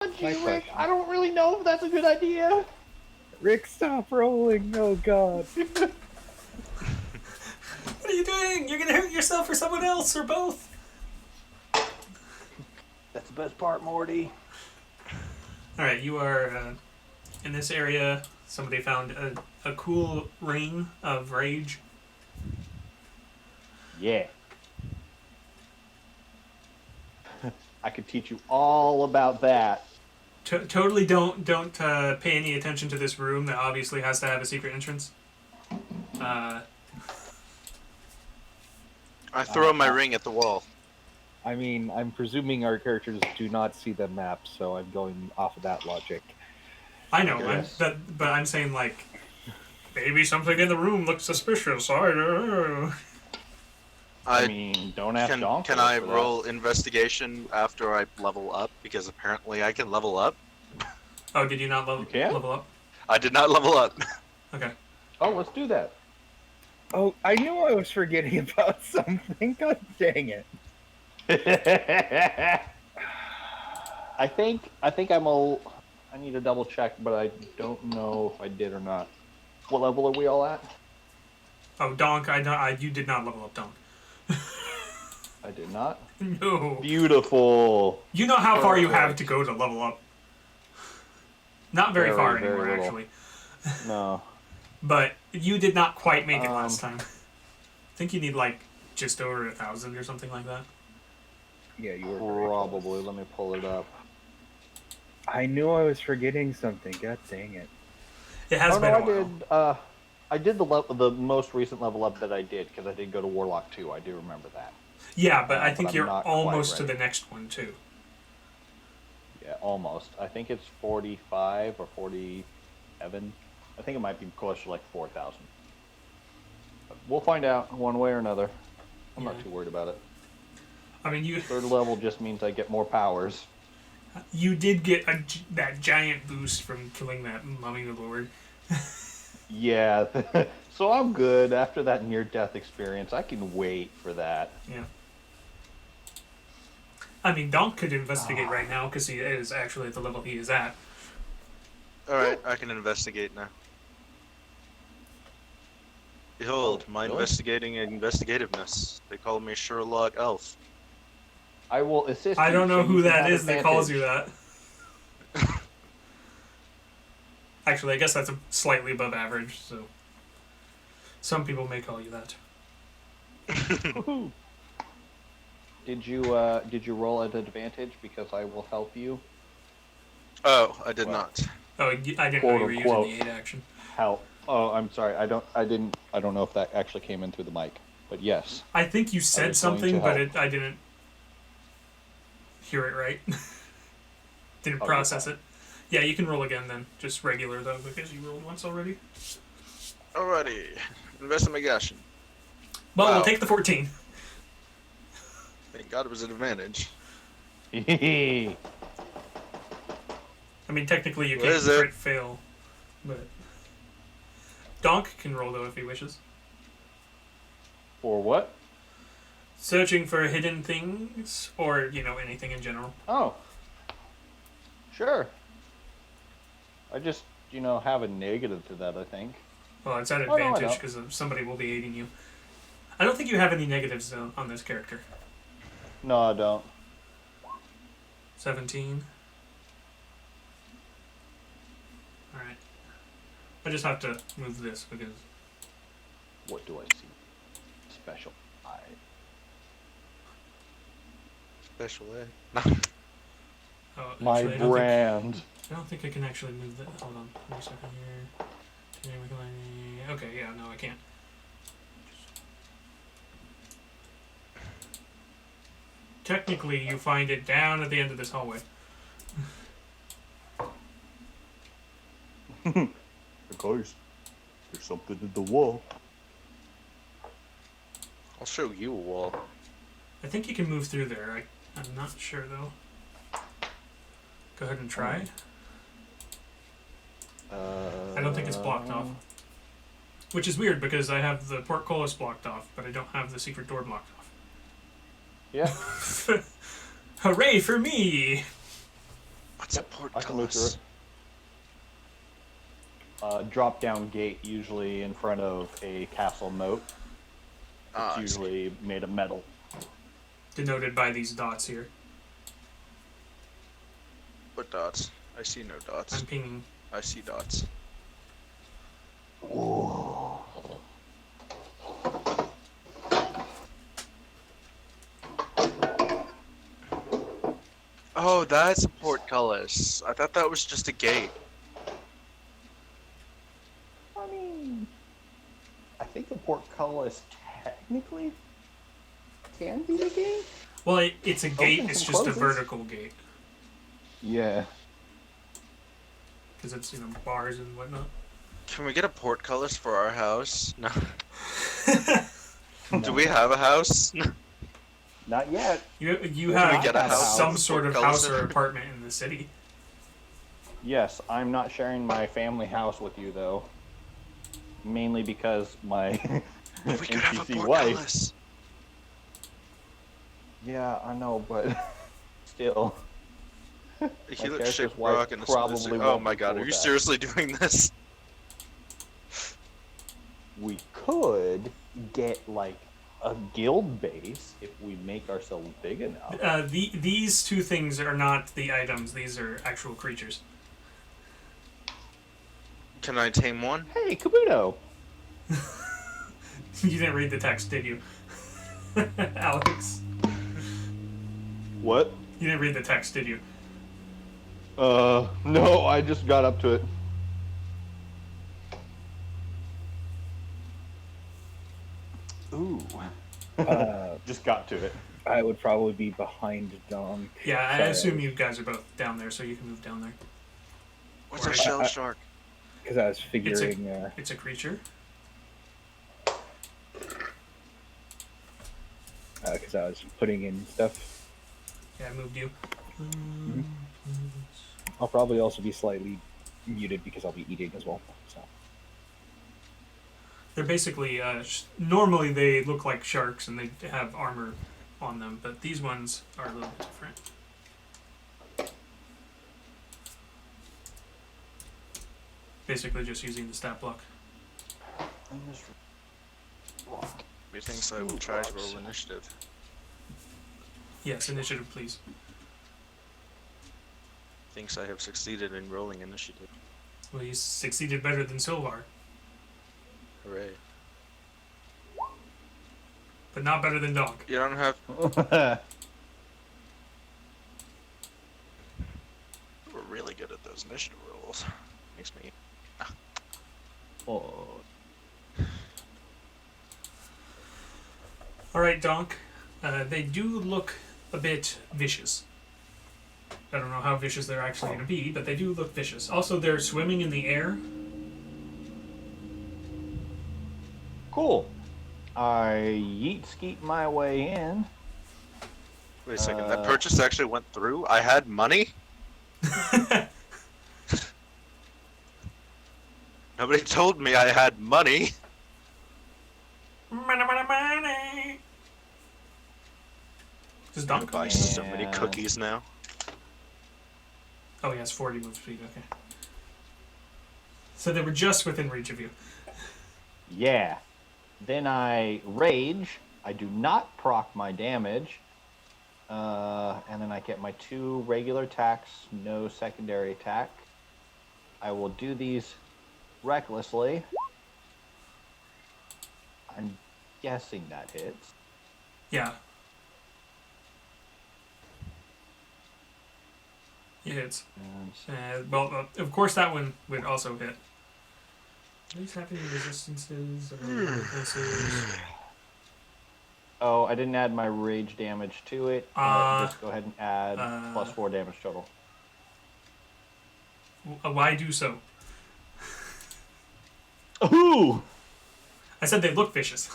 Gee, Rick, I don't really know if that's a good idea. Rick, stop rolling. Oh, God. What are you doing? You're gonna hurt yourself or someone else, or both. That's the best part, Morty. Alright, you are in this area. Somebody found a cool ring of rage. Yeah. I could teach you all about that. Totally don't pay any attention to this room that obviously has to have a secret entrance. I throw my ring at the wall. I mean, I'm presuming our characters do not see the map, so I'm going off of that logic. I know, Yes. but I'm saying, like, maybe something in the room looks suspicious. I don't know. I mean, don't ask Donk. Can I roll investigation after I level up? Because apparently I can level up. Oh, did you not level up? I did not level up. Okay. Oh, let's do that. Oh, I knew I was forgetting about something. God dang it. I think I'm all. I need to double check, but I don't know if I did or not. What level are we all at? Oh, Donk, you did not level up, Donk. I did not. No. Beautiful. You know how far you have to go to level up. Not very far Very anymore, little. actually. No. But you did not quite make it last time. I think you need, like, just over 1,000 or something like that. Yeah, you were very Probably. close. Let me pull it up. I knew I was forgetting something. God dang it. It has been a while. I did the most recent level up that I did, because I did go to Warlock 2. I do remember that. Yeah, but I think I'm you're not quite almost to ready. the next one, too. Yeah, almost. I think it's 45 or 47. I think it might be closer to like 4,000. We'll find out one way or another. I'm not Yeah. too worried about it. I mean, you Third level just means I get more powers. did get that giant boost from killing that mummy lord. Yeah, so I'm good. After that near-death experience, I can wait for that. Yeah. I mean, Donk could investigate right now because he is actually at the level he is at. Alright, I can investigate now. Behold, my really? investigating investigativeness. They call me Sherlock Elf. I will assist I you, don't know so who you can that have is that calls you advantage. that. Actually, I guess that's slightly above average, so some people may call you that. Woohoo. Did you roll at advantage because I will help you? Oh, I did Well, not. Oh, I didn't know Quote you were using unquote. the 8 action. Help. Oh, I'm sorry. I don't know if that actually came in through the mic, but yes. I think you said was going to something, but help. I didn't hear it right. Didn't Oh, process you're it. Yeah, you can roll again then. Just regular, though, because you rolled once already. Alrighty. Investigation. Well, Wow. we'll take the 14. Thank God it was an advantage. I mean, technically you What can't is it? crit fail, but Donk can roll though if he wishes. For what? Searching for hidden things, or anything in general. Oh. Sure. I just, have a negative to that, I think. Well, it's at Oh, no, I advantage don't. because somebody will be aiding you. I don't think you have any negatives on this character. No, I don't. 17. All right. I just have to move this because What do I see? Special eye. Special ed. oh, My actually, brand. I don't think I can actually move that. Hold on. Give me a second here. Okay, yeah, no, I can't. Technically, you find it down at the end of this hallway. Guys, there's something in the wall. I'll show you a wall. I think you can move through there. I'm not sure, though. Go ahead and try. I don't think it's blocked off. Which is weird, because I have the portcullis blocked off, but I don't have the secret door blocked off. Yeah. Hooray for me! What That's a I can move through it. portcullis. Drop down gate usually in front of a castle moat. It's Ah, I see. usually made of metal. Denoted by these dots here. What dots? I see no dots. I'm pinging. I see dots. Oh, that's a portcullis. I thought that was just a gate. I mean, I think the portcullis technically can be the gate. Well, it's a gate. Opens It's and just a closes. vertical gate Yeah. because it's bars and whatnot. Can we get a portcullis for our house? No. Do we have a house? Not yet. You Can we have get a house some with sort of portcullis house in or it? apartment in the city. Yes, I'm not sharing my family house with you though. Mainly because my We could have a NPC wife. portcullis. Yeah, I know, but still. He My looks character's shaped wife rock and probably oh won't my be god, cool are with you that. seriously doing this? We could get like a guild base if we make ourselves big enough. These two things are not the items. These are actual creatures. Can I tame one? Hey, Kabuto! You didn't read the text, did you? Alex? What? You didn't read the text, did you? No, I just got up to it. Ooh. Just got to it. I would probably be behind Donk. Yeah, I Sorry. assume you guys are both down there, so you can move down there. What's a Right. shell shark? Because I was figuring, It's a creature. because I was putting in stuff. Yeah, I moved you. I'll probably also be slightly muted because I'll be eating as well. So They're basically, normally they look like sharks and they have armor on them, but these ones are a little bit different. Basically just using the stat block. Methinks I will try to roll initiative. Yes, initiative, please. Thinks I have succeeded in rolling initiative. Well, you succeeded better than Sylvar, Hooray. but not better than Dog. You don't have. We're really good at those initiative rolls. Makes me. Oh. Alright, Donk. They do look a bit vicious. I don't know how vicious they're actually going to be, but they do look vicious. Also, they're swimming in the air. Cool. I yeet skeet my way in. Wait a second, that purchase actually went through? I had money? Nobody told me I had money. Money, money, money. Does I'm Donk gonna buy come in? so many cookies now. Oh, he has 40 move speed, okay. So they were just within reach of you. Yeah. Then I rage. I do not proc my damage. And then I get my 2 regular attacks, no secondary attack. I will do these recklessly. I'm guessing that hits. Yeah. It hits. And Well, of course that one would also hit. Are these happening resistances or weaknesses? oh, I didn't add my rage damage to it. Just go ahead and add plus 4 damage total. Why do so? Ooh! I said they look vicious.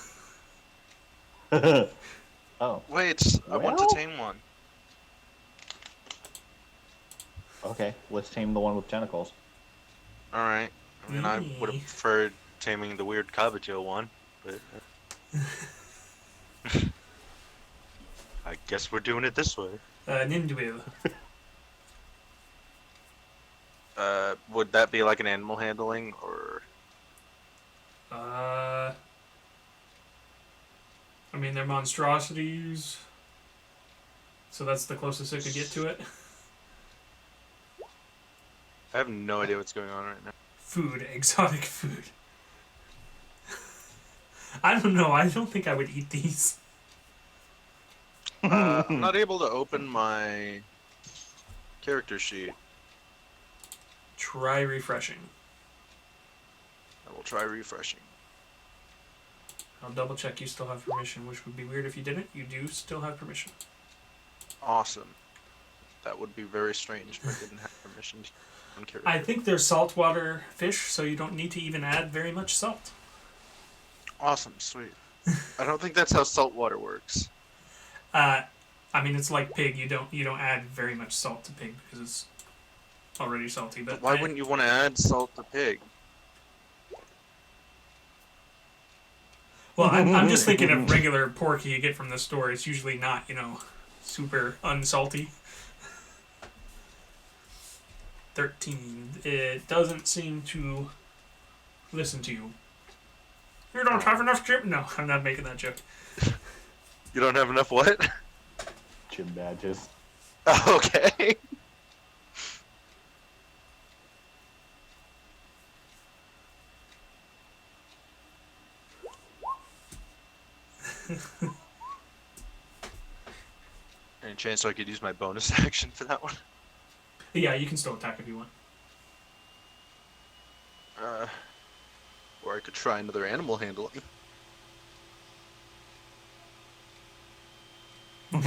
Oh, Wait, I want to Well? tame one. okay. Let's tame the one with tentacles. Alright. I mean, I would have preferred taming the weird Kabuto one, but. I guess we're doing it this way. Ninduil. Would that be like an animal handling or? I mean, they're monstrosities, so that's the closest it could get to it. I have no idea what's going on right now. Food, exotic food. I don't know. I don't think I would eat these. I'm not able to open my character sheet. Try refreshing. I will try refreshing. I'll double check you still have permission, which would be weird if you didn't. You do still have permission. Awesome. That would be very strange if I didn't have permission on character. I think they're saltwater fish, so you don't need to even add very much salt. Awesome, sweet. I don't think that's how salt water works. I mean, it's like pig. You don't add very much salt to pig because it's already salty. But Why wouldn't you want to add salt to pig? Well, I'm just thinking of regular pork you get from the store. It's usually not, super unsalty. 13. It doesn't seem to listen to you. You don't have enough chip? No, I'm not making that joke. You don't have enough what? Gym badges. Okay. Any chance I could use my bonus action for that one? Yeah, you can still attack if you want. Or I could try another animal handling.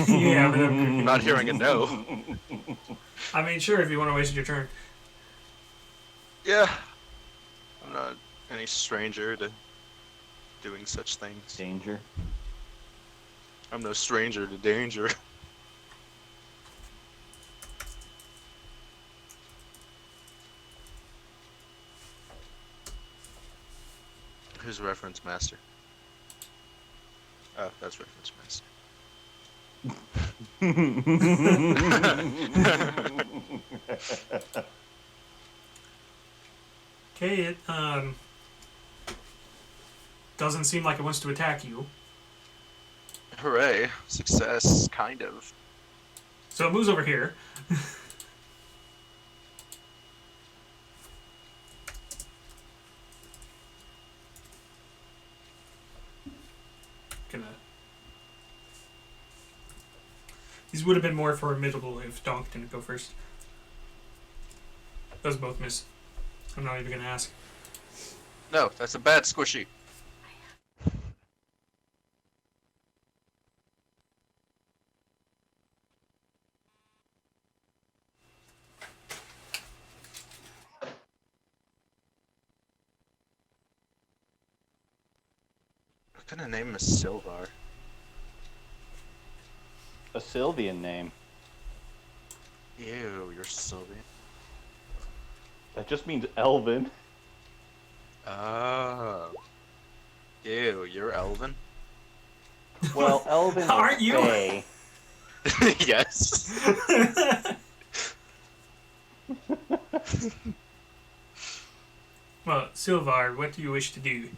Yeah, but I'm not hearing a no. I mean, sure, if you want to waste your turn. Yeah. I'm not any stranger to doing such things. Danger. I'm no stranger to danger. Who's reference master? Oh, that's reference master. Okay, it doesn't seem like it wants to attack you. Hooray. Success, kind of. So it moves over here. These would have been more formidable if Donk didn't go first. Those both miss. I'm not even gonna ask. No, that's a bad squishy. What kind of name is Sylvar? A Sylvian name. Ew, you're Sylvian. That just means elven. Oh. Ew, you're Elven? Well, elven is Aren't you? Fae. Yes. Well, Sylvar, what do you wish to do?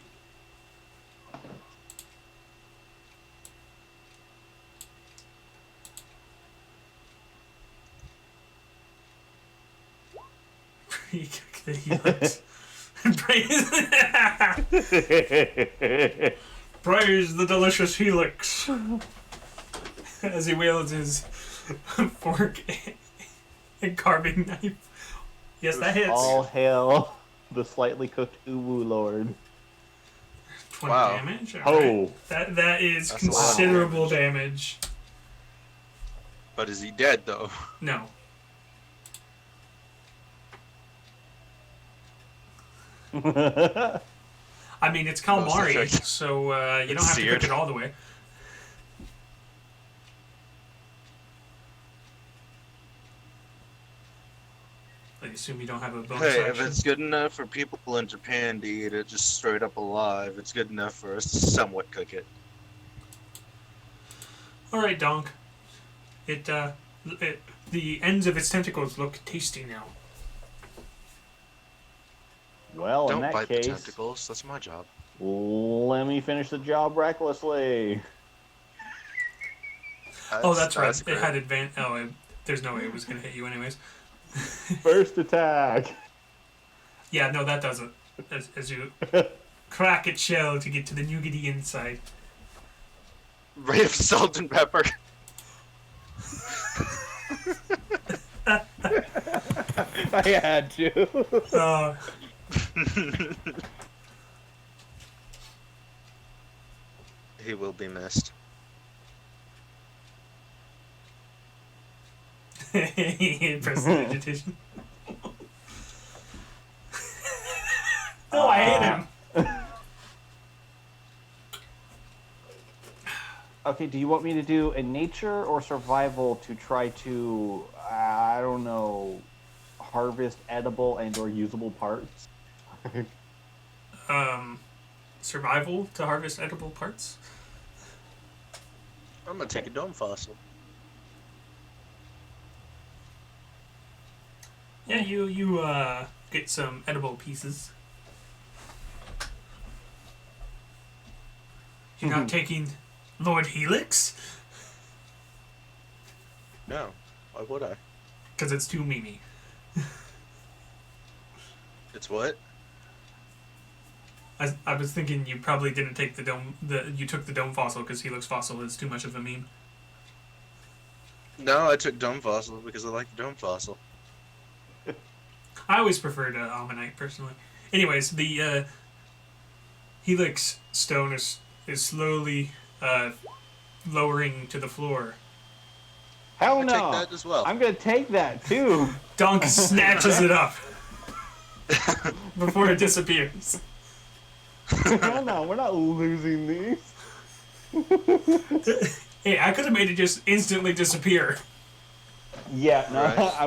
The helix. Praise the delicious helix. As he wields his fork and carving knife. Yes, that hits. All hail the slightly cooked Uwu Lord. 20 Wow. damage. All Oh. right. That is That's a lot of considerable damage. But is he dead, though? No. I mean, it's calamari, effective. so you don't It's have to seared. cook it all the way. I assume you don't have a bonus Hey, if action. it's good enough for people in Japan to eat it just straight up alive, it's good enough for us to somewhat cook it. All right, Donk. The ends of its tentacles look tasty now. Well, in Don't that bite case, the tentacles. That's my job. let me finish the job recklessly. Oh, that's right. That's It great. had advantage. Oh, there's no way it was gonna hit you anyways. First attack. Yeah, no, that does it. As you crack its shell to get to the nougaty inside. Ray of salt and pepper. I had to. Uh, He will be missed. Prestidigitation. Oh, I hit him. Okay, do you want me to do a nature or survival to try to, I don't know, harvest edible and or usable parts? Survival to harvest edible parts. I'm gonna take a dome fossil. Yeah, you get some edible pieces. You're not taking Lord Helix? No, why would I? Because it's too memey. It's what? I was thinking you probably didn't take the dome. You took the dome fossil because Helix fossil is too much of a meme. No, I took dome fossil because I like the dome fossil. I always preferred Ammonite personally. Anyways, the Helix stone is slowly lowering to the floor. Hell I no! take that as well. I'm gonna take that too. Donk snatches it up before it disappears. Hell no, we're not losing these. Hey, I could have made it just instantly disappear. Yeah, no, Right. I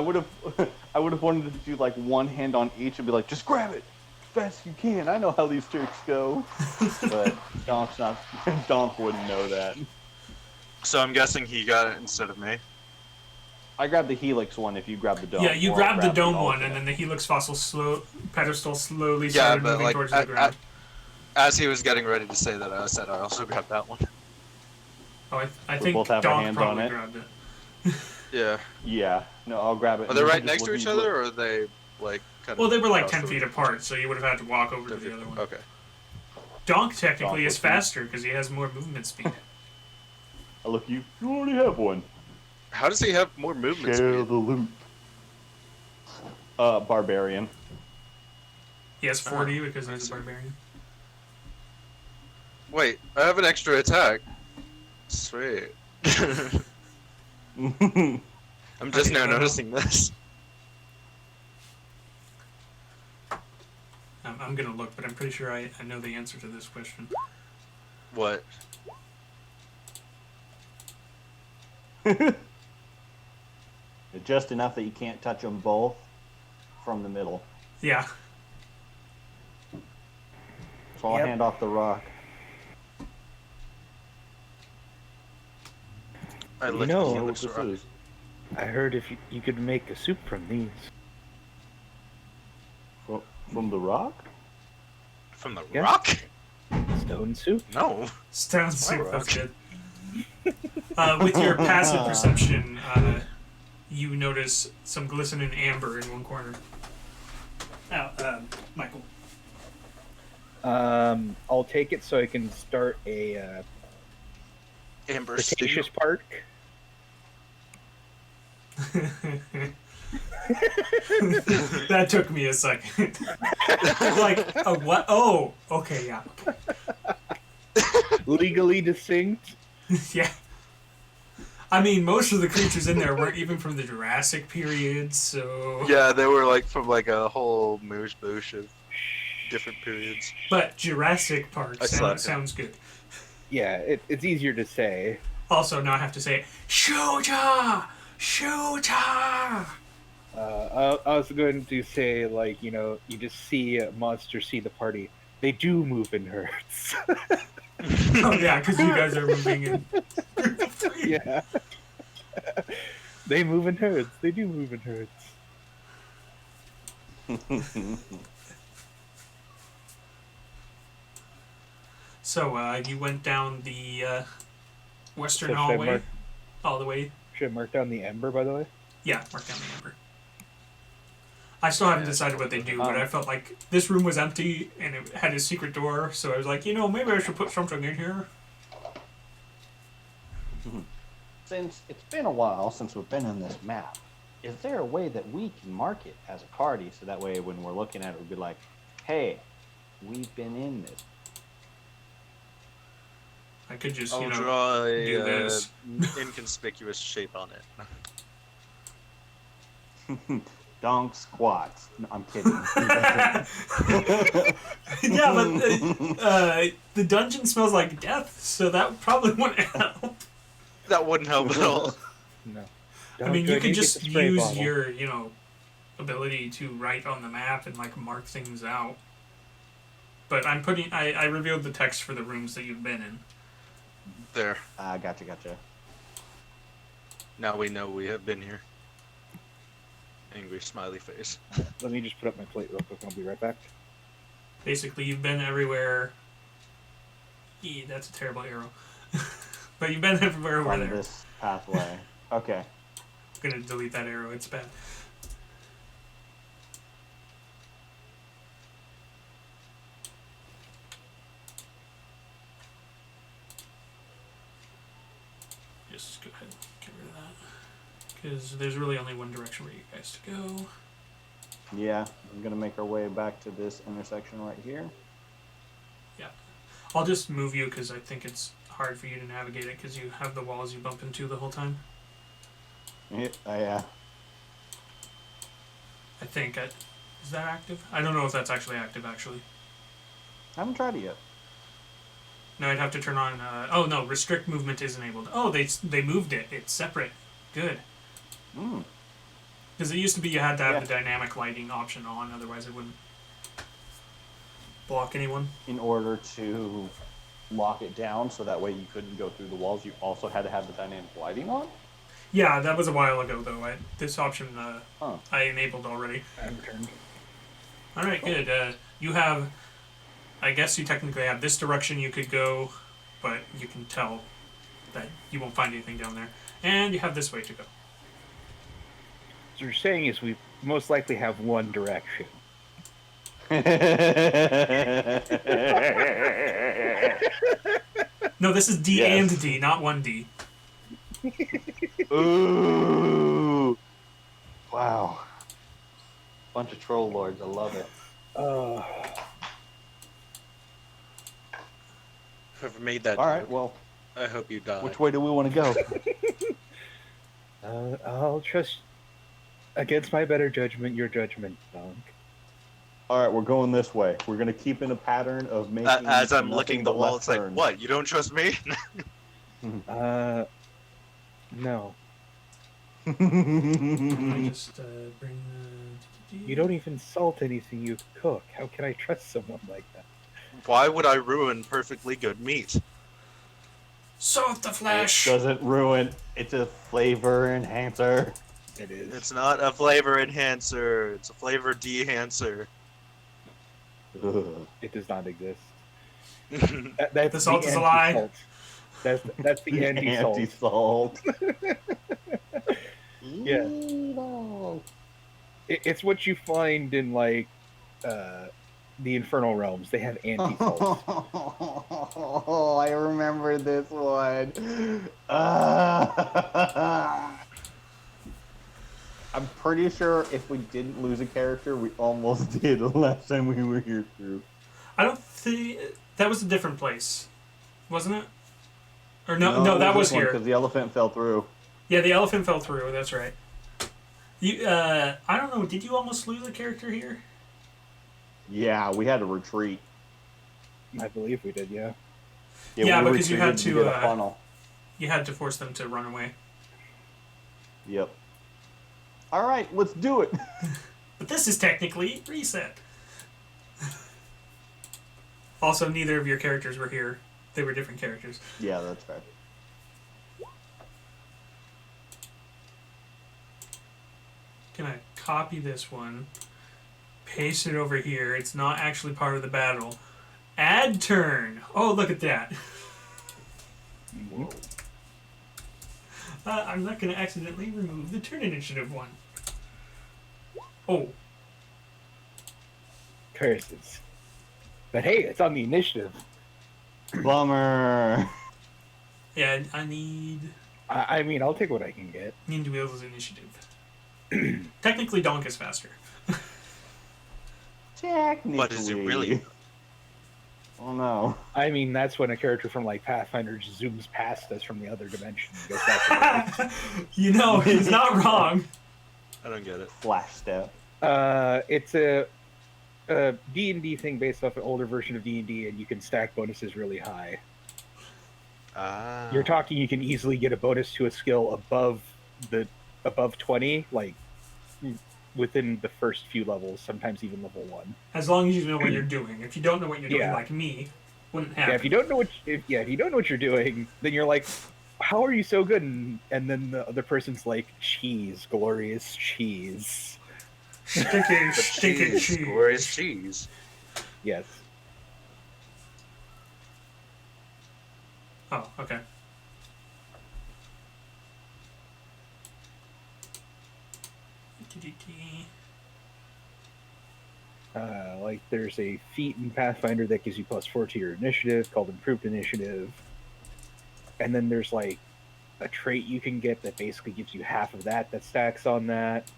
would have wanted to do like one hand on each and be like, just grab it as fast as you can. I know how these tricks go. But Donk wouldn't know that. So I'm guessing he got it instead of me. I grabbed the Helix one if you grab the dome. Yeah, you or I'll grabbed the grab dome one, alternate. and then the Helix fossil pedestal slowly Yeah, started but moving like towards the ground. as he was getting ready to say that, I said I also grabbed that one. Oh, I We think both have our Donk hands on probably it. grabbed it. Yeah. Yeah, no, I'll grab it. Are and they then right just next to look each at- other, or are they like kind Well, of? they were like across 10 the feet room? apart, so you would have had to walk over 10 to the feet. other one. Okay. Donk technically Donk is was- faster because he has more movement speed. Oh, look, you already have one. How does he have more movement Share speed? the loot. Barbarian. He has 40 Oh, because I he's a see. barbarian. Wait, I have an extra attack. Sweet. I'm just now noticing this. I'm gonna look, but I'm pretty sure I know the answer to this question. What? Just enough that you can't touch them both from the middle. Yeah. So I'll Yep. hand off the rock. I You lift know, the What Helix this rock. is. I heard if you could make a soup from these. From the rock? From the Yeah. rock? Stone soup? No. Stone my soup, that's rock. good. With your passive perception, you notice some glistening amber in one corner. Michael. I'll take it so I can start a Amber stew. Cretaceous park. That took me a second. Like, a what? Oh, okay, yeah. Legally distinct. Yeah. I mean, most of the creatures in there weren't even from the Jurassic period, so... Yeah, they were like from like a whole moosh boosh of different periods. But Jurassic Park I slapped it. sounds good. Yeah, it's easier to say. Also, now I have to say, Shooter! Shooter! I was going to say, like, you just see a monster see the party. They do move in herds. Oh, yeah, because you guys are moving in. Yeah. They move in herds. They do move in herds. So, you went down the western So should I hallway, mark- all the way. Should I mark down the ember, by the way? Yeah, mark down the ember. I still haven't Yeah. decided what they do, but I felt like this room was empty and it had a secret door, so I was like, maybe I should put something in here. Since it's been a while since we've been in this map, is there a way that we can mark it as a party so that way when we're looking at it, we'll be like, hey, we've been in this. I could just, I'll draw do a this. inconspicuous shape on it. Donk squats. No, I'm kidding. Yeah, but the dungeon smells like death, so that probably wouldn't help. That wouldn't help at all. No. I mean, do you could need to just get the spray use bottle? your, ability to write on the map and, mark things out. But I revealed the text for the rooms that you've been in. There. Gotcha. Now we know we have been here. Angry smiley face. Let me just put up my plate real quick. I'll be right back. Basically, you've been everywhere. That's a terrible arrow. But you've been everywhere over From there. this pathway. Okay. I'm gonna delete that arrow. It's bad. Just go ahead and get rid of that. Because there's really only one direction for you guys to go. Yeah, I'm gonna make our way back to this intersection right here. Yeah. I'll just move you because I think it's hard for you to navigate it because you have the walls you bump into the whole time. Yeah. I think. Is that active? I don't know if that's actually active, actually. I haven't tried it yet. No, I'd have to turn on. Oh no, restrict movement is enabled. Oh, they moved it. It's separate. Good. Because it used to be you had to have the dynamic lighting option on, otherwise it wouldn't block anyone. In order to lock it down so that way you couldn't go through the walls, you also had to have the dynamic lighting on? Yeah, that was a while ago though. This option I enabled already. I'm turned. All right, good. You have. I guess you technically have this direction you could go, but you can tell that you won't find anything down there. And you have this way to go. So you're saying is we most likely have one direction. No, this is D Yes. and D, not 1D. Ooh. Wow. Bunch of troll lords. I love it. Whoever made that. All right, well, I hope you die. which way do we want to go? I'll trust against my better judgment, your judgment, Donk. All right, we're going this way. We're going to keep in a pattern of making... As I'm nothing licking the but wall, left it's like, turns. what? You don't trust me? No. I just bring the... You don't even salt anything you cook. How can I trust someone like that? Why would I ruin perfectly good meat? Salt the flesh! It doesn't ruin. It's a flavor enhancer. It is. It's not a flavor enhancer. It's a flavor de-hancer. Ugh. It does not exist. That's That's The salt is a lie. anti-salt. That's the anti-salt. Anti-salt. Yeah. It's what you find in like the Infernal Realms. They have anti-salt. Oh, I remember this one. I'm pretty sure if we didn't lose a character, we almost did the last time we were here through. I don't think... That was a different place. Wasn't it? Or no, that was here. Because the elephant fell through. Yeah, the elephant fell through, that's right. You, I don't know, did you almost lose a character here? Yeah, we had to retreat. I believe we did, yeah. Yeah, we because you had retreated to, get a funnel. You had to force them to run away. Yep. All right, let's do it. But this is technically reset. Also, neither of your characters were here. They were different characters. Yeah, that's fair. Can I copy this one, paste it over here? It's not actually part of the battle. Add turn. Oh, look at that. Mhm. I'm not going to accidentally remove the turn initiative one. Oh, Curses. But hey, it's on the initiative. Bummer. yeah, I need I mean, I'll take what I can get. Ninduil's initiative. Technically, Donk is faster. Technically. But is it really? Oh no. I mean, that's when a character from like Pathfinder just zooms past us from the other dimension. I guess that's You know, he's not wrong. I don't get it. Flash step. it's a D&D thing based off an older version of D&D, and you can stack bonuses really high. Ah. You're talking you can easily get a bonus to a skill above 20, like within the first few levels, sometimes even level 1. As long as you know what you're doing. If you don't know what you're doing, Yeah. like me, wouldn't happen. Yeah, if you don't know what you're doing, then you're like, how are you so good? And then the other person's like, cheese, glorious cheese. Stinking cheese. Glorious cheese. Yes. Oh, okay. Like there's a feat in Pathfinder that gives you +4 to your initiative called Improved Initiative. And then there's like a trait you can get that basically gives you half of that stacks on that.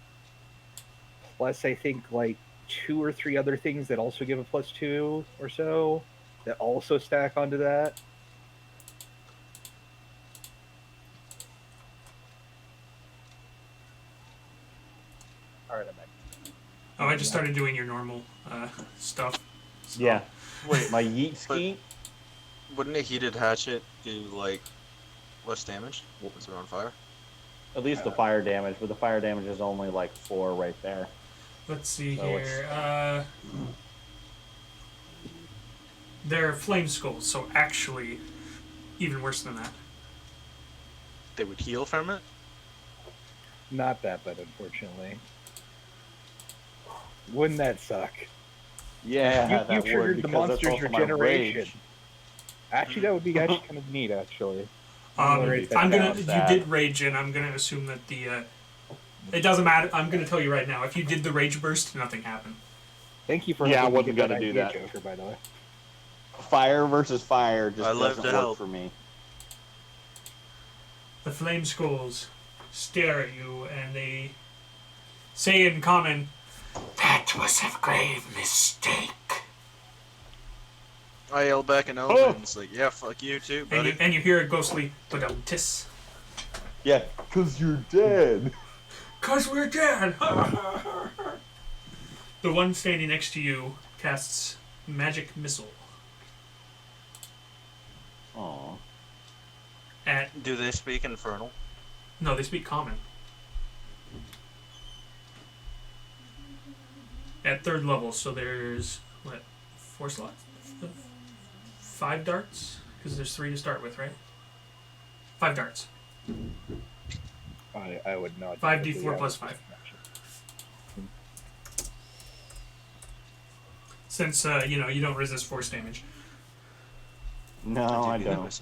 Plus I think like 2 or 3 other things that also give a +2 or so that also stack onto that. Alright, I'm back. Oh, I just started doing your normal stuff. So- Yeah. Wait, My yeet skeet. wouldn't a heated hatchet do like less damage? Was it on fire? At least the fire damage, but the fire damage is only like 4 right there. Let's see So here. They're flame skulls, so actually even worse than that. They would heal from it? Not that bad, unfortunately. Wouldn't that suck? Yeah, You that triggered would, the because that's monster's also my regeneration. rage. Actually, that would be actually kind of neat, actually. I'm That gonna. sounds You bad. did rage, and I'm gonna assume that the. It doesn't matter. I'm gonna tell you right now. If you did the rage burst, nothing happened. Thank you for Yeah, I helping me wasn't get gonna do idea, that. Joker, by the way. Fire versus fire just I live doesn't to work help. for me. The flame skulls stare at you, and they say in common, "That was a grave mistake." I yell back in Elven. It's like, yeah, fuck you too, buddy. And you hear a ghostly "Badum-tiss." Yeah, because you're dead. 'Cause we're dead. The one standing next to you casts magic missile Aw. at. Do they speak Infernal? No, they speak common. At 3rd level, so there's what, 4 slots? 5 darts? Because there's 3 to start with, right? 5 darts. I would not. 5d4 plus 5. Since you don't resist force damage. No, I don't.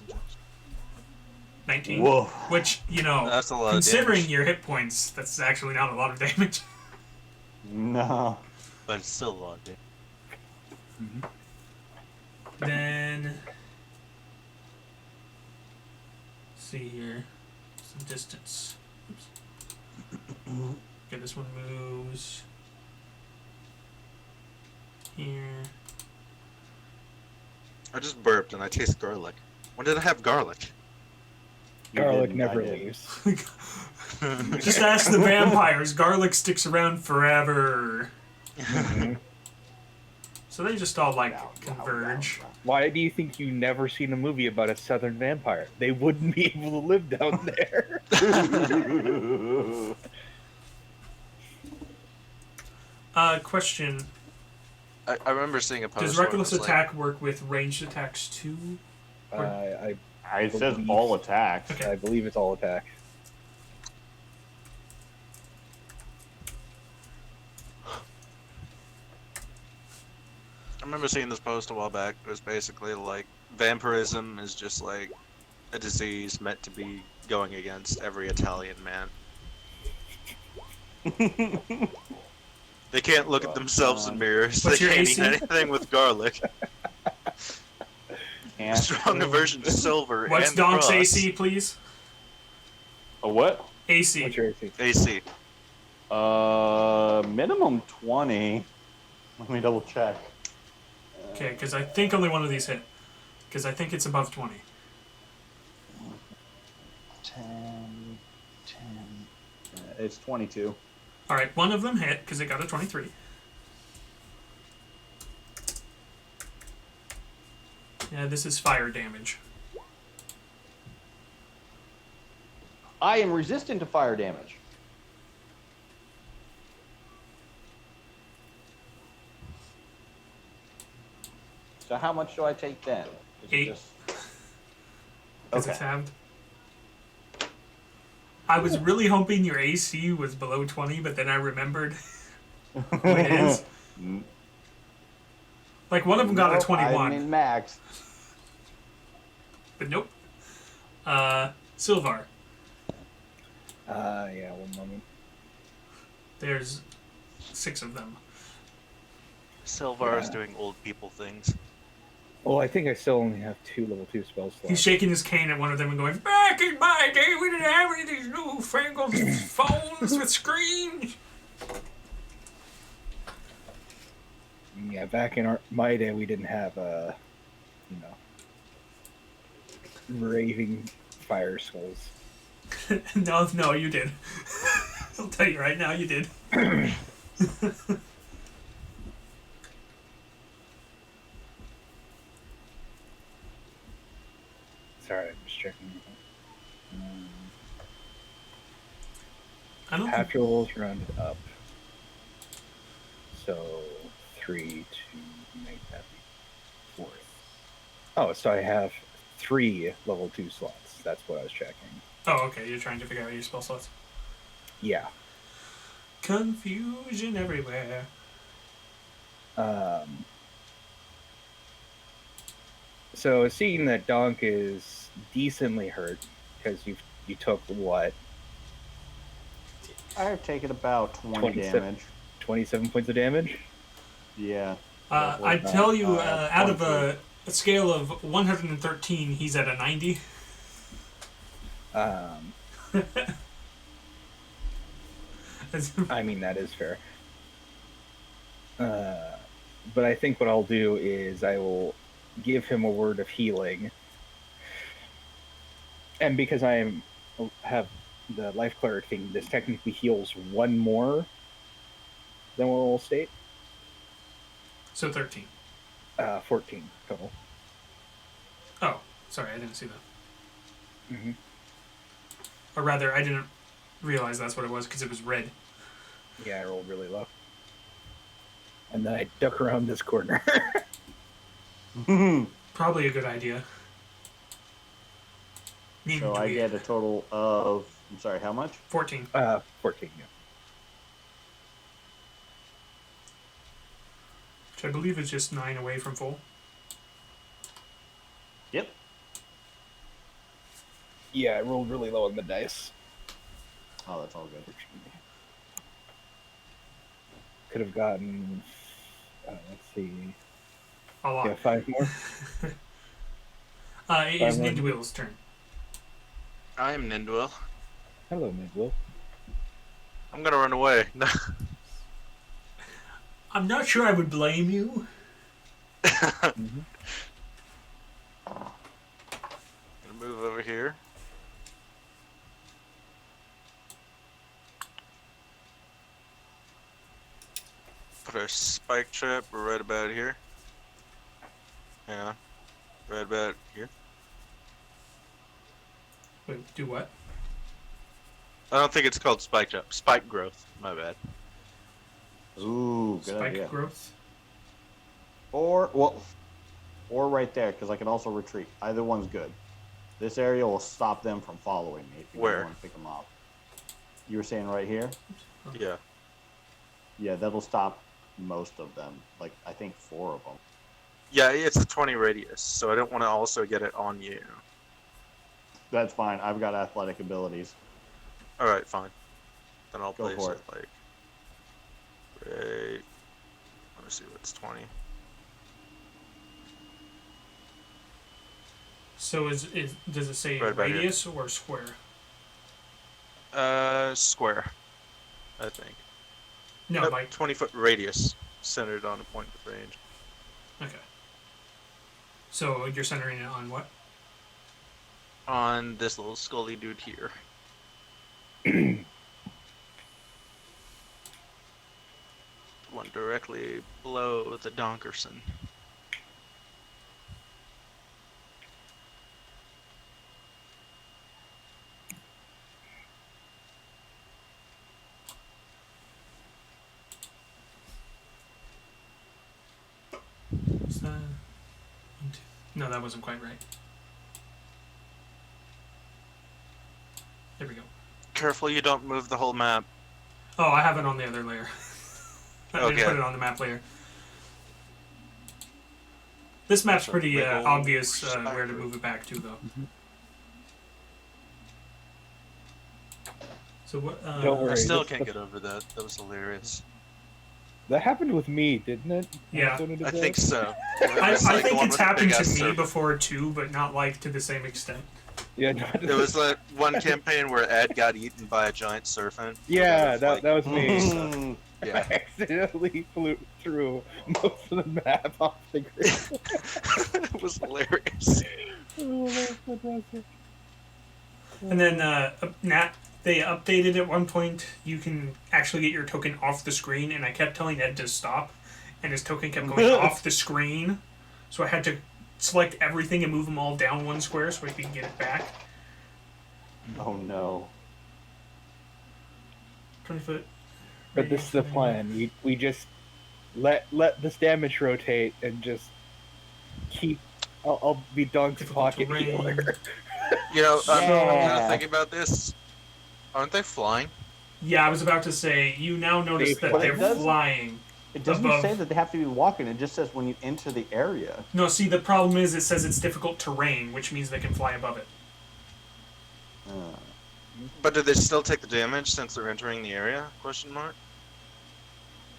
19. Whoa. Which, That's a lot considering of damage. your hit points, that's actually not a lot of damage. No. But it's still a lot of damage. Then, let's see here, some distance. Oops. Okay, this one moves here. I just burped and I taste garlic. When did I have garlic? You Garlic didn't, I never did. leaves. Just ask the vampires. Garlic sticks around forever. So they just all converge. Why do you think you never seen a movie about a southern vampire? They wouldn't be able to live down there. Question: I remember seeing a post. does where it reckless was like, attack work with ranged attacks too? I It says all attacks. Okay. I believe it's all attack. remember seeing this post a while back. It was basically like vampirism is just like a disease meant to be going against every Italian man. They can't look at themselves in mirrors. What's They your can't AC? eat anything with garlic. Can't. Strong aversion to silver What's and Donk's cross. AC, please? A what? AC. What's your AC? AC. Minimum 20. Let me double check. Okay, because I think only one of these hit. Because I think it's above 20. 10. It's 22. All right, one of them hit because it got a 23. Yeah, this is fire damage. I am resistant to fire damage. So how much do I take then? Is it 8. just- Because it's Okay. halved. I was really hoping your AC was below 20, but then I remembered what it is. Like, one of them got a Nope, 21, I mean max. but nope. Sylvar, Yeah, one moment. there's 6 of them. Sylvar is Yeah. doing old people things. Well, I think I still only have 2 level 2 spell slots. He's shaking his cane at one of them and going, "Back in my day, we didn't have any of these newfangled phones with screens." Yeah, back in my day, we didn't have, raving fire skulls. No, you did. I'll tell you right now, you did. Sorry, I'm just checking. I don't Half think, your rolls rounded up. So 3 to make that 4th. Oh, so I have 3 level 2 slots. That's what I was checking. oh, okay, you're trying to figure out your spell slots. Yeah. Confusion everywhere. So seeing that Donk is decently hurt because you took what, I've taken about 20 27. damage. 27 points of damage. Yeah. I tell you, out of 23. a scale of 113, he's at a 90. I mean, that is fair. But I think what I'll do is I will give him a word of healing. And because have the life cleric thing, this technically heals 1 more than what will state. So 13. 14 total. Oh, sorry, I didn't see that. Mm-hmm. Or rather, I didn't realize that's what it was because it was red. Yeah, I rolled really low. And then I duck around this corner. Probably a good idea. So I get a total of, I'm sorry, how much? 14. 14, yeah. Which I believe is just 9 away from full. Yep. Yeah, I rolled really low on the dice. Oh, that's all good. Could have gotten, let's see, A lot. yeah, 5 more. It is 5 more. Ninduil's turn. I am Ninduil. Hello, Midwill. I'm gonna run away. I'm not sure I would blame you. Mm-hmm. Gonna move over here. Put our spike trap right about here. Hang on. Right about here. Wait, do what? I don't think it's called spike trap. Spike growth. My bad. Ooh, good Spike idea. growth? Or right there, because I can also retreat. Either one's good. This area will stop them from following me if you Where? want to pick them up. You were saying right here? Yeah. Yeah, that'll stop most of them. Like, I think 4 of them. Yeah, it's a 20 radius, so I don't want to also get it on you. That's fine. I've got athletic abilities. All right, fine. Then I'll Go place for it like right. Let me see what's 20. So does it say Right about here. radius or square? Square, I think. No, Nope, like 20-foot radius centered on a point with range. okay. So you're centering it on what? On this little scully dude here. One directly below the DAHNK Aelfson. Is that one, two? No, that wasn't quite right. There we go. Careful you don't move the whole map. Oh, I have it on the other layer. I didn't Okay. put it on the map layer. This map's So pretty wiggle obvious where to backward. move it back to, though. So what? Don't I worry. still that's- can't get over that. That was hilarious. That happened with me, didn't it? Yeah. Wasn't it I that? think so. I It's like the think one it's with the happened to big-ass me serpent. before too, but not like to the same extent. Yeah, no, There was that one campaign where Ed got eaten by a giant serpent. yeah, It that, was that was me. Mm. I Yeah. accidentally flew through most of the map off the grid. It was hilarious. Oh, that's fantastic. And then they updated at one point. You can actually get your token off the screen, and I kept telling Ed to stop, and his token kept going off the screen. So I had to select everything and move them all down one square so I could get it back. Oh no. 20 foot. But this is the plan. We just let this damage rotate and just keep. I'll be Dunk's Difficult pocket terrain. healer. You know, I'm Yeah. gonna think about this. Aren't they flying? Yeah, I was about to say, you now notice that But it they're does- flying. It doesn't Above. say that they have to be walking. It just says when you enter the area. No, see, the problem is it says it's difficult terrain, which means they can fly above it. Uh, But do they still take the damage since they're entering the area? Question mark.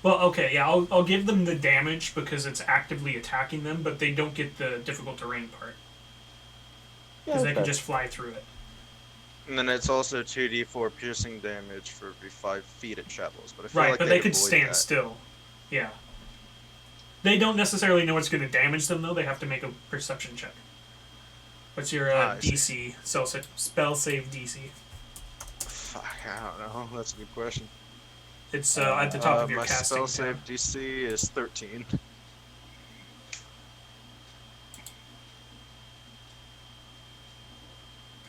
Well, okay, yeah, I'll give them the damage because it's actively attacking them, but they don't get the difficult terrain part. Because they can okay. just fly through it. And then it's also 2d4 piercing damage for every 5 feet it travels. But I feel Right, like but they could could avoid stand that. still. Yeah. They don't necessarily know what's going to damage them, though. They have to make a perception check. What's your I see. DC? Spell save DC. Fuck, I don't know. That's a good question. It's at the top of your my casting spell tab. save DC is 13.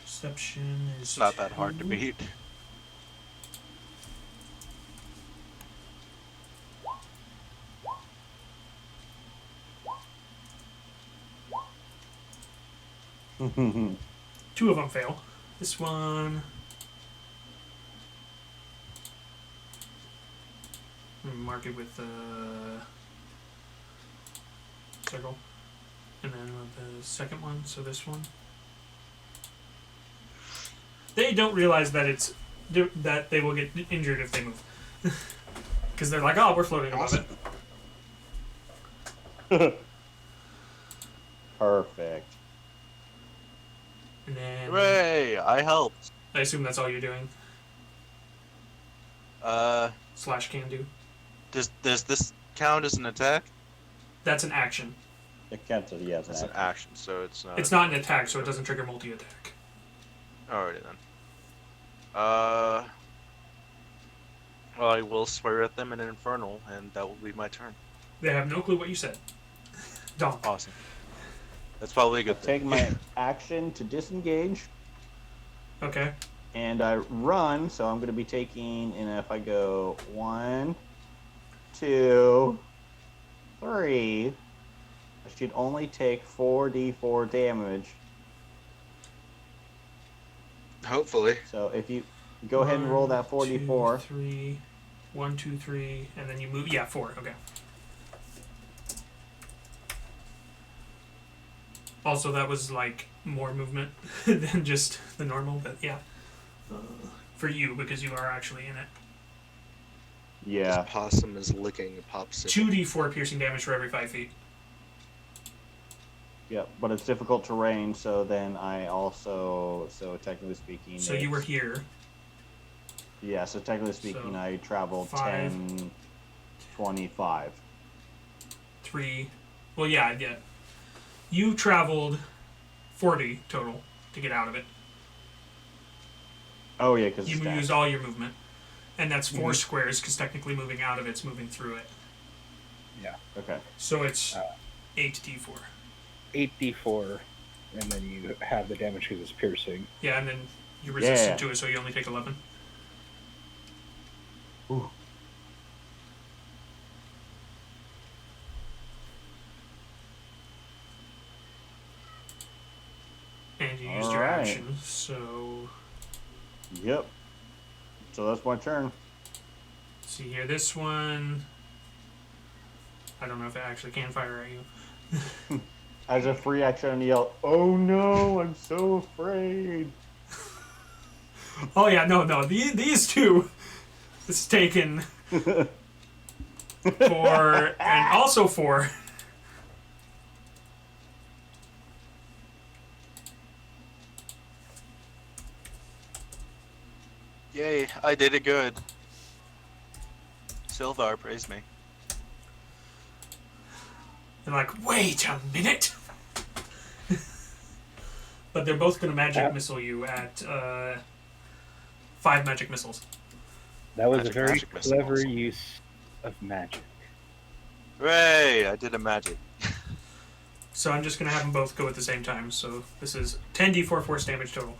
Perception is It's not that hard to 2. beat. Two of them fail. This one. Mark it with the circle. And then the second one, so this one. They don't realize that that they will get injured if they move. Because they're like, oh, we're floating above it. Perfect. And then Hooray! I helped. I assume that's all you're doing. Slash can do. Does this count as an attack? That's an action. It counts as yes. It's an action, so it's not. It's not an attack, so it doesn't trigger multi-attack. Alrighty then. Well, I will swear at them in an infernal, and that will be my turn. They have no clue what you said. Donk. Awesome. That's probably a good Take thing. my action to disengage, Okay. and I run. So I'm going to be taking, and if I go 1, 2, 3, I should only take 4d4 damage. Hopefully. So if you go ahead and roll that 4d4. 3. 1, 2, 3, and then you move. Yeah, 4. Okay. Also, that was like more movement than just the normal, but yeah. For you, because you are actually in it. Yeah. This possum is licking a popsicle. 2d4 piercing damage for every 5 feet. Yep, but it's difficult terrain, so then I also, so technically speaking... So you were here. Yeah, so technically speaking, So, I traveled 5, 10, 25. 3. Well, yeah. You traveled 40 total to get out of it. Oh, yeah, because You used all your movement. And that's 4 squares, because technically moving out of it's moving through it. Yeah. Okay. So it's 8d4. 8d4, and then you have the damage because it's piercing. Yeah, and then you're resistant Yeah. to it, so you only take 11. Ooh. And you used your Alright. action, so... Yep. So that's my turn. See here, this one... I don't know if it actually can fire at you. As a free action, I'm yell, "Oh no, I'm so afraid." Oh yeah, no, these two is taken 4 and also 4. Yay, I did it good. Sylvar praised me. And like, wait a minute. But they're both going to magic missile you at 5 magic missiles. That was Magic, a very magic missile clever also. use of magic. Hooray! I did a magic. So I'm just going to have them both go at the same time. So this is 10d4 force damage total.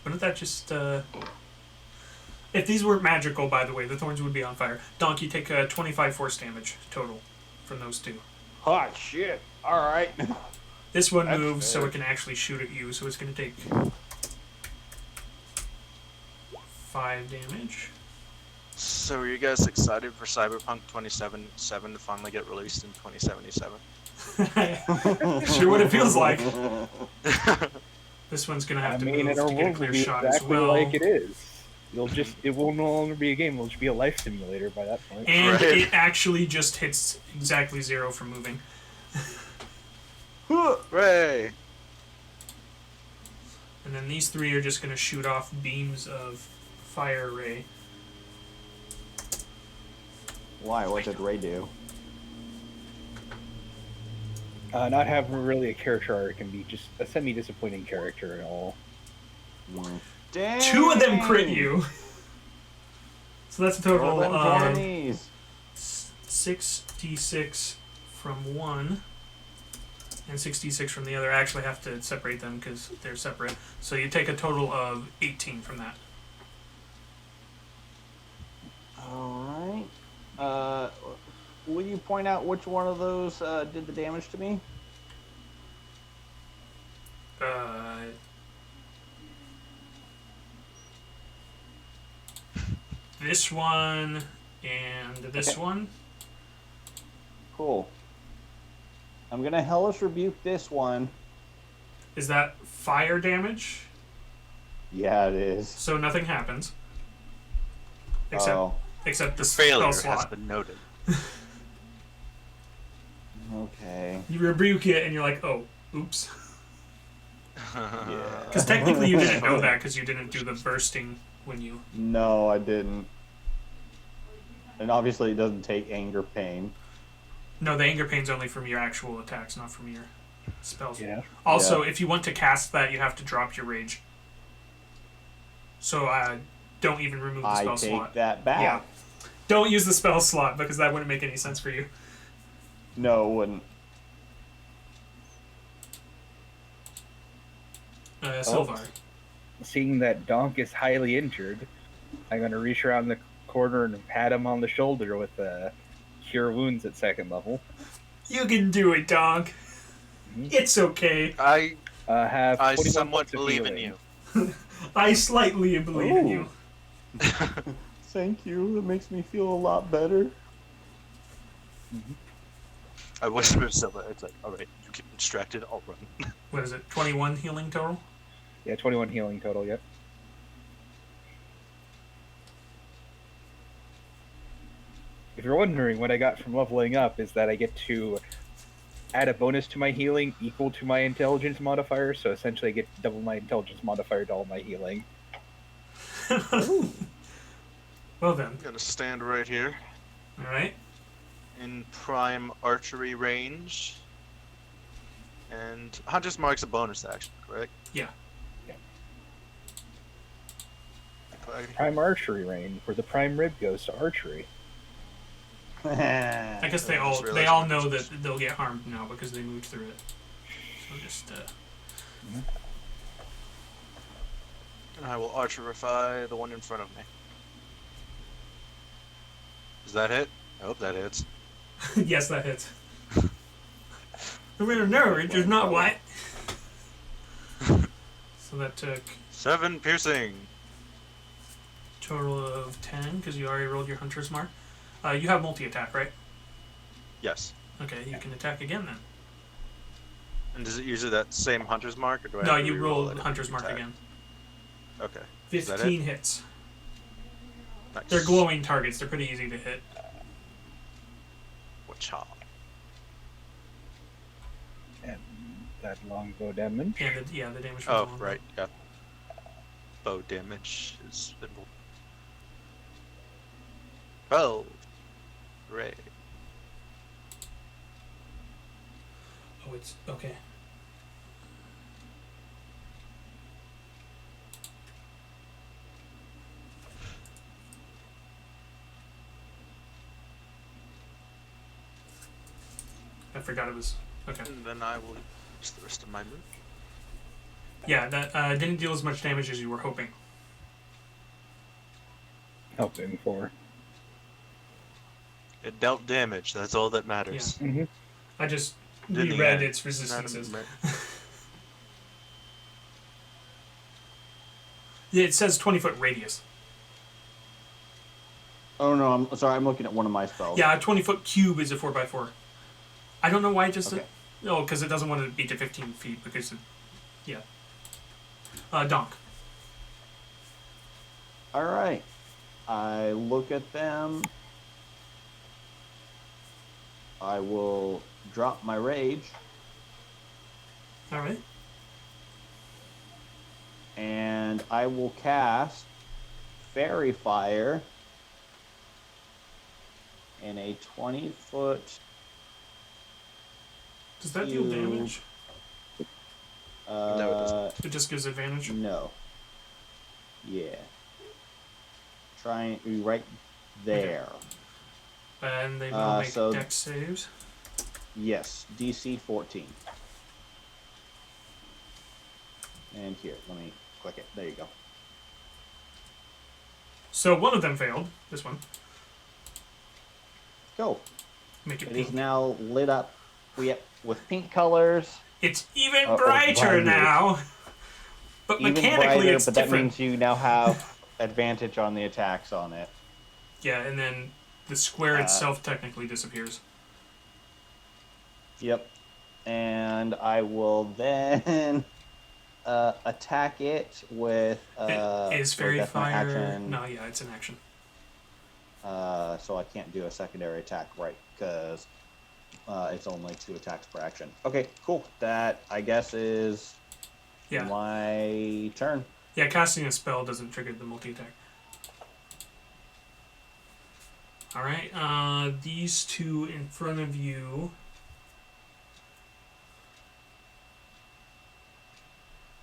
Wouldn't that just... If these were magical, by the way, the thorns would be on fire. Donkey, take 25 force damage total from those two. Hot shit. All right. This one That's moves so fair. it can actually shoot at you, so it's going to take 5 damage. So are you guys excited for Cyberpunk 2077 to finally get released in 2077? Sure what it feels like. This one's going to have to move in our to get a world, clear will be shot as exactly well. like it is. It will no longer be a game. It'll just be a life simulator by that point. And Right. it actually just hits exactly 0 from moving. Hooray! And then these 3 are just going to shoot off beams of fire ray. Why? What did Ray do? Not having really a character arc can be just a semi-disappointing character at all. Dang. 2 of them crit you. So that's a total Roll them of 20s. 6d6 from one and 6d6 from the other. I actually have to separate them because they're separate. So you take a total of 18 from that. All right. Will you point out which one of those did the damage to me? This one and this one. Cool. I'm gonna hellish rebuke this one. Is that fire damage? Yeah, it is. So nothing happens. Except Oh, except the Failure spell has slot. been noted. okay. You rebuke it and you're like, oh, oops. Yeah. Because technically you didn't know that because you didn't do the bursting when you... No, I didn't. And obviously, it doesn't take anger pain. No, the anger pain's only from your actual attacks, not from your spells. Yeah. Also, Yeah. if you want to cast that, you have to drop your rage. So don't even remove the I spell take slot. that back. Yeah. Don't use the spell slot because that wouldn't make any sense for you. No, it wouldn't. Sylvar. Seeing that Donk is highly injured, I'm going to reach around the corner and pat him on the shoulder with Cure Wounds at 2nd level. You can do it, Donk. It's okay. I Have 21 somewhat points of believe in healing. you. I slightly believe in you. Thank you. It makes me feel a lot better. I whisper to Sylvar, it's like, alright, you keep distracted, I'll run. What is it? 21 healing total. Yeah, 21 healing total. Yep. If you're wondering, what I got from leveling up is that I get to add a bonus to my healing equal to my intelligence modifier. So essentially, I get double my intelligence modifier to all my healing. Well then, I'm gonna stand right here all right. in prime archery range. And Hunter's Mark's a bonus action, correct? Yeah. Prime archery range, where the prime rib goes to archery. I guess they all know that they'll get harmed now because they moved through it. So just And I will archerify the one in front of me. Does that hit? I hope that hits. yes, that hits. No, it does not what. So that took 7 piercing. total of 10 because you already rolled your hunter's mark. You have multi-attack, right? Yes. Okay, you can attack again then. And does it use that same Hunter's Mark, or do I No, have to you re-roll roll it if hunter's you mark attack? again. Okay. Is that 15 it? hits. Nice. They're glowing targets. They're pretty easy to hit. Wacha. And that longbow damage. And the damage from Oh, the longbow. right, yeah. Bow damage is simple. 12. Hooray. Oh, it's okay. I forgot it was okay. And then I will use the rest of my move. Yeah, that didn't deal as much damage as you were hoping. Helping for. It dealt damage, that's all that matters. Mm-hmm. I just In the reread end, its resistances. Not Yeah, it says 20-foot radius. Oh no, I'm sorry. I'm looking at one of my spells. Yeah, a 20-foot cube is a 4x4. I don't know why it just... Okay. Oh, because it doesn't want to be to 15 feet, because... Yeah. DAHNK. All right. I look at them. I will drop my rage, Alright. and I will cast Fairy Fire in a 20-foot. Does that deal damage? No, it doesn't. It just gives advantage? No. Yeah. Trying right there. And they will make so- dex saves. Yes, DC 14. And here, let me click it. There you go. So one of them failed. This one. Go. Make it It is pink. now lit up with pink colors. It's even Oh, brighter brighter. now. But Even mechanically brighter, it's but different. that means you now have advantage on the attacks on it. Yeah, and then the square itself technically disappears. Yep. And I will then attack it with Is Fairy that's my Fire... action. No, yeah, it's an action. So I can't do a secondary attack, right? Because it's only 2 attacks per action. Okay, cool. That I guess is Yeah. my turn. Yeah, casting a spell doesn't trigger the multi-attack. Alright, these two in front of you...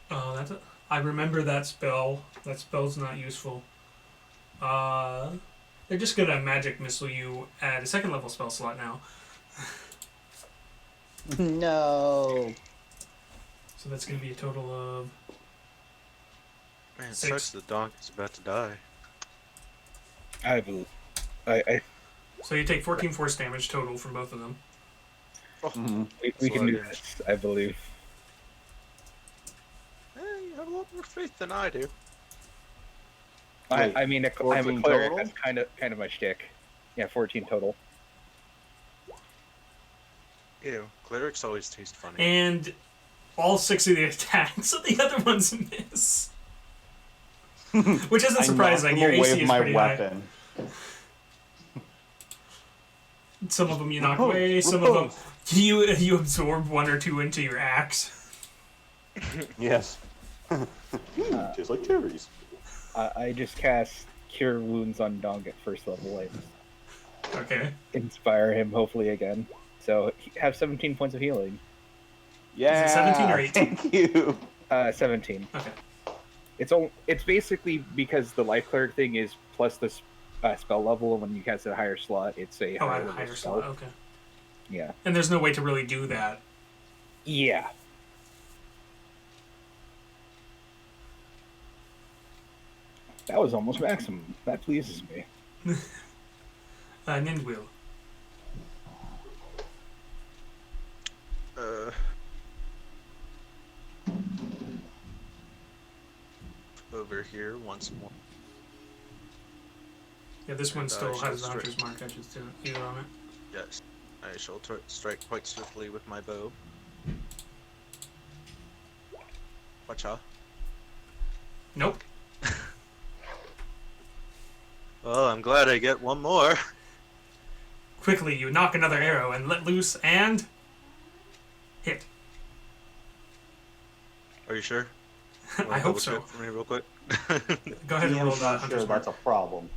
Oh, that's a... I remember that spell. That spell's not useful. They're just gonna magic missile you at a 2nd level spell slot now. No. So that's gonna be a total of... Man, it 6. sucks that Donk is about to die. I believe. I So you take 14 force damage total from both of them. Mhm. we can do Slide in. this. I believe. You have a lot more faith than I do. Wait, I mean, I'm a 14 cleric. total? That's kind of my shtick. Yeah, 14 total. Ew, clerics always taste funny. And all 6 of the attacks, so the other ones miss. Which isn't surprising. I Your knocked him away AC with is my pretty weapon. high. Some of them you knock Repose, away. Some of them repose. you absorb 1 or 2 into your axe. Yes. Tastes like cherries. I just cast Cure Wounds on DAHNK at first level and Okay. inspire him hopefully again. So have 17 points of healing. Yeah. 17 or 18? Thank you. 17. Okay. It's basically because the life cleric thing is plus the spell level, and when you cast a higher slot, it's a Oh, higher at a level higher spell. slot. Okay. Yeah. And there's no way to really do that. Yeah. That was almost maximum. That pleases me. Ninduil. Over here once more. Yeah, this one And, still shall has the strike. hunter's mark. I just didn't use it on it. Yes, I shall strike quite swiftly with my bow. Watch out. Nope. Well, I'm glad I get one more. Quickly, you knock another arrow and let loose and hit. Are you sure? I hope so. For me real quick. Go ahead and roll DM's the not hunter's sure mark. that's a problem.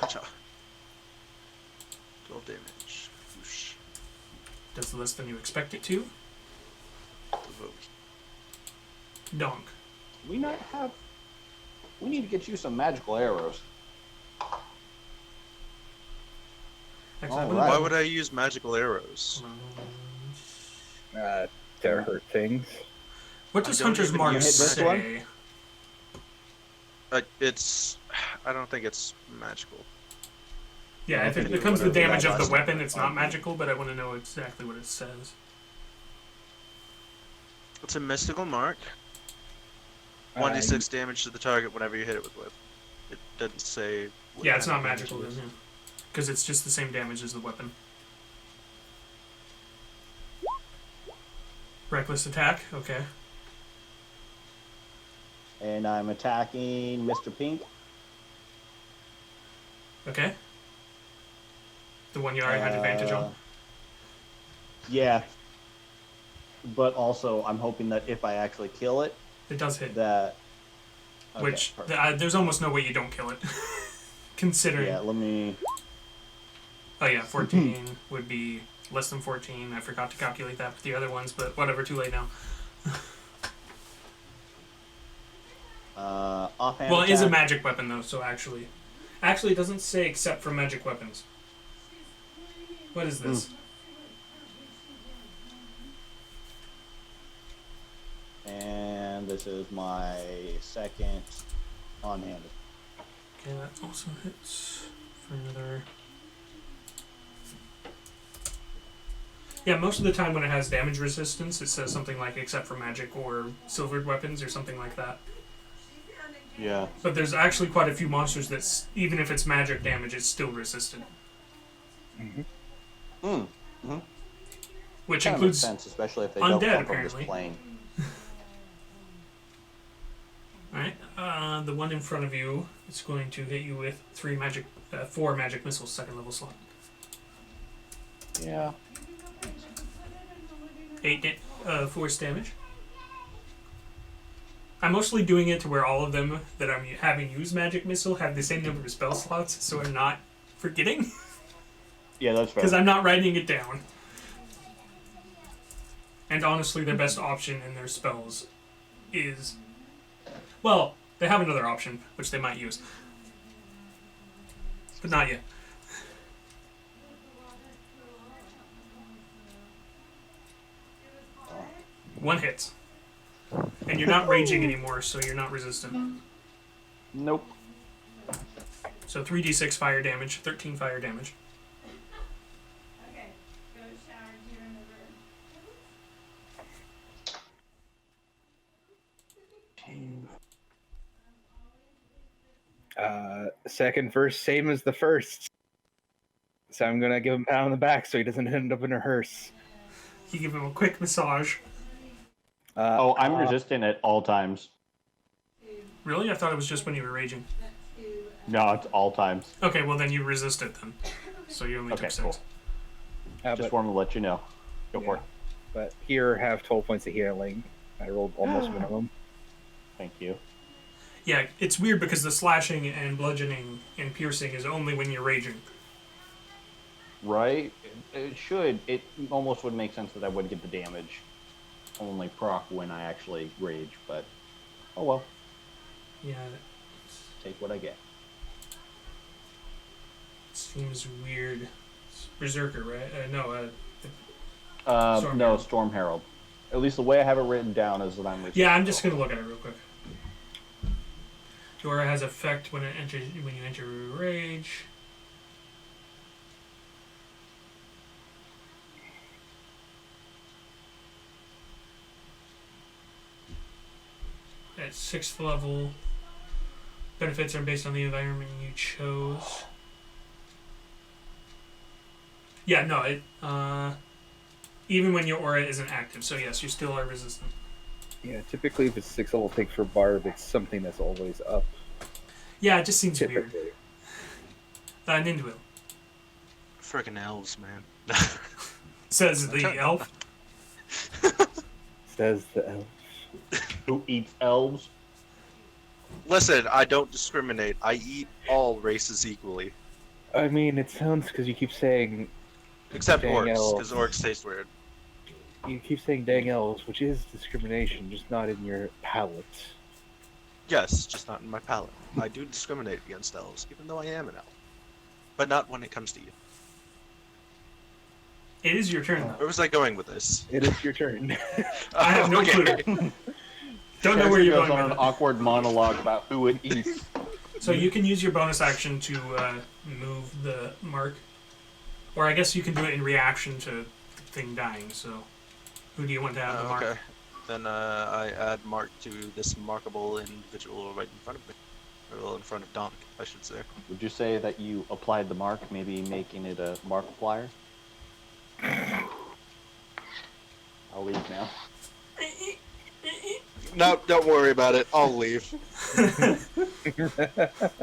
Watch out. 12 damage. Whoosh. Does less than you expect it to. Provoke. Donk. We not have. We need to get you some magical arrows. Excellent. All right. Why would I use magical arrows? To hurt things. What does I don't hunter's even mark use this say? one? It's. I don't think it's magical. Yeah, if it Okay, becomes the whatever damage that of the was. weapon, it's not magical, but I want to know exactly what it says. It's a mystical mark. 1d6 damage to the target whenever you hit it with whip. It doesn't say. what Yeah, it's kind not of damage magical it then, is. yeah. Because it's just the same damage as the weapon. Reckless attack, okay. And I'm attacking Mr. Pink. Okay. The one you already had advantage on. Yeah. But also, I'm hoping that if I actually kill it, It does hit. that. Okay, Which, perfect. there's almost no way you don't kill it. Considering. Yeah, let me. Oh yeah, 14 would be less than 14. I forgot to calculate that with the other ones, but whatever, too late now. Offhand. Well, it is a attack. magic weapon though, so actually it doesn't say except for magic weapons. What is this? And this is my second on-handed. Okay, that also hits for another. Yeah, most of the time when it has damage resistance, it says something like except for magic or silvered weapons or something like that. Yeah. But there's actually quite a few monsters that, even if it's magic damage, it's still resistant. Which Kind of makes includes sense, especially if they undead, don't come from apparently. this plane. Alright, the one in front of you is going to hit you with 4 magic missiles, second level slot. Yeah. 8 force damage. I'm mostly doing it to where all of them that I'm having use magic missile have the same number of spell slots, so I'm not forgetting. Yeah, that's fair. Because I'm not writing it down. And honestly, their best option in their spells is... Well, they have another option, which they might use. But not yet. One hits. And you're not raging anymore, so you're not resistant. Nope. So 3d6 fire damage, 13 fire damage. Second verse, same as the first. So I'm gonna give him a pat on the back so he doesn't end up in a hearse. You give him a quick massage. Oh, I'm resistant at all times. Really? I thought it was just when you were raging. No, it's all times. Okay, well then you resist it then. So you only Okay, took 6. cool. Just wanted to let you know. Go for it. But here, have 12 points of healing. I rolled almost minimum. Thank you. Yeah, it's weird because the slashing and bludgeoning and piercing is only when you're raging. Right? It should. It almost would make sense that I would get the damage only proc when I actually rage, but oh well. Yeah, Take what I get. it seems weird. It's Berserker, right? No, Storm No, Herald. Storm Herald. At least the way I have it written down is that I'm resistant. yeah, I'm just gonna look at it real quick. The aura has effect when you enter rage. At 6th level, benefits are based on the environment you chose. Yeah, no, it even when your aura isn't active, so yes, you still are resistant. Yeah, typically if it's 6 level take for Barb, it's something that's always up. Yeah, it just seems weird. Typically. Ninduil Frickin' elves, man. says the elf. Says the elf. Who eats elves? Listen, I don't discriminate. I eat all races equally. I mean, it sounds because you keep saying Except Dang orcs, elves. because orcs taste weird. you keep saying dang elves, which is discrimination, just not in your palate. Yes, just not in my palate. I do discriminate against elves, even though I am an elf. But not when it comes to you. It is your turn, Where though. was I going with this? It is your turn. I have no clue. Don't know where you're goes going on with an it. awkward monologue about who it eats. So you can use your bonus action to move the mark. Or I guess you can do it in reaction to the thing dying, so... Who do you want to have the mark? Okay. Then I add mark to this markable individual right in front of me. Or well, in front of DAHNK, I should say. Would you say that you applied the mark, maybe making it a Markiplier? I'll leave now. No, don't worry about it. I'll leave.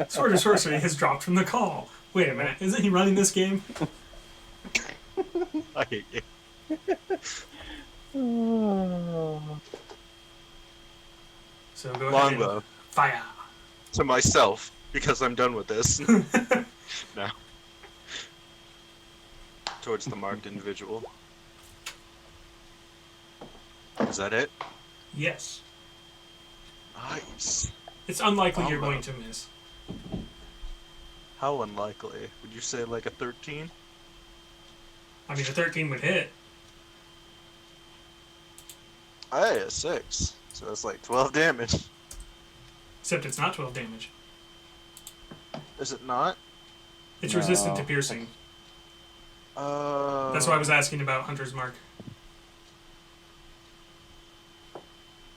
Sword of Sorcery has dropped from the call. Wait a minute, isn't he running this game? I hate you. So go ahead and Longbow fire. to myself, because I'm done with this. No. Towards the marked individual. Is that it? Yes. Nice. It's unlikely you're Longbow. going to miss. How unlikely? Would you say like a 13? I mean, a 13 would hit. Hey, a 6. So that's like 12 damage. Except it's not 12 damage. Is it not? It's No. resistant to piercing. That's why I was asking about Hunter's Mark.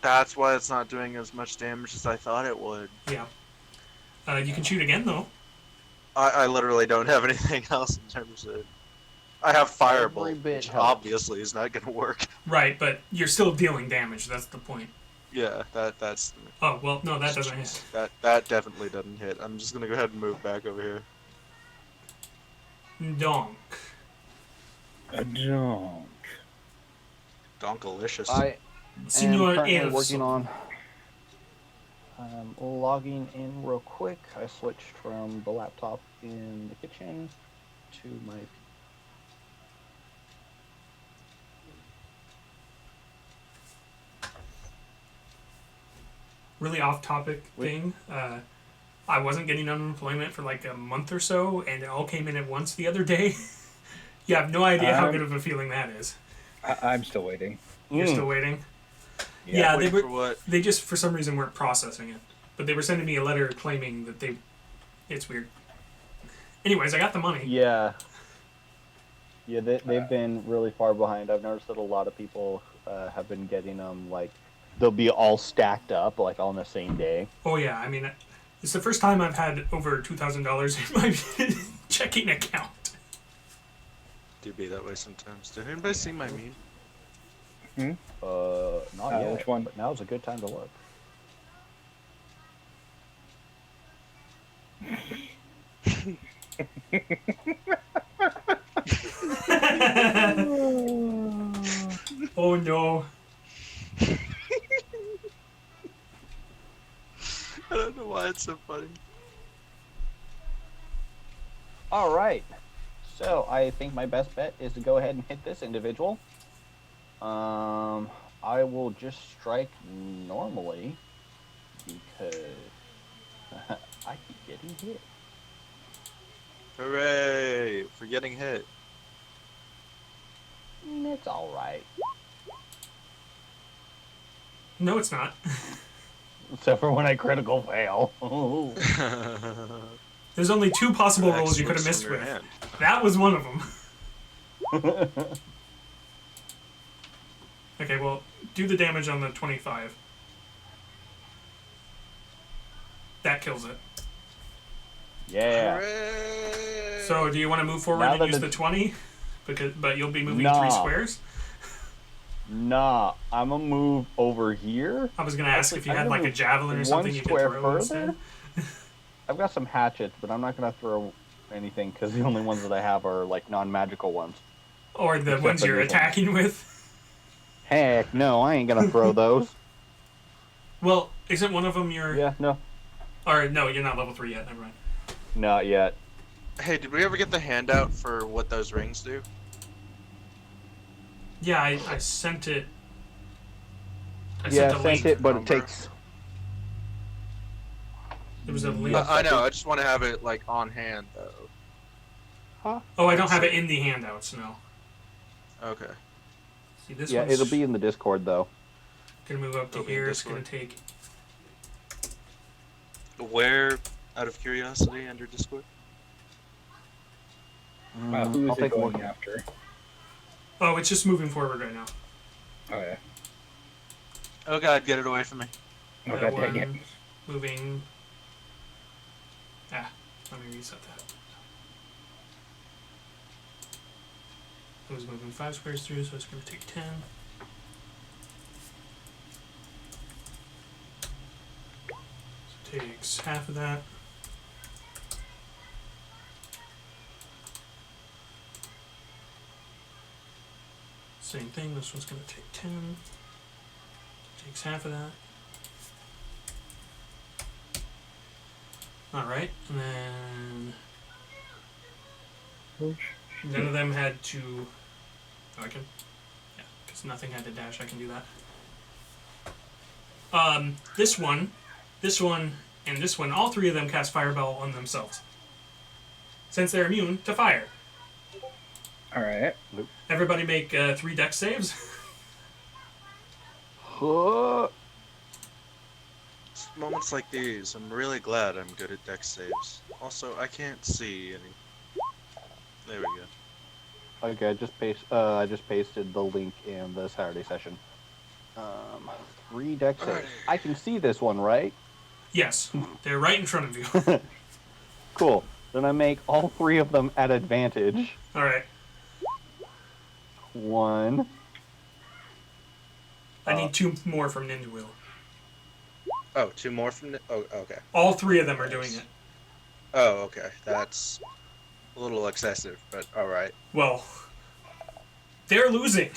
That's why it's not doing as much damage as I thought it would. Yeah. You can shoot again, though. I literally don't have anything else in terms of... I have Firebolt, Every bit which helps. obviously is not going to work. Right, but you're still dealing damage. That's the point. Yeah, that's... Oh, well, no, that doesn't hit. That definitely doesn't hit. I'm just going to go ahead and move back over here. Donk. A donk. Donkalicious. I am Senor currently Aelfson. working on logging in real quick. I switched from the laptop in the kitchen to my Really off-topic thing. I wasn't getting unemployment for like a month or so, and it all came in at once the other day. You have no idea how good of a feeling that is. I'm still waiting. You're still waiting? Yeah, they Wait were. for what? They just for some reason weren't processing it, but they were sending me a letter claiming that they. It's weird. Anyways, I got the money. Yeah. Yeah, they've been really far behind. I've noticed that a lot of people have been getting them, like, they'll be all stacked up, like, on the same day. Oh yeah, I mean, It's the first time I've had over $2,000 in my checking account. Do be that way sometimes. Did anybody see my meme? Not yet. Which one? But now's a good time to look. Oh no. I don't know why it's so funny. All right. So I think my best bet is to go ahead and hit this individual. I will just strike normally because I keep getting hit. Hooray! For getting hit. It's all right. No, it's not. Except for when I critical fail. There's only 2 possible rolls you could have missed Excellence with. from your hand. That was one of them. Okay, well, do the damage on the 25. That kills it. Yeah. Hooray! So, do you want to move forward Now and that use the- the 20? But you'll be moving Nah. 3 squares? Nah, I'm gonna move over here. I was going to ask if you I'm had gonna like a move javelin or one something you could square throw further. instead. I've got some hatchets, but I'm not gonna throw anything because the only ones that I have are like non-magical ones. Or the Except ones for you're these ones. attacking with. Heck, no, I ain't gonna throw those. Well, isn't one of them your... Yeah, no, Or, no, you're not level 3 yet, never mind. not yet. Hey, did we ever get the handout for what those rings do? Yeah, I sent it... I Yeah, sent a link. sent it, but it number. takes. There was a link. I know. I just want to have it like on hand though. Oh, I don't have it in the handouts, no. Okay. See, this Yeah, one's it'll be in the Discord though. gonna move up to It'll be in here. It's gonna Discord. take... Where, out of curiosity, under Discord? Who I'll is it take a going look. after? Oh, it's just moving forward right now. Oh yeah. Oh god, get it away from me. Oh That god dang it. one moving... Ah, let me reset that. It was moving 5 squares through, so it's gonna take 10. So it takes half of that. Same thing, this one's gonna take 10. Takes half of that. Alright, and then none of them had to... Oh, I can... Yeah, because nothing had to dash, I can do that. This one, and this one, all 3 of them cast Fireball on themselves. Since they're immune to fire. Alright. Everybody make 3 dex saves. It's moments like these, I'm really glad I'm good at dex saves. Also, I can't see any. There we go. Okay, I just pasted the link in the Saturday session. 3 deck saves. Alrighty. I can see this one, right? Yes, they're right in front of you. Cool. Then I make all 3 of them at advantage. Alright, 1. I need 2 more from Ninduil. Oh, 2 more from oh, okay. All 3 of them are doing it. Oh, okay. That's a little excessive, but alright. Well, they're losing.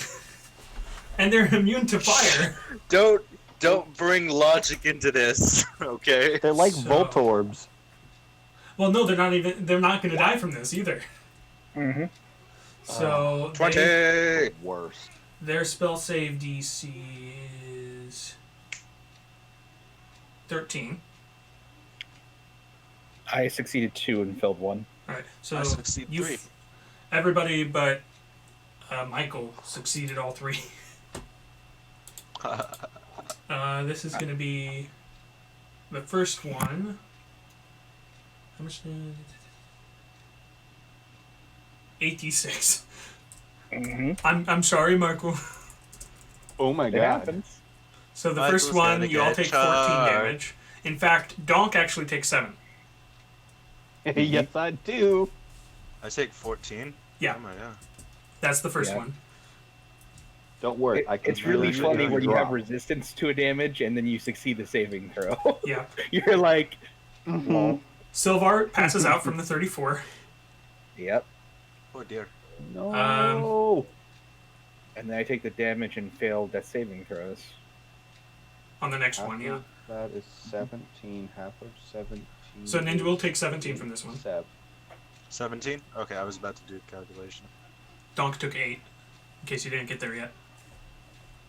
And they're immune to fire. Don't bring logic into this, okay? They're like So- Voltorbs. Well, no, they're not going to die from this either. Mm-hmm. So 20! Worst. their spell save DC is 13. I succeeded 2 and failed 1. All right, so I succeed you 3. everybody but Michael succeeded all 3. This is going to be the first one. How much? 86. Mm-hmm. I'm sorry, Michael. Oh my It god. happens. So the Michael's first one, gonna you all get take 14 charged. damage. In fact, Donk actually takes 7. Yes, I do. I take 14. Yeah. Oh my god. That's the first Yeah. one. Don't worry. I can It's really really funny good when you have drop. resistance to a damage and then you succeed the saving throw. Yeah. You're like, Mhm. lol. Sylvar passes out from the 34. Yep. Oh dear. No. And then I take the damage and fail death saving throws. On the next one, yeah. That is 17. Half of 17. So Ninduil takes 17 from this one. 17? Okay, I was about to do the calculation. Donk took 8, in case you didn't get there yet.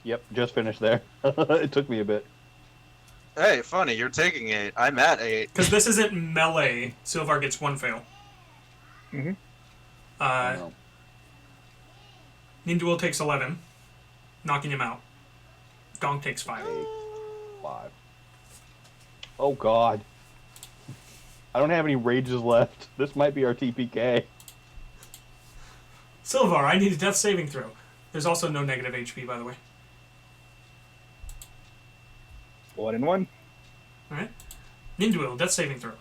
Yep, just finished there. It took me a bit. Hey, funny, you're taking 8. I'm at 8. Because this isn't melee, Sylvar gets 1 fail. Mm-hmm. No. Ninduil takes 11, knocking him out. Donk takes 5. 5. Oh god. I don't have any rages left. This might be our TPK. Sylvar, I need a death saving throw. There's also no negative HP, by the way. 1 and 1. Alright. Ninduil, death saving throw.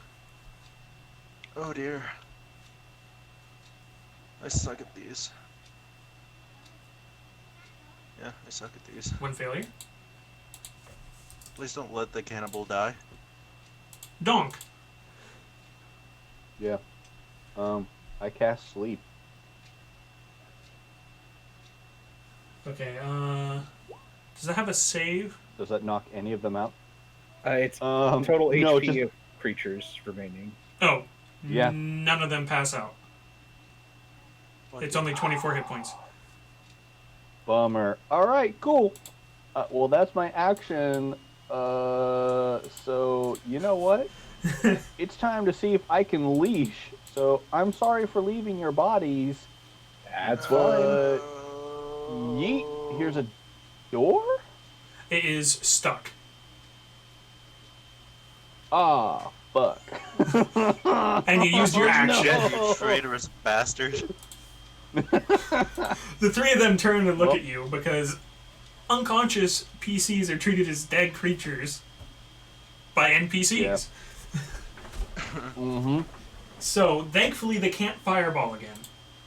Oh dear. I suck at these. Yeah, I suck at these. 1 failure. Please don't let the cannibal die. Donk. Yeah. I cast sleep. Okay, does that have a save? Does that knock any of them out? It's Total total HP no, just, of creatures remaining. Oh. Yeah. None of them pass out. It's only 24 hit points. Bummer. Alright, cool. Well, that's my action. So, you know what? It's time to see if I can leash. So, I'm sorry for leaving your bodies. That's But... fine. Yeet. Here's a door? It is stuck. Ah, fuck. And you used your action. Shit, you traitorous bastard. The 3 of them turn and look at you because unconscious PCs are treated as dead creatures by NPCs. Yeah. Mm-hmm. So, thankfully, they can't fireball again.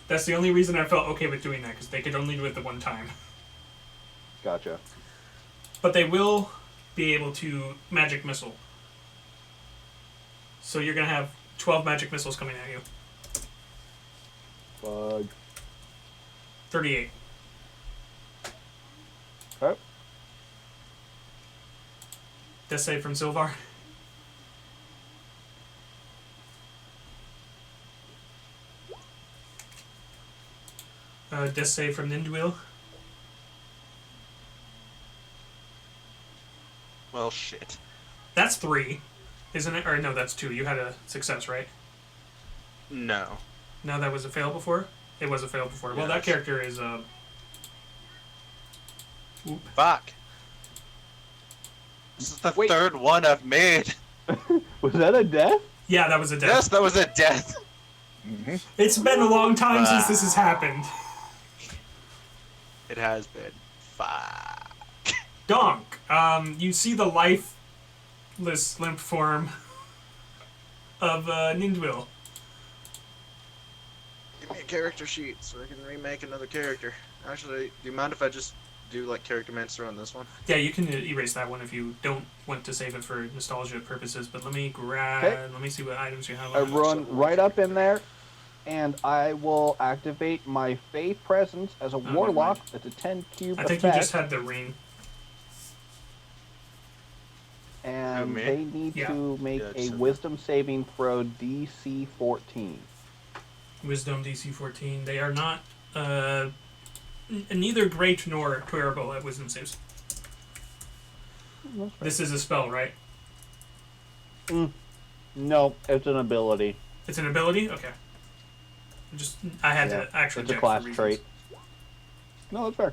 That's the only reason I felt okay with doing that, because they could only do it the one time. Gotcha. But they will be able to magic missile. So you're going to have 12 magic missiles coming at you. Bug. 38. Okay. Death save from Sylvar. Death save from Ninduil. Well, shit. That's 3, isn't it? Or no, that's 2. You had a success, right? No. No, that was a fail before? It was a fail before. Well, that Yes. character is, Oop. Fuck. This is the Wait. third one I've made. Was that a death? Yeah, that was a death. Yes, that was a death. Mm-hmm. It's been a long time since this has happened. It has been. Fuck. Donk, you see the lifeless limp form of Ninduil. Give me a character sheet so I can remake another character. Actually, do you mind if I just do like character master on this one? Yeah, you can erase that one if you don't want to save it for nostalgia purposes, but let me grab... Okay. Let me see what items you have I on. run right up in there, and I will activate my Faith Presence as a never warlock. mind. It's a 10 cube I think effect, you just had the ring. and Who, me? they need Yeah. to make Yeah, a just- Wisdom saving throw DC 14. Wisdom DC 14. They are not neither great nor terrible at wisdom saves. This is a spell, right? No, it's an ability. It's an ability? Okay. I had Yeah, to actually it's a check class for reasons. trait. No, that's fair.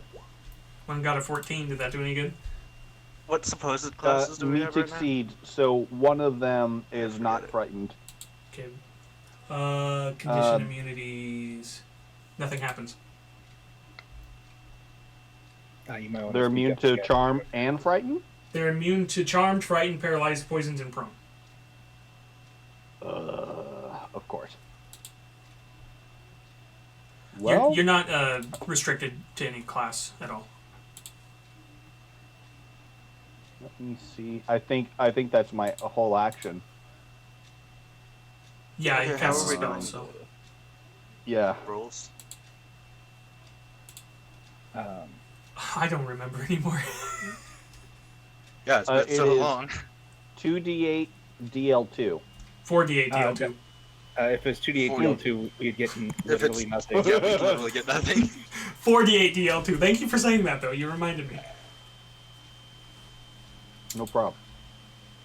One got a 14. Did that do any good? What supposed classes do we Meat have right now? succeeds, so one of them is not it. frightened. Okay. Condition immunities. Nothing happens. You might wanna They're speak immune up, to Scott. charm and frighten? They're immune to charmed, frightened, paralyzed, poisoned, and prone. Of course. You're, Well, you're not restricted to any class at all. let me see. I think that's my whole action. Yeah, you Okay, cast a how are we spell, doing? so. Yeah. Rules. I don't remember anymore. Yeah, it's been It so is- long. 2d8 DL2. 4d8 DL2. If it's 2d8 DL2, we'd get literally nothing. Yeah, we literally get nothing. 4d8 DL2. Thank you for saying that, though. You reminded me. No problem.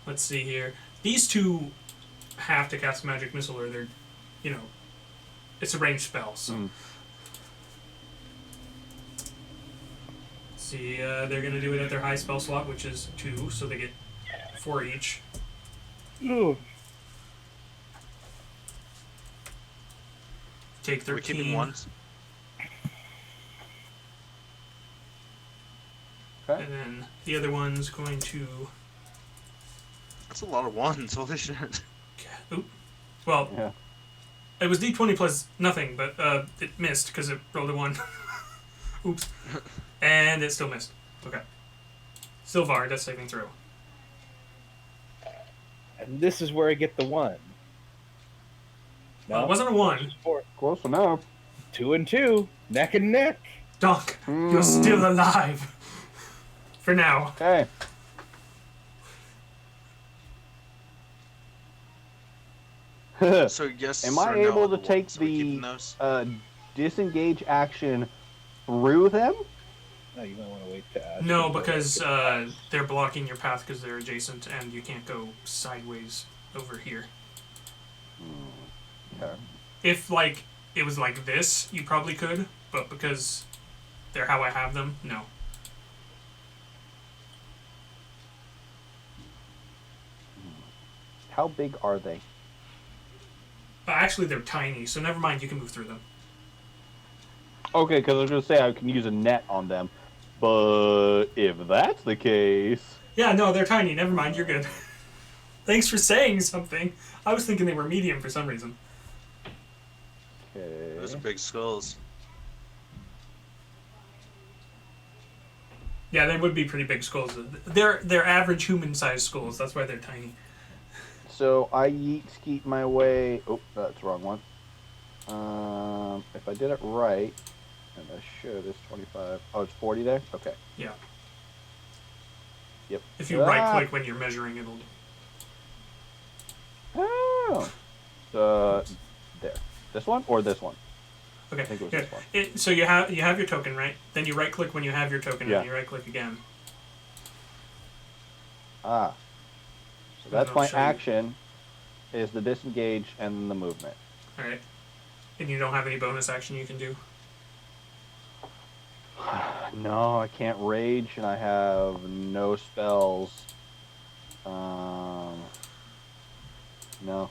Let's see here. These two have to cast magic missile, or they're, it's a ranged spell. So, see, they're gonna do it at their high spell slot, which is 2, so they get 4 each. Ooh. Take 13. We're keeping ones. Okay. And then the other one's going to. That's a lot of ones. Holy shit. Oop. Well, Yeah. it was d20 plus nothing, but it missed because it rolled a 1. Oops. And it still missed. Okay. Sylvar, death saving throw. And this is where I get the 1. Well, it wasn't a 1. Close enough. 2 and 2, neck and neck. Donk, you're still alive. For now. Okay. So yes. Am I or no able on to the take ones? Are we keeping the those? disengage action through them? Oh, you might want to wait to ask. No, because they're blocking your path because they're adjacent, and you can't go sideways over here. Okay. If, it was like this, you probably could, but because they're how I have them, no. How big are they? Actually, they're tiny, so never mind, you can move through them. Okay, because I was going to say I can use a net on them. But if that's the case... Yeah, no, they're tiny, never mind, you're good. Thanks for saying something. I was thinking they were medium for some reason. Okay. Those are big skulls. Yeah, they would be pretty big skulls. They're average human-sized skulls, that's why they're tiny. So I yeet skeet my way... Oh, that's the wrong one. If I did it right, and I should, it's 25... Oh, it's 40 there? Okay. Yeah. Yep. If you right-click when you're measuring, it'll... Oh! There. This one or this one? Okay. I think it was Yeah. this one. So you have your token, right? Then you right click when you have your token, Yeah. and you right click again. Ah. So that's I'll my show you. action, is the disengage and the movement. All right. And you don't have any bonus action you can do. No, I can't rage, and I have no spells. No.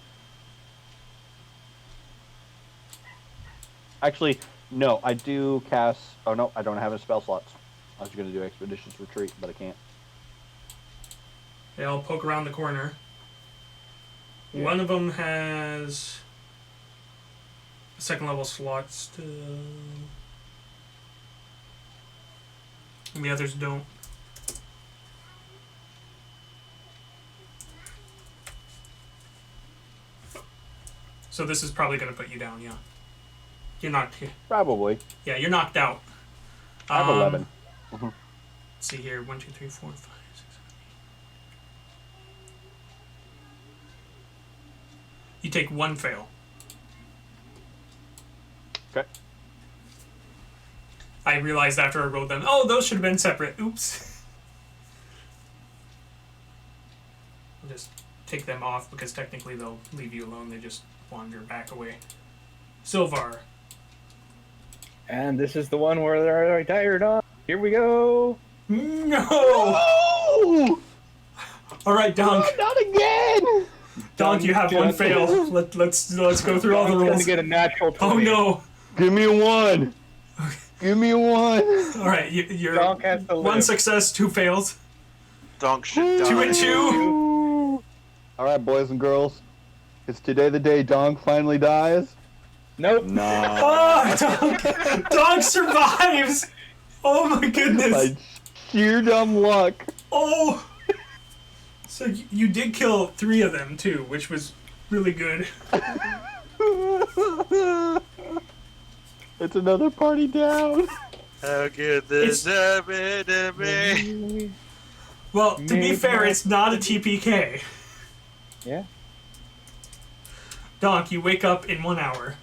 Actually, no, I do cast... Oh, no, I don't have any spell slots. I was going to do Expeditious Retreat, but I can't. Okay, I'll poke around the corner. Yeah. One of them has second level slots to, and the others don't. So this is probably going to put you down, yeah. You're knocked. Probably. Yeah, you're knocked out. I have 11. Let's see here. 1, 2, 3, 4, 5, 6, 7, 8. You take 1 fail. Okay. I realized after I rolled them, oh, those should have been separate. Oops. I'll just take them off because technically they'll leave you alone. They just wander back away. Sylvar. And this is the one where they're retired on. Here we go. No! Oh! All right, Donk. Not again! Donk, you have 1 fail. Let's go through all the I'm going rules. to get a natural 20. Oh no! Give me a 1! Give me a 1! All right, you're Donk has to 1 live. success, 2 fails. Donk should die. 2 and 2. All right, boys and girls. It's today the day Donk finally dies. Nope. Nah. Oh, Donk survives. Oh my goodness. By sheer dumb luck. Oh. So you did kill 3 of them too, which was really good. It's another party down. How could this happen to me? Well, to be fair, it's not a TPK. Yeah. Donk, you wake up in 1 hour.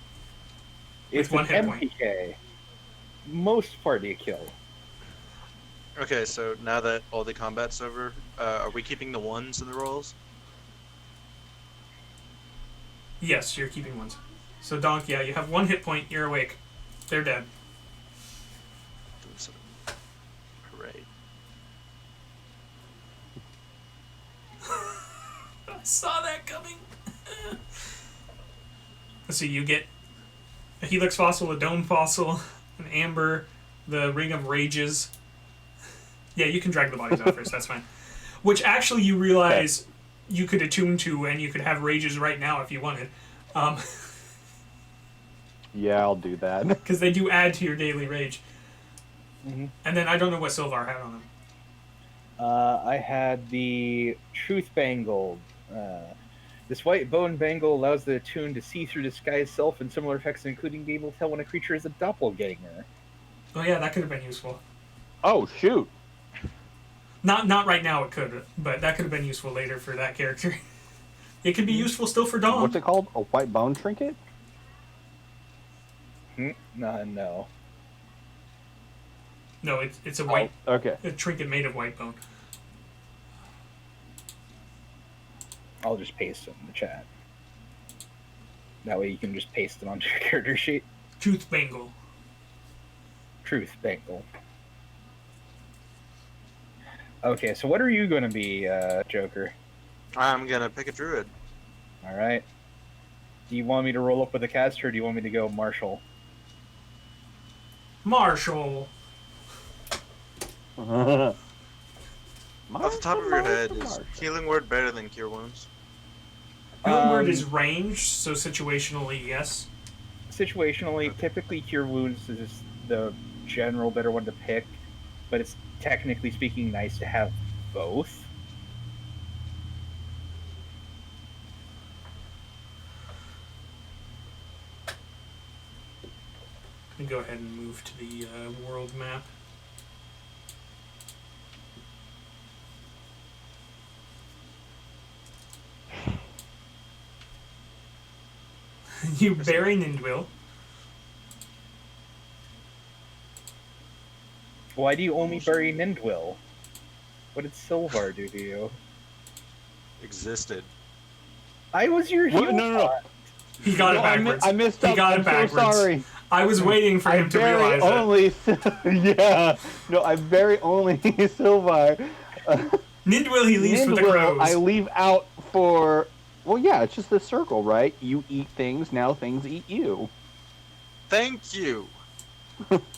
It's one an hit point. MPK. Most party kill. Okay, so now that all the combat's over, are we keeping the 1s in the rolls? Yes, you're keeping 1s. So Donk, yeah, you have 1 hit point. You're awake. They're dead. Hooray. I saw that coming. Let's see, you get a Helix Fossil, a Dome Fossil, an Amber, the Ring of Rages. Yeah, you can drag the bodies out first, that's fine. Which actually you realize you could attune to, and you could have Rages right now if you wanted. Yeah, I'll do that. Because they do add to your daily Rage. Mm-hmm. And then I don't know what Sylvar had on him. I had the Truth Bangle. This white bone bangle allows the attune to see through disguised self and similar effects, including being able to tell when a creature is a doppelganger. Oh yeah, that could have been useful. Oh, shoot. Not right now it could, but that could have been useful later for that character. It could be useful still for Dom. What's it called? A white bone trinket? No. No, it's a white Okay. a trinket made of white bone. I'll just paste it in the chat. That way you can just paste it onto your character sheet. Tooth bangle. Truth Bangle. Okay, so what are you going to be, Joker? I'm gonna pick a druid. Alright. Do you want me to roll up with a caster, or do you want me to go Marshall? Marshall. Off the top of your head, is healing word better than cure wounds? Healing word is ranged, so situationally, yes. Situationally, typically Cure Wounds is the general better one to pick, but it's technically speaking nice to have both. I'm gonna go ahead and move to the world map. You bury Ninduil. Why do you only bury Ninduil? What did Sylvar do to you? Existed. I was your What? heel. No. He got it No, backwards. I missed He up. got I'm it backwards. so sorry. I was waiting for him to realize it. only. Yeah. No, I bury only Sylvar. Ninduil he leaves for the Ninduil, crows. I leave out for. Well, yeah, it's just the circle, right? You eat things, now things eat you. Thank you.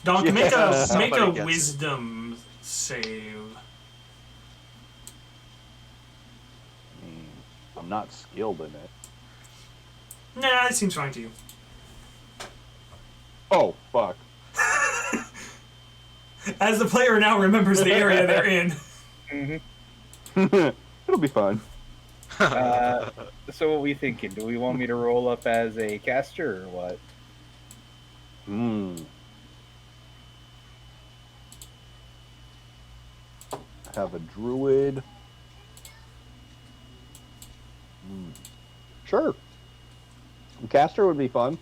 Donk, Yeah. make a Somebody gets it. wisdom save. I'm not skilled in it. Nah, it seems fine to you. Oh, fuck. As the player now remembers the area they're in. Mm-hmm. It'll be fun. So what are we thinking? Do we want me to roll up as a caster or what? Have a druid. Sure. Caster would be fun.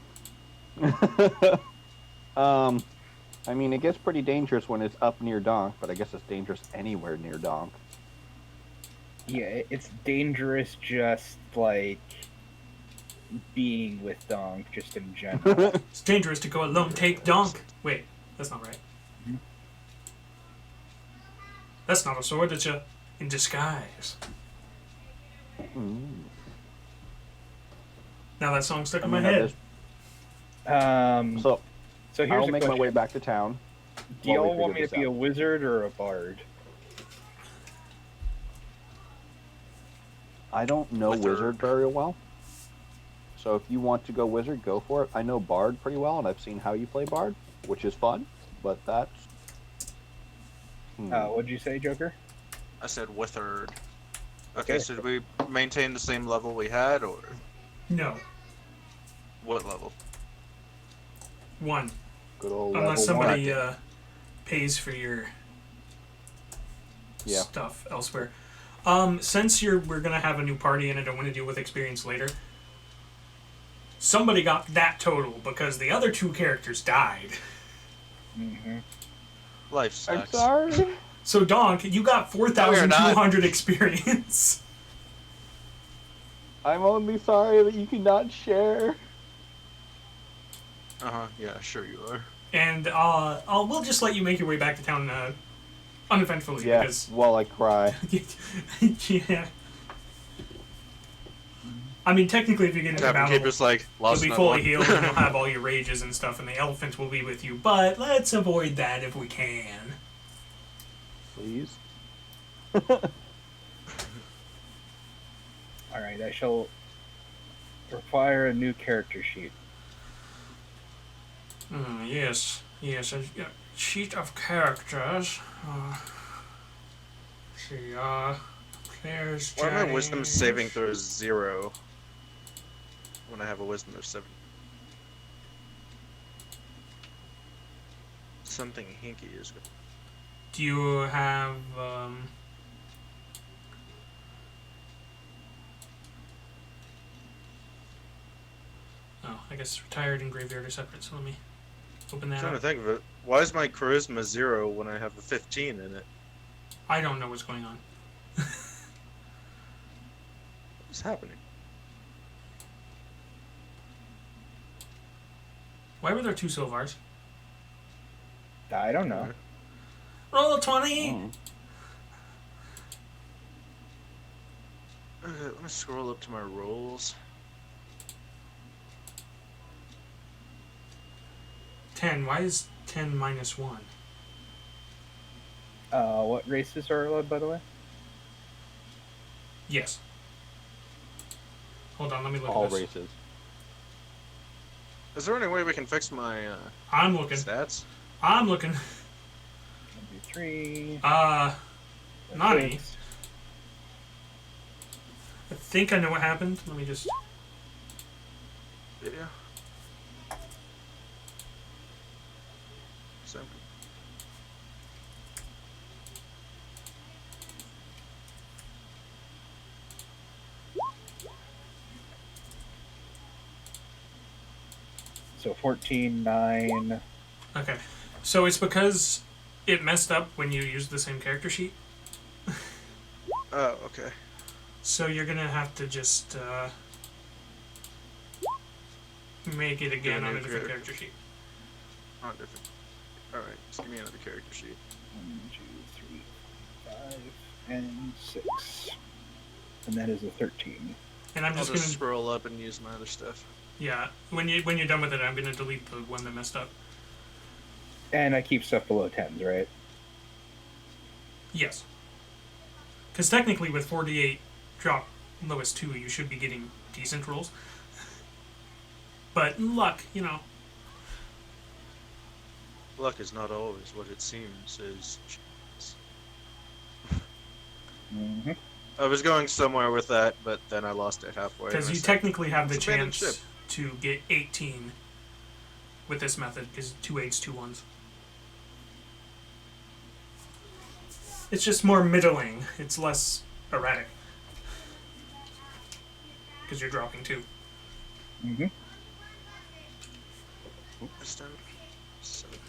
I mean, it gets pretty dangerous when it's up near Donk, but I guess it's dangerous anywhere near Donk. Yeah, it's dangerous just like being with Donk, just in general. It's dangerous to go alone. Take Donk. Wait, that's not right. That's not a sword. It's a in disguise. Now that song's stuck in my head. So So here's I'll a make question. my way back to town. Do y'all while we want me figure to be this a out. wizard or a bard? I don't know Wizard. wizard very well. So if you want to go wizard, go for it. I know bard pretty well, and I've seen how you play bard, which is fun. But that's. What'd you say, Joker? I said withered. Okay, Okay. so did we maintain the same level we had, or No, what level? 1. Good old Unless level one. somebody pays for your Yeah. stuff elsewhere. Since we're gonna have a new party and I don't want to deal with experience later, somebody got that total because the other 2 characters died. Mm-hmm. Life I'm sucks. sorry. So Donk, you got 4,200 experience. I'm only sorry that you cannot share. Yeah, sure you are. And we'll just let you make your way back to town uneventfully Yeah, because while I cry. yeah. I mean, technically, if you get into Tavern battle, Keeper's like, you'll lost be another fully one. healed and you'll have all your rages and stuff, and the elephant will be with you. But let's avoid that if we can. Please. Alright, I shall require a new character sheet. Yes, a sheet of characters. See, players. Why are my wisdom journeys. saving throws 0 when I have a wisdom of 7? Something hinky is good. Do you have Oh, I guess retired and graveyard are separate, so let me open I'm that trying to up. think of it. Why is my charisma 0 when I have a 15 in it? I don't know what's going on. What's happening? Why were there 2 Sylvars? I don't know. Roll a 20! Okay, let me scroll up to my rolls. 10. Why is 10 minus 1? What races are allowed, by the way? Yes. Hold on, let me look All at this. races. Is there any way we can fix my I'm looking. stats? I'm looking. 3. Nani. I think I know what happened. Let me just. Yeah. So, So 14, 9. Okay. So it's because it messed up when you used the same character sheet. oh, okay. So you're gonna have to just make it again Do a on new a different character. character sheet. Oh, different. Alright, just give me another character sheet. 1, 2, 3, 5, and 6. And that is a 13. And I'm I'll just just gonna scroll up and use my other stuff. yeah. When you're done with it, I'm gonna delete the one that messed up. And I keep stuff below 10s, right? Yes. Because technically, with 48 drop lowest 2, you should be getting decent rolls. But luck, you know. Luck is not always what it seems, is chance. Mm-hmm. I was going somewhere with that, but then I lost it halfway. Because and I you said, technically have the "It's abandoned chance ship." to get 18 with this method, because 2 8s, 2 1s. It's just more middling. It's less erratic. Because you're dropping 2. Mm-hmm. This time, 7.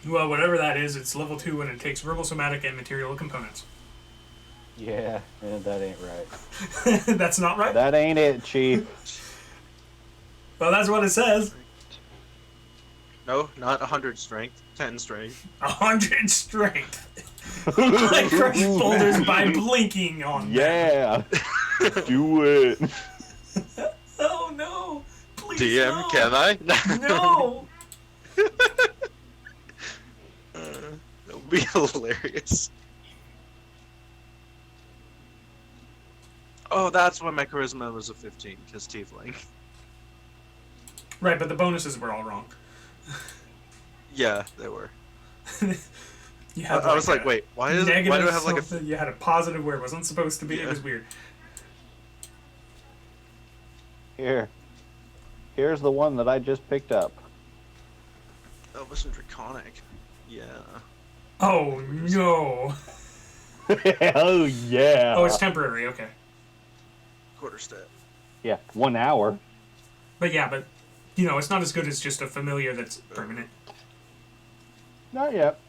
Well, whatever that is, it's level 2 and it takes verbal, somatic, and material components. Yeah, that ain't right. That's not right? That ain't it, Chief. Well, that's what it says. No, not 100 strength, 10 strength. 100 strength. I crush boulders by blinking on them. Yeah. Do it. Oh no! Please DM, no. can I? No! That would be hilarious. Oh, that's why my charisma was a 15, because tiefling. Right, but the bonuses were all wrong. Yeah, they were. You I, had I was like, a wait, why do I negative have like a... something. You had a positive where it wasn't supposed to be. It Yeah. was weird. Here's the one that I just picked up. Elvish and Draconic. Yeah. Oh no! Oh yeah. Oh, it's temporary. Okay, Quarter step. Yeah, 1 hour. but it's not as good as just a familiar that's permanent. Not yet.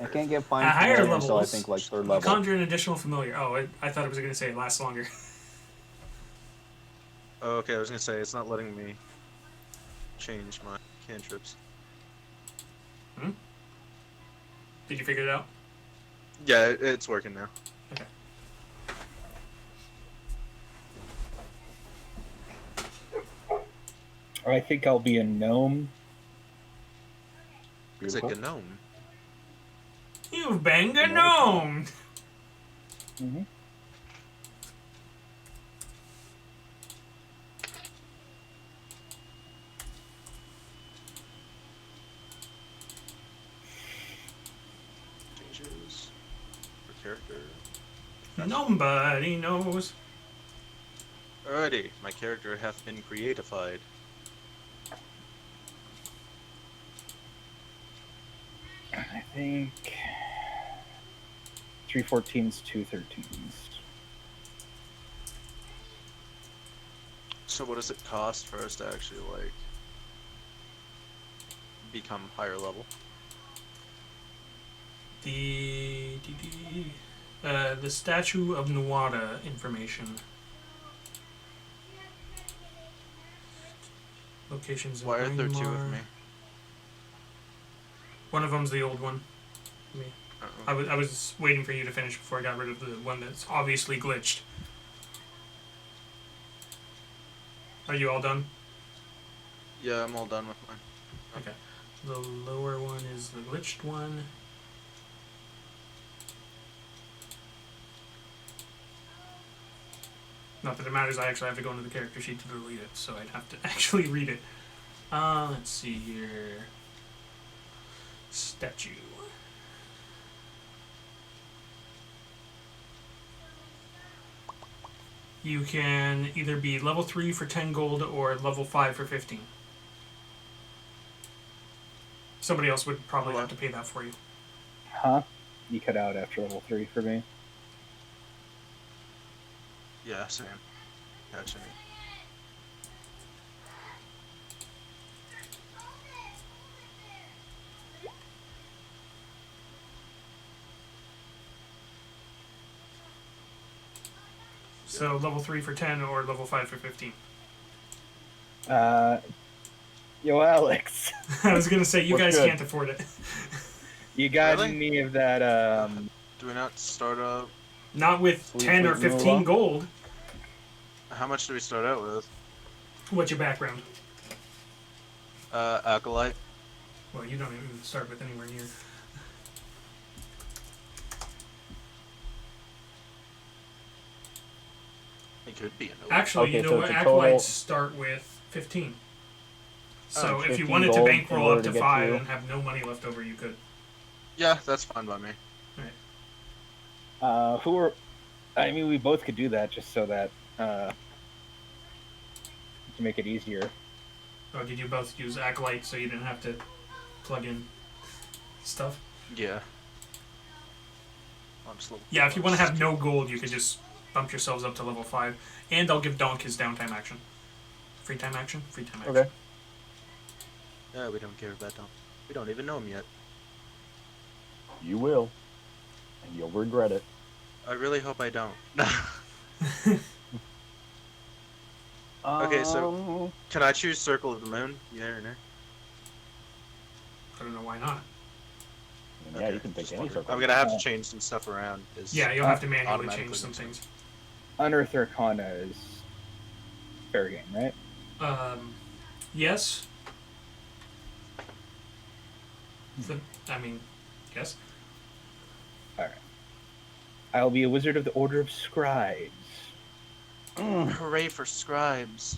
I can't get fine At higher familiar until I levels, think like third you level. conjure an additional familiar. Oh, I thought it was going to say it lasts longer. Oh, okay, I was gonna say, it's not letting me change my cantrips. Did you figure it out? Yeah, it's working now. Okay. I think I'll be a gnome. It's like a Beautiful. gnome. You've been a gnome. Mm-hmm. Changes for character. Nobody knows. Alrighty, my character hath been creatified. I think 3 14s, 2 13s. So what does it cost for us to actually, like, become higher level? The statue of Nuada information. Locations in Why are there two Brainmar. of me? One of them's the old one. Me. Uh-oh. I was waiting for you to finish before I got rid of the one that's obviously glitched. Are you all done? Yeah, I'm all done with mine. Okay. The lower one is the glitched one. Not that it matters, I actually have to go into the character sheet to delete it, so I'd have to actually read it. Let's see here. Statue. You can either be level 3 for 10 gold or level 5 for 15. Somebody else would probably have to pay that for you. Huh? You cut out after level 3 for me. Yeah, same. Gotcha. So level 3 for 10 or level 5 for 15. Yo, Alex, I was gonna say, you What's guys good? can't afford it. you got Really? any of that, Do we not start out... Not with Sweet, 10 or sweet 15 moolah. gold. How much do we start out with? What's your background? Acolyte. Well, you don't even start with anywhere near. It could be a noble. Actually, Okay, you know so what? it's a total- Acolytes start with 15. So if you 15 wanted to gold bankroll in order up to to get 5 to- and have no money left over, you could. Yeah, that's fine by me. who are... I mean, we both could do that just so that, to make it easier. Oh, did you both use Acolyte so you didn't have to plug in stuff? Yeah. I'm just a little Yeah, if you want to have lost. no gold, you could just bump yourselves up to level 5. And I'll give DAHNK his downtime action. Free time action? Free time action. Okay. Yeah, we don't care about them. We don't even know him yet. You will. And you'll regret it. I really hope I don't. Okay, so- Can I choose Circle of the Moon? Yeah or no? I don't know why not. Yeah, Okay, you can pick just any wondering. circle. I'm gonna have to change some stuff around. 'Cause Yeah, you'll have to manually automatically change some makes sense. things. Unearth Arcana is fair game, right? Yes. I mean, yes. Alright. I'll be a wizard of the Order of Scribes. Hooray for scribes.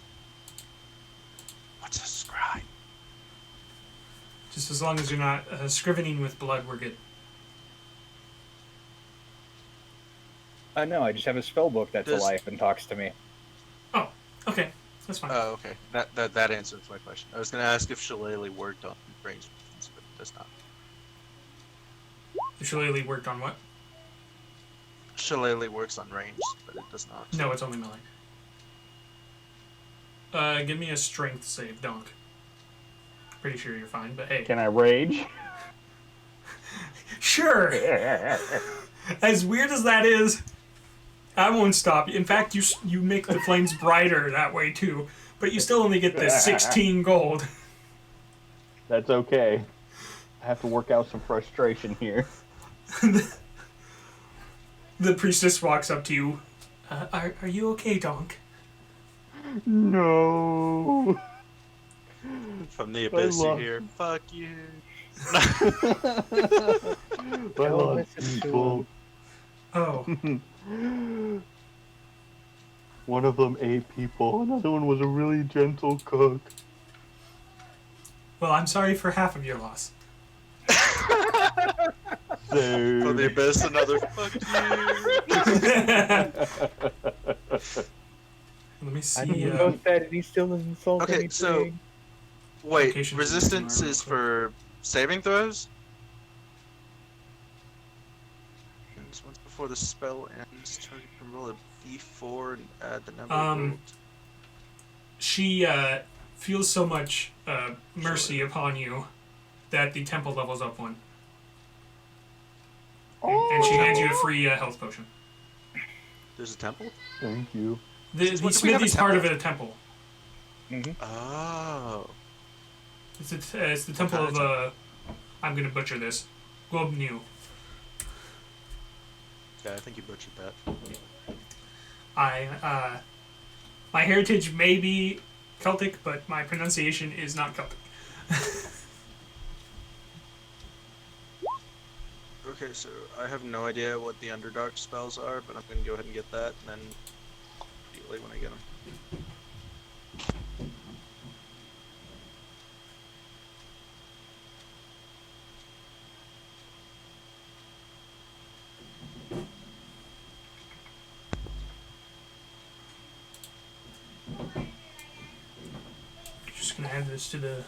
What's a scribe? Just as long as you're not scrivening with blood, we're good. No, I just have a spell book that's Does- alive and talks to me. Oh, okay. That's fine. Oh, okay. That answers my question. I was going to ask if Shillelagh worked on ranged weapons, but it does not. The Shillelagh worked on what? Shillelagh works on ranged, but it does not. No, it's only melee. Give me a strength save, Donk. Pretty sure you're fine, but hey. Can I rage? Sure! As weird as that is, I won't stop you. In fact, you make the flames brighter that way too, but you still only get the 16 gold. That's okay. I have to work out some frustration here. The priestess walks up to you. Are you okay, Donk? No. From the abyss, you love- hear, fuck you. I love people. Oh, One of them ate people. Another one was a really gentle cook. well, I'm sorry for half of your loss. From the abyss, another fuck you. Let me see. I don't know that he still doesn't insult Okay, anything. so wait, Locations resistance are is real for saving throws? And once before the spell ends, target can roll a d4 and add the number rolled. She feels so much mercy upon you that the temple levels up one. And she hands you a free health potion. There's a temple? Thank you. The What, do we have a smithy's part of temple? a temple. Oh. It's the temple of I'm gonna butcher this. Globnu. Yeah, I think you butchered that. My heritage may be Celtic, but my pronunciation is not Celtic. Okay, so I have no idea what the Underdark spells are, but I'm gonna go ahead and get that, and then immediately when I get them. Just gonna add this to the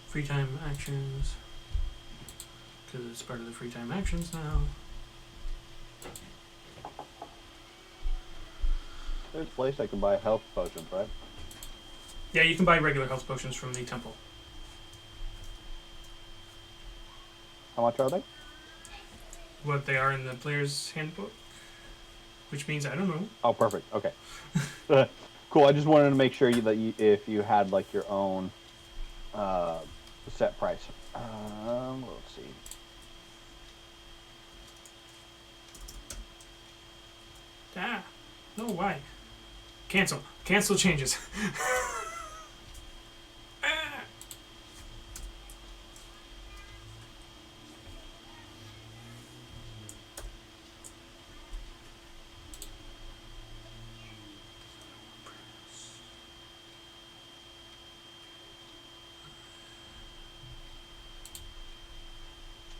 free time actions because it's part of the free time actions now. There's a place I can buy health potions, right? Yeah, you can buy regular health potions from the temple. How much are they? What they are in the player's handbook, which means I don't know. Oh, perfect. Okay. Cool. I just wanted to make sure if you had like your own set price. Let's see. Ah, no, why? Cancel. Cancel changes. Ah.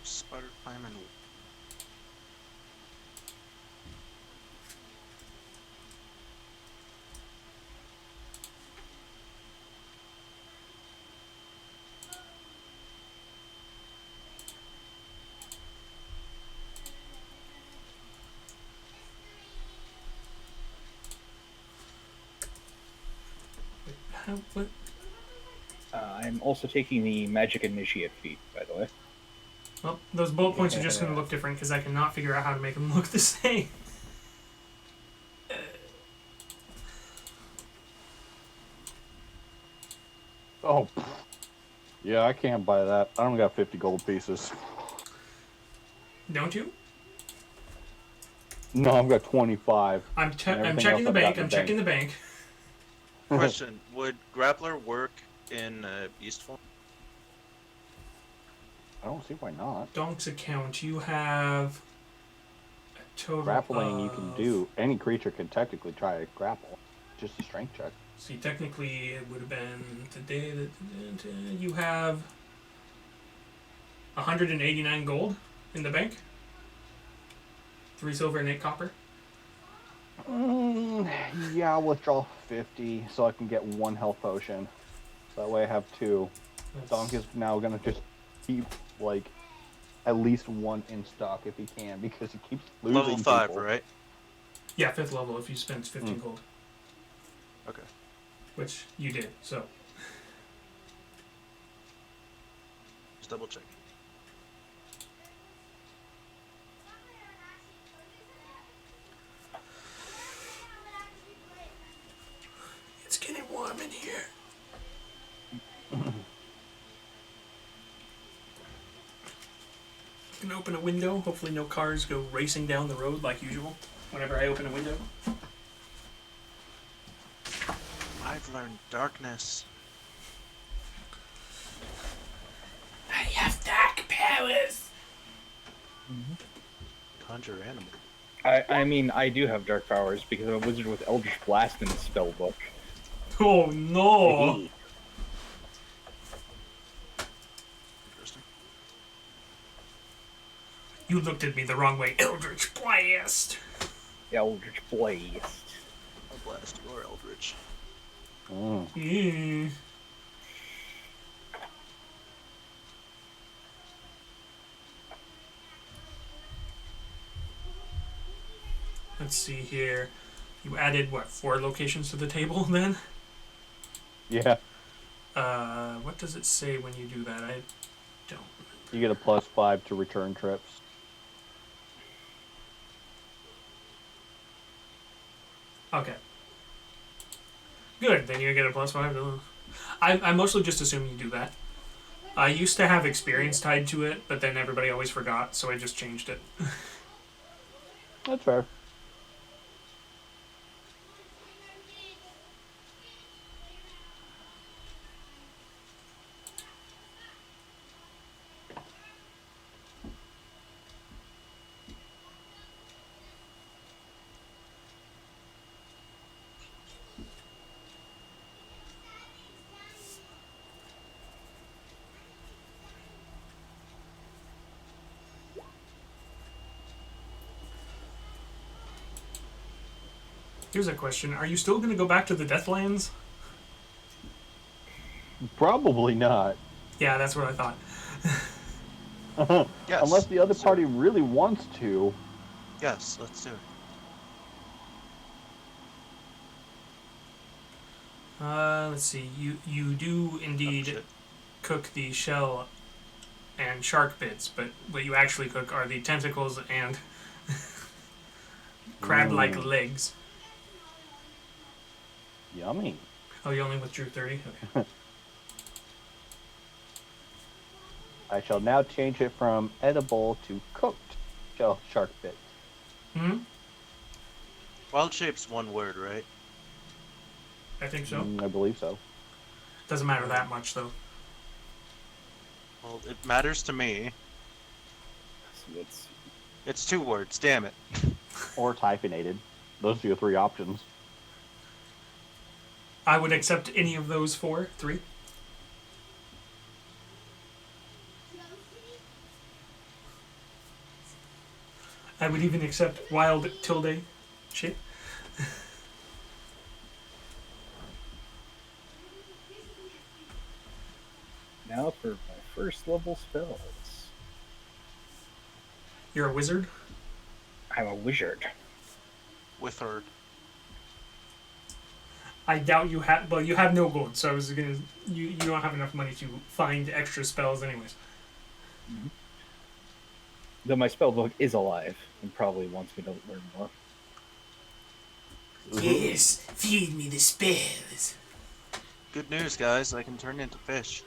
Spider climb and What? I'm also taking the Magic Initiate feat, by the way. Well, those bullet points are just going to look different because I cannot figure out how to make them look the same. Oh. Yeah, I can't buy that. I only got 50 gold pieces. Don't you? No, I've got 25. I'm everything checking else the I've bank. got in I'm the checking the bank. question: would Grappler work in Beast form? I don't see why not. Donk's account. You have a Total Grappling you can of- do. Any creature can technically try to grapple. Just a strength check. See, technically, it would have been today that you have 189 gold in the bank. 3 silver and 8 copper. Yeah, I'll withdraw 50 so I can get 1 health potion. So that way I have 2. Donk is now gonna just keep like at least 1 in stock if he can because he keeps losing. Level 5, people. right? Yeah, 5th level if you spend 15 gold. Okay. Which you did, so. Just double check. It's getting warm in here. I can open a window. Hopefully no cars go racing down the road like usual whenever I open a window. I've learned darkness. I have dark powers. Conjure animal. I mean, I do have dark powers because I'm a wizard with Eldritch Blast in the spell book. Oh no! Interesting. You looked at me the wrong way. Eldritch Blast! Eldritch Blast. I'll blast your eldritch. Mm. Let's see here. You added, what, 4 locations to the table then? Yeah, What does it say when you do that? I don't. you get a +5 to return trips. Okay. Good, then you get a +5 to... I mostly just assume you do that. I used to have experience tied to it, but then everybody always forgot, so I just changed it. That's fair. Here's a question. Are you still going to go back to the Deathlands? Probably not. Yeah, that's what I thought. Yes. Unless the other sir. party really wants to. Yes, let's do it. Let's see. You do indeed shit. cook the shell and shark bits, but what you actually cook are the tentacles and crab-like legs. Yummy. Oh, you only withdrew 30? Okay. I shall now change it from edible to cooked shell shark bit. Hmm? Wild shape's one word, right? I think so. I believe so. Doesn't matter that much, though. Well, it matters to me. So let's It's 2 words, damn it. Or it's hyphenated. Those are your 3 options. I would accept any of those 4. 3. I would even accept wild tilde shape. now for my first level spells. You're a wizard? I'm a wizard. Withard. I doubt you have. Well, you have no gold, so I was gonna. You don't have enough money to find extra spells, anyways. Though my spell book is alive and probably wants me to learn more. Yes, feed me the spells. Good news, guys. I can turn into fish.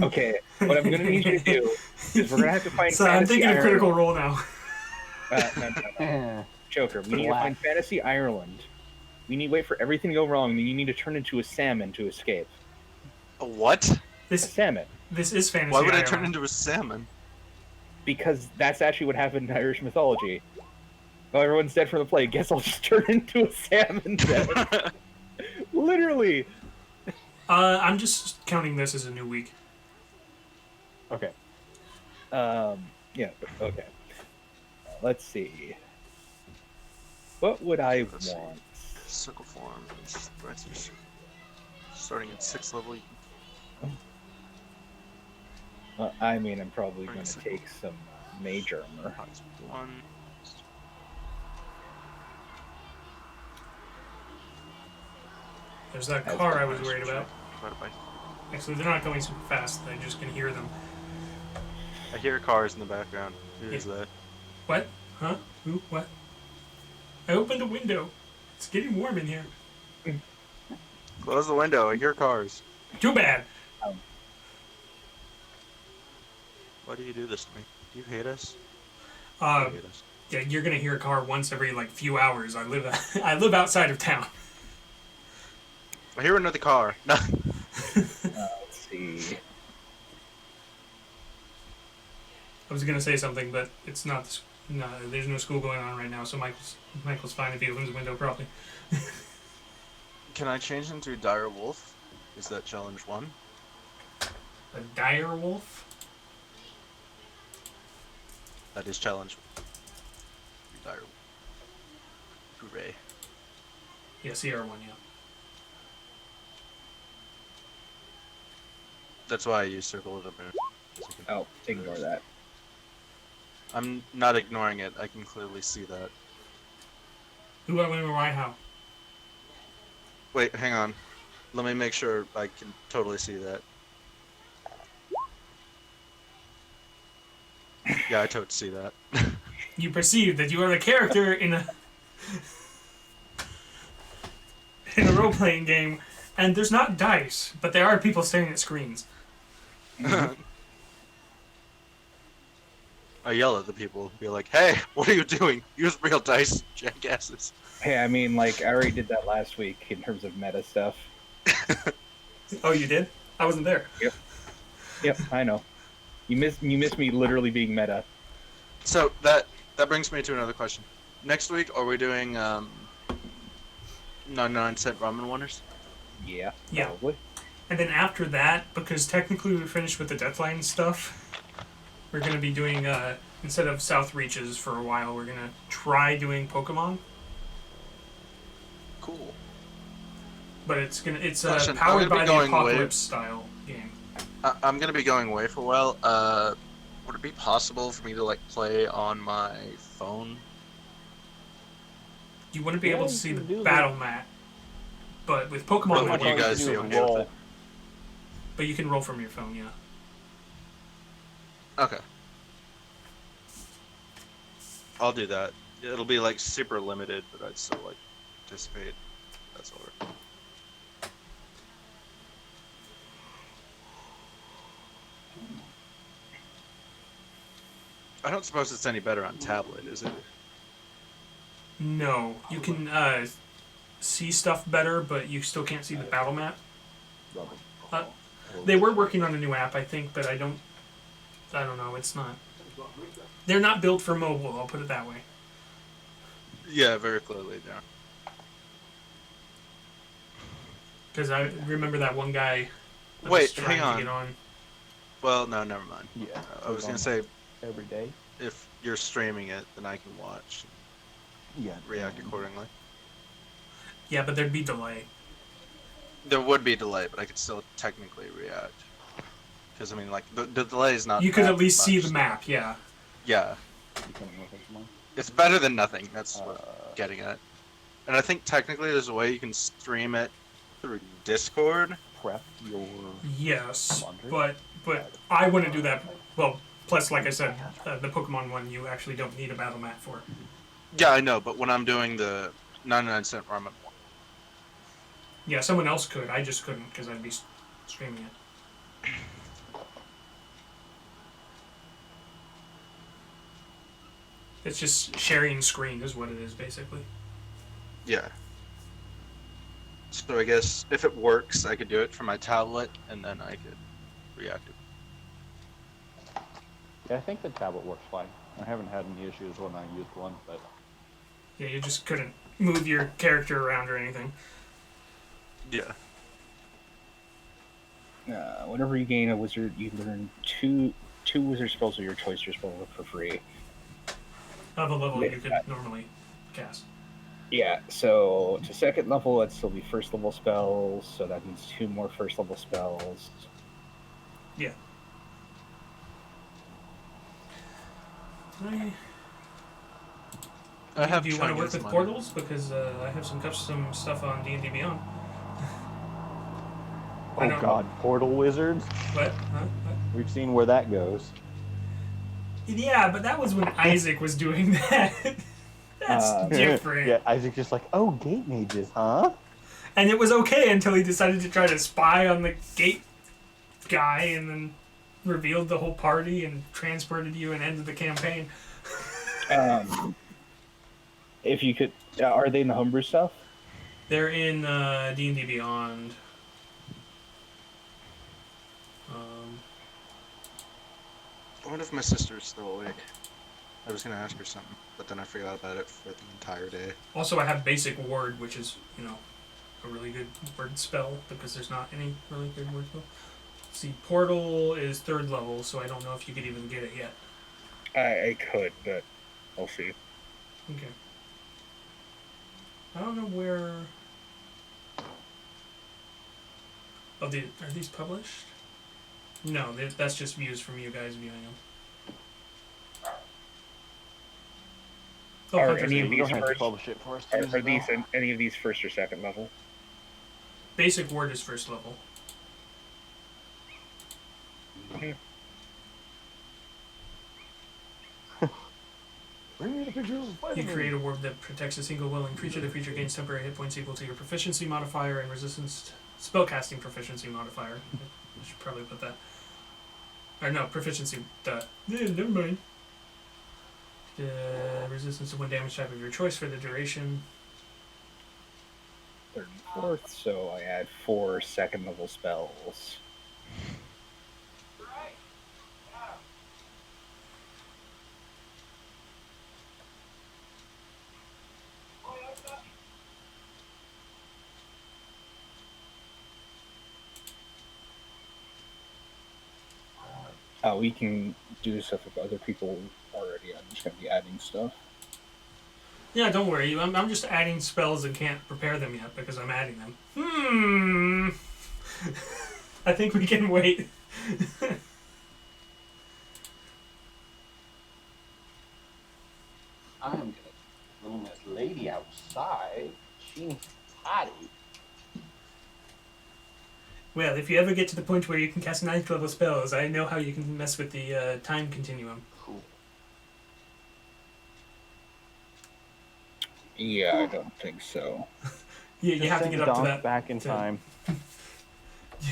Okay, what I'm gonna need you to do is we're gonna have to find. So I'm Fantasy thinking of Ireland. Critical Role now. No. Joker, we need to Black. find Fantasy Ireland. We need to wait for everything to go wrong, then you need to turn into a salmon to escape. A what? A This salmon. this is fantasy. Why would I Ireland. turn into a salmon? because that's actually what happened in Irish mythology. Oh, everyone's dead from the plague. Guess I'll just turn into a salmon then. Literally. I'm just counting this as a new week. Okay. Yeah. Okay. Let's see. What would I Let's see. want? Circle form. Starting at 6th level. You Well, I mean, I'm probably Bring going us to a- take some mage armor. can one. There's that That's car I was Nice, worried sure. about. Divided by- Actually, they're not going super fast. I just can hear them. I hear cars in the background. Who is that? What? Huh? Who? What? I opened a window. It's getting warm in here. Close the window. I hear cars. Too bad. Why do you do this to me? Do you hate us? Uh, You hate us. yeah, you're gonna hear a car once every like few hours. I live I live outside of town. I hear another car. No. Let's see. I was gonna say something, but it's not. No, there's no school going on right now, so Michael's fine if he opens the window properly. Can I change into dire wolf? Is that challenge 1? A dire wolf. That is challenge 1. Dire wolf. Hooray. Yeah, CR1. Yeah. That's why I use circle of the moon. Oh, ignore that. I'm not ignoring it. I can clearly see that. Who? I wonder why? How? Wait, hang on. Let me make sure I can totally see that. Yeah, I totally see that. You perceive that you are the character in a role-playing game, and there's not dice, but there are people staring at screens. I yell at the people, be like, "Hey, what are you doing? Use real dice, jackasses." Hey, I mean, like, I already did that last week in terms of meta stuff. Oh, you did? I wasn't there. Yep, I know. You missed me literally being meta. So that brings me to another question. Next week, are we doing 99-cent ramen wonders? Yeah, Yeah. probably. And then after that, because technically we finished with the deathlands stuff, we're going to be doing, instead of South Reaches for a while, we're going to try doing Pokemon. Cool. But it's Question, I'm powered gonna by be the going way- Apocalypse style game. I'm gonna be going away for a while. Would it be possible for me to like play on my phone? You wouldn't be Yeah, able to you see can the do battle mat. But with Pokemon, What you would would. you guys do do? is Okay with roll. it? But you can roll from your phone, yeah. Okay. I'll do that. It'll be like super limited, but I'd still like participate. That's all right. I don't suppose it's any better on tablet, is it? No, you can see stuff better, but you still can't see the battle map. They were working on a new app, I think, but I don't know. It's not. They're not built for mobile. I'll put it that way. Yeah, very clearly there. Because I remember that one guy. That Wait, was trying hang on. To get on. Well, no, never mind. Yeah. I was gonna say every day. if you're streaming it, then I can watch, Yeah. react accordingly. Yeah, but there'd be delay. There would be delay, but I could still technically react. Because I mean, like the delay is not. You could that at least see much, the so- map. Yeah. Yeah, Becoming more Pokemon. it's better than nothing. That's what Uh, I'm getting at. And I think technically there's a way you can stream it through Discord. Prep your. Yes, Laundry? but I wouldn't do that. Well, plus, like I said, the Pokemon one you actually don't need a battle map for. Yeah, I know, but when I'm doing the 99-cent ramen one, Yeah, someone else could. I just couldn't because I'd be streaming it. It's just sharing screen is what it is, basically. yeah. So I guess if it works, I could do it from my tablet, and then I could react. Yeah, I think the tablet works fine. I haven't had any issues when I used one, but Yeah, you just couldn't move your character around or anything. Yeah. Whenever you gain a wizard, you learn two wizard spells of your choice your spell for free. Of a level Yeah. you could normally cast. Yeah, so to second level, that'd still be first level spells, so that means 2 more first level spells. Yeah. I have Do you want to work Chinese with money. portals? Because I have some custom stuff on D&D Beyond. I oh know. god, portal wizards. What? Huh? What? We've seen where that goes. Yeah, but that was when Isaac was doing that. That's different. Yeah, Isaac's just like, oh, gate mages, huh? And it was okay until he decided to try to spy on the gate guy and then revealed the whole party and transported you and ended the campaign. If you could, are they in the homebrew stuff? They're in D&D Beyond. I wonder if my sister's still awake. I was gonna ask her something, but then I forgot about it for the entire day. Also, I have Basic Ward, which is, a really good word spell because there's not any really good word spell. See, Portal is 3rd level, so I don't know if you could even get it yet. I could, but I'll see. Okay. I don't know where... Oh, are these published? No, that's just views from you guys viewing them. Oh, Are Hunter's any of Game. You don't these have to first? publish it for us. Are these any of these first or second level? Basic Word is 1st level. You create a ward that protects a single willing creature. The creature gains temporary hit points equal to your proficiency modifier and resistance spellcasting proficiency modifier. I should probably put that. Or no, proficiency. Never mind. Resistance to 1 damage type of your choice for the duration. 3rd and 4th, so I add 4 second level spells. We can do stuff with other people already. I'm just going to be adding stuff. Yeah, don't worry. I'm just adding spells and can't prepare them yet because I'm adding them. I think we can wait. I'm gonna bring this lady outside. She's hottie. Well, if you ever get to the point where you can cast 9th level spells, I know how you can mess with the time continuum. Cool. Yeah, I don't think so. You have to get up to that. back in time.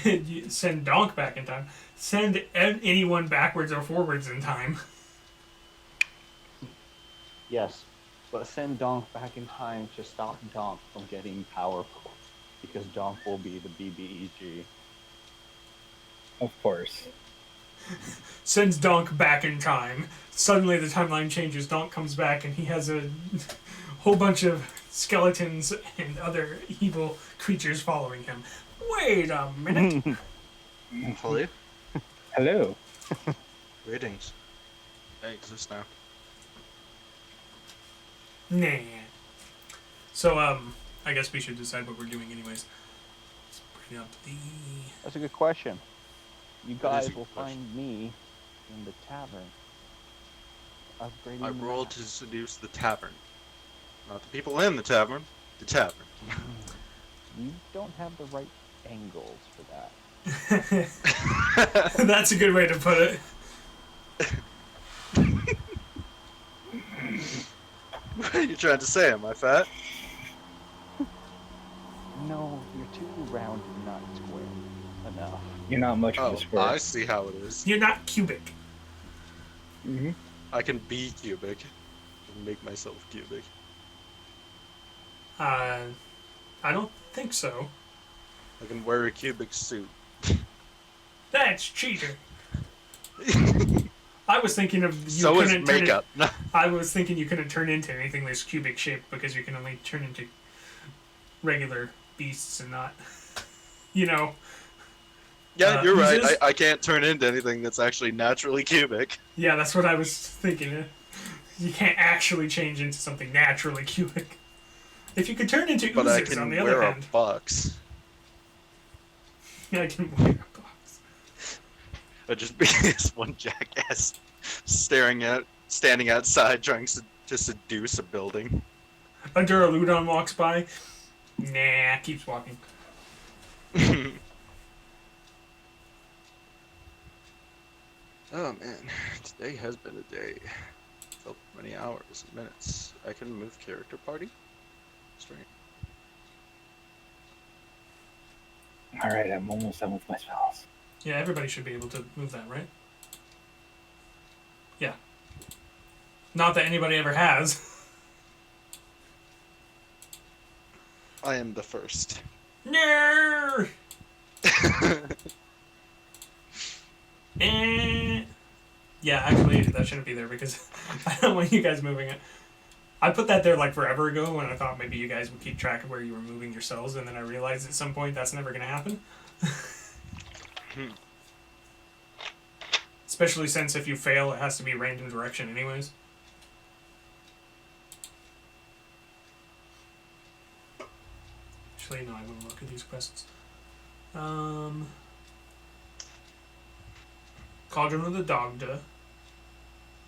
You send Donk back in time. Send anyone backwards or forwards in time. Yes, but send Donk back in time to stop Donk from getting powerful, because Donk will be the BBEG. Of course. Sends Donk back in time. Suddenly the timeline changes. Donk comes back and he has a whole bunch of skeletons and other evil creatures following him. Wait a minute. Hello? Hello. Greetings. I exist now. Nah. So, I guess we should decide what we're doing anyways. Let's bring up the... That's a good question. You That guys is a will good question. find me in the tavern. Upgrading I the rolled map. to seduce the tavern. Not the people in the tavern, the tavern. You don't have the right angles for that. That's a good way to put it. What are you trying to say? Am I fat? No, you're too round and not square enough. You're not much of Oh, a square. I see how it is. You're not cubic. Mm-hmm. I can be cubic. And make myself cubic. I don't think so. I can wear a cubic suit. That's cheating. I was thinking of you So is couldn't turn makeup. I was thinking you couldn't turn into anything that's cubic shaped because you can only turn into regular beasts and not, you know. Yeah, you're right. oozes? I can't turn into anything that's actually naturally cubic. Yeah, that's what I was thinking. You can't actually change into something naturally cubic. If you could turn into But I oozes, can on the wear other a hand, box. yeah, I can wear a box. I'd just be this one jackass standing outside trying to seduce a building. A Duraludon walks by. Nah, keeps walking. Oh man, today has been a day. Felt many hours and minutes. I can move character party? Strange. All right, I'm almost done with my spells. Yeah, everybody should be able to move that, right? Yeah. Not that anybody ever has. I am the first. No. Yeah, actually, that shouldn't be there because I don't want you guys moving it. I put that there like forever ago when I thought maybe you guys would keep track of where you were moving yourselves, and then I realized at some point that's never going to happen. Especially since if you fail, it has to be random direction anyways. Actually, no, I wouldn't look at these quests. Cauldron of the Dogda.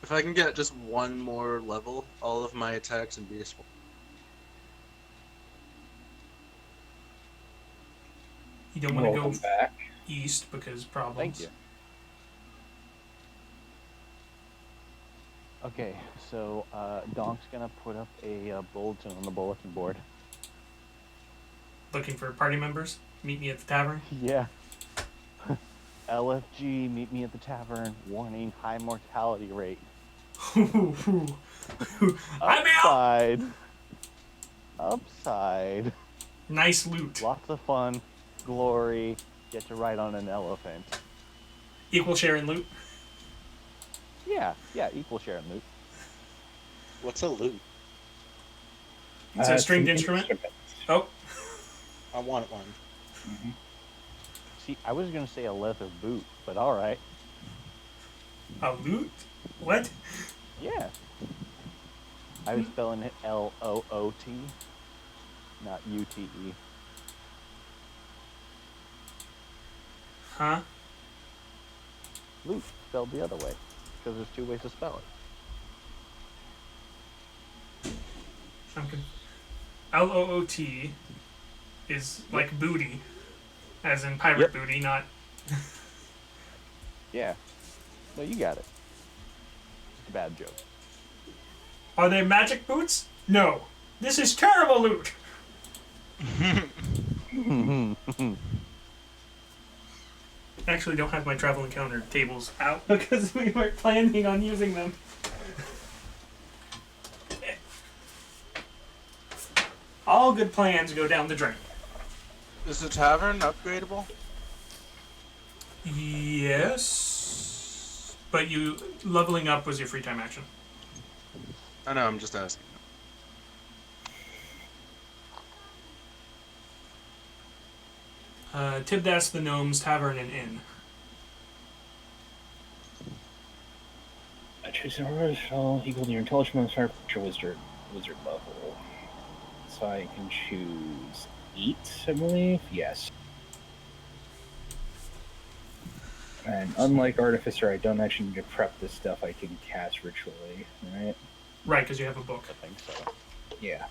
If I can get just one more level, all of my attacks and beast. You don't want to go Welcome back. east because problems. Thank you. Okay, so Donk's gonna put up a bulletin on the bulletin board. Looking for party members? Meet me at the tavern. Yeah. LFG, meet me at the tavern. Warning, high mortality rate. I'm out! Upside. Upside. Nice loot. Lots of fun. Glory. Get to ride on an elephant. Equal share in loot. Yeah, equal share in loot. What's a loot? It's a stringed some instrument. instruments. Oh, I want one. Mhm. See, I was gonna say a leather boot, but alright. a loot? What? Yeah. I was spelling it L-O-O-T, not U-T-E. Huh? Loot, spelled the other way, because there's two ways to spell it. L-O-O-T is like booty, as in pirate Yep. booty, not... Yeah. No, you got it. Just a bad joke. Are they magic boots? No. This is terrible loot! Actually, don't have my travel encounter tables out because we weren't planning on using them. All good plans go down the drain. Is the tavern upgradable? Yes, but you leveling up was your free time action. I know, I'm just asking. Tibdas the Gnome's Tavern and Inn. I choose an original equal to your intelligence modifier wizard level. So I can choose 8, I believe. Yes. And unlike artificer, I don't actually need to prep this stuff. I can cast ritually, right? Right, because you have a book. I think so. Yeah.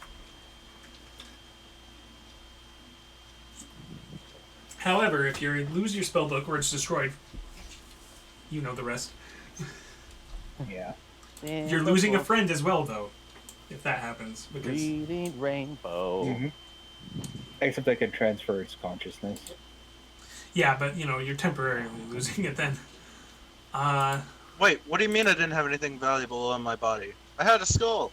However, if you lose your spell book or it's destroyed, you know the rest. Yeah. You're losing a friend as well, though, if that happens. Because Reading rainbow. Mm-hmm. Except I can transfer its consciousness. yeah, but you're temporarily losing it then. Wait, what do you mean I didn't have anything valuable on my body? I had a skull.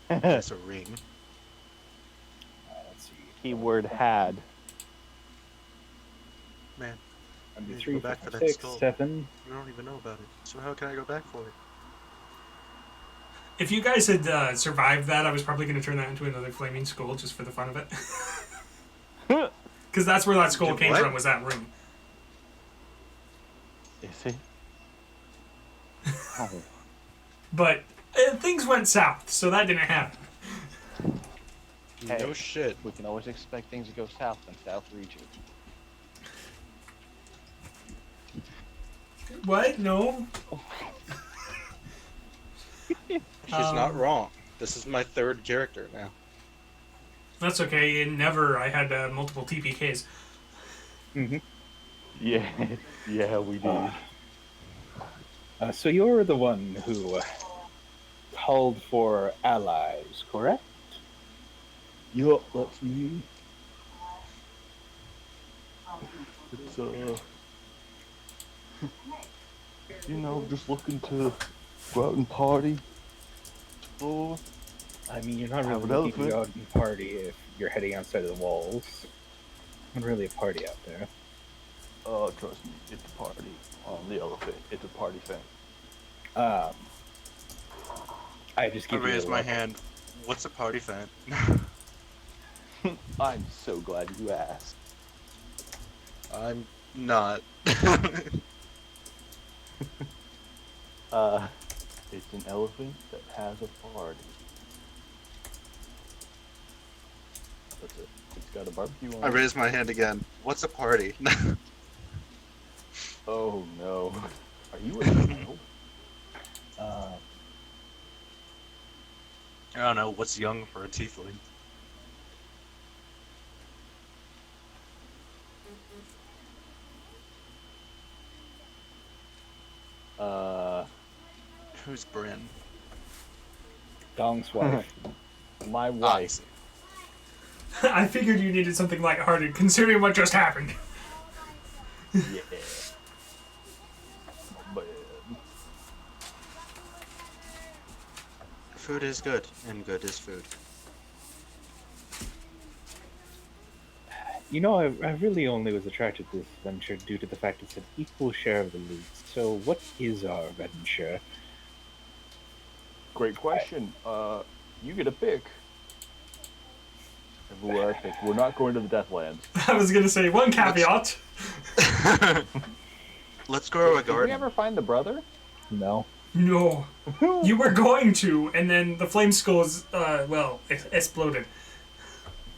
It's a ring. Let's see. Keyword had. Man. That'd be You 3, go back 4, for that 6, skull. 7. You don't even know about it. So how can I go back for it? If you guys had survived that, I was probably going to turn that into another flaming skull just for the fun of it. Because that's where that skull Did came what? from, was that room. Is he? Oh. But things went south, so that didn't happen. Hey. No shit. We can always expect things to go south in South Region. What? No? She's not wrong. This is my third character now. That's okay. I had multiple TPKs. Mm-hmm. Yeah, yeah, we do. So you're the one who called for allies, correct? Yup, that's me. It's just looking to go out and party. So, I mean, you're not Have really an looking to go elephant. out and party if you're heading outside of the walls. Not really a party out there. trust me, it's a party on the elephant. It's a party thing. I just I give you raise a my look. hand. What's a party fan? I'm so glad you asked. I'm not. It's an elephant that has a party. That's it. It's got a barbecue on I it. raise my hand again. What's a party? Oh no. Are you a child? I don't know. What's young for a tiefling? Who's Bryn? Dong's wife. My wife. I figured you needed something lighthearted, considering what just happened. Yeah. But Food is good, and good is food. You know, I really only was attracted to this venture due to the fact it's an equal share of the loot. So what is our venture? great question. You get a pick. And who I pick. We're not going to the Deathlands. I was going to say one caveat. Let's grow a Did we garden. ever find the brother? No. No. You were going to, and then the flame skulls, exploded.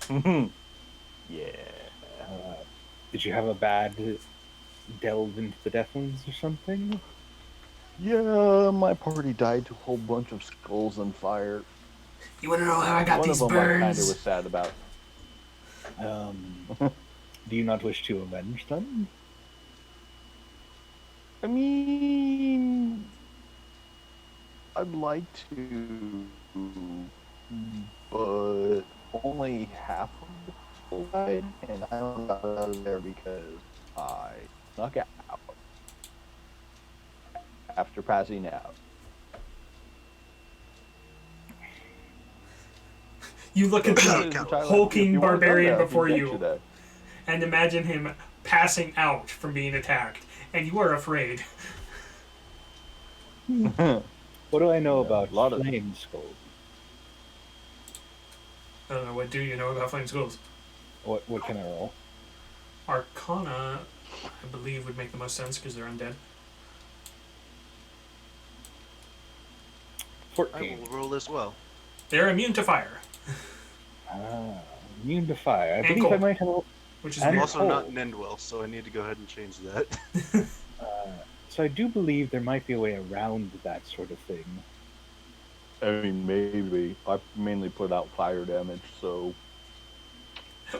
Yeah. Did you have a bad delve into the Deathlands or something? Yeah, my party died to a whole bunch of skulls on fire. You want to know how I got One these of them I kind of burns? was sad about. Do you not wish to avenge them? I mean, I'd like to, but only half of the people died, and I only got out of there because I snuck out after passing out. You look at It's the entirely up to you. hulking If you wanna go barbarian there, before I can you, get that. and imagine him passing out from being attacked, and you are afraid. What do I know Yeah, about a lot of- flame skulls? I don't know, what do you know about flame skulls? What can I roll? Arcana, I believe, would make the most sense because they're undead. 14. I will roll as well. They're immune to fire, Immune to fire. I And believe I cold. might have. which is And weird. Also not cold. Ninduil, so I need to go ahead and change that. So I do believe there might be a way around that sort of thing. I mean, maybe. I mainly put out fire damage, so...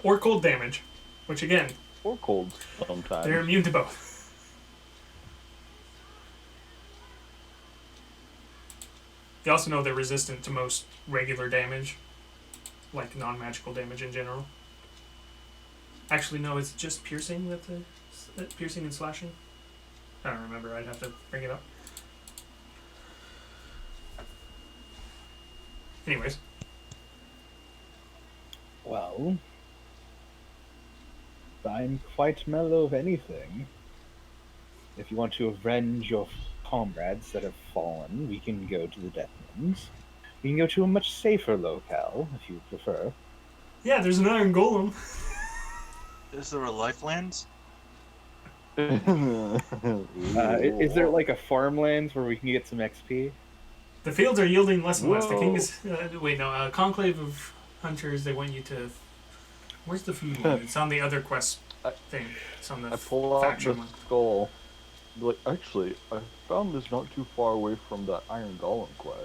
Or cold damage, which again, Or cold sometimes. they're immune to both. You also know they're resistant to most regular damage, like non-magical damage in general. Actually, no, it's just piercing with the piercing and slashing. I don't remember. I'd have to bring it up. Anyways, Well, I'm quite mellow of anything. If you want to avenge your comrades that have fallen, we can go to the Deathlands. We can go to a much safer locale, if you prefer. Yeah, there's an iron golem. Is there a Lifelands? Is there like a farmlands where we can get some XP? The fields are yielding less and less. The king Whoa. is... Conclave of Hunters, they want you to... Where's the food one? It's on the other quest thing. It's on the I pull out faction the one. skull. Be like, actually, I found this not too far away from the Iron Golem quest.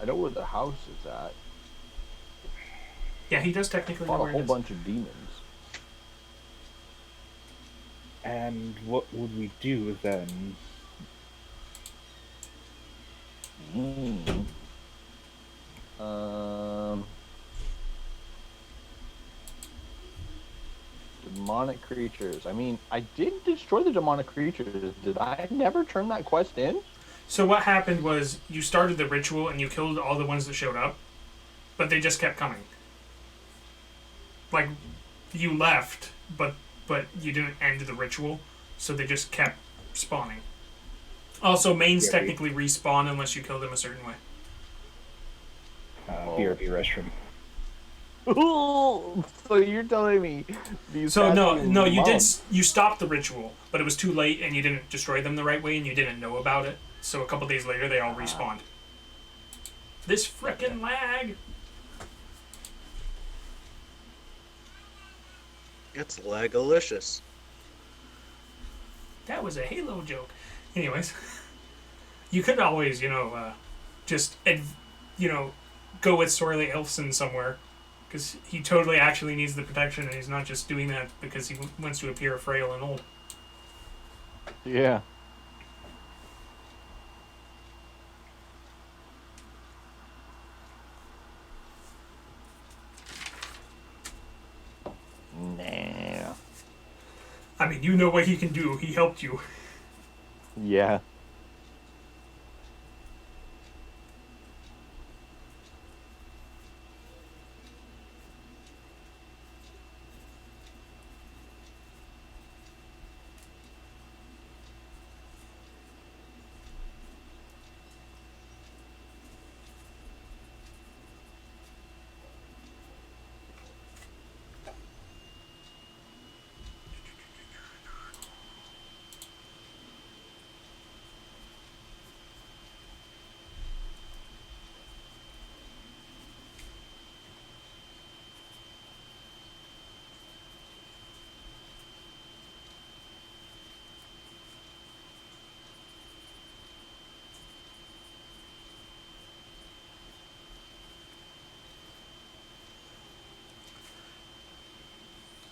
I know where the house is at. Yeah, he does technically know Fought a where it whole is. bunch of demons. And what would we do then? Demonic creatures. I mean, I did destroy the demonic creatures. Did I never turn that quest in? So what happened was you started the ritual and you killed all the ones that showed up, but they just kept coming. Like, you left, but you didn't end the ritual, so they just kept spawning. Also, mains Yeah, technically respawn unless you kill them a certain way. BRB restroom. So you're telling me these So cats no, you did. monks- You stopped the ritual, but it was too late, and you didn't destroy them the right way, and you didn't know about it. So a couple days later, they all respawned. This frickin' lag. It's legalicious. That was a Halo joke. Anyways, you could always, just, go with Sorely Aelfson somewhere. Because he totally actually needs the protection, and he's not just doing that because he wants to appear frail and old. Yeah. Nah. I mean, you know what he can do. He helped you. Yeah.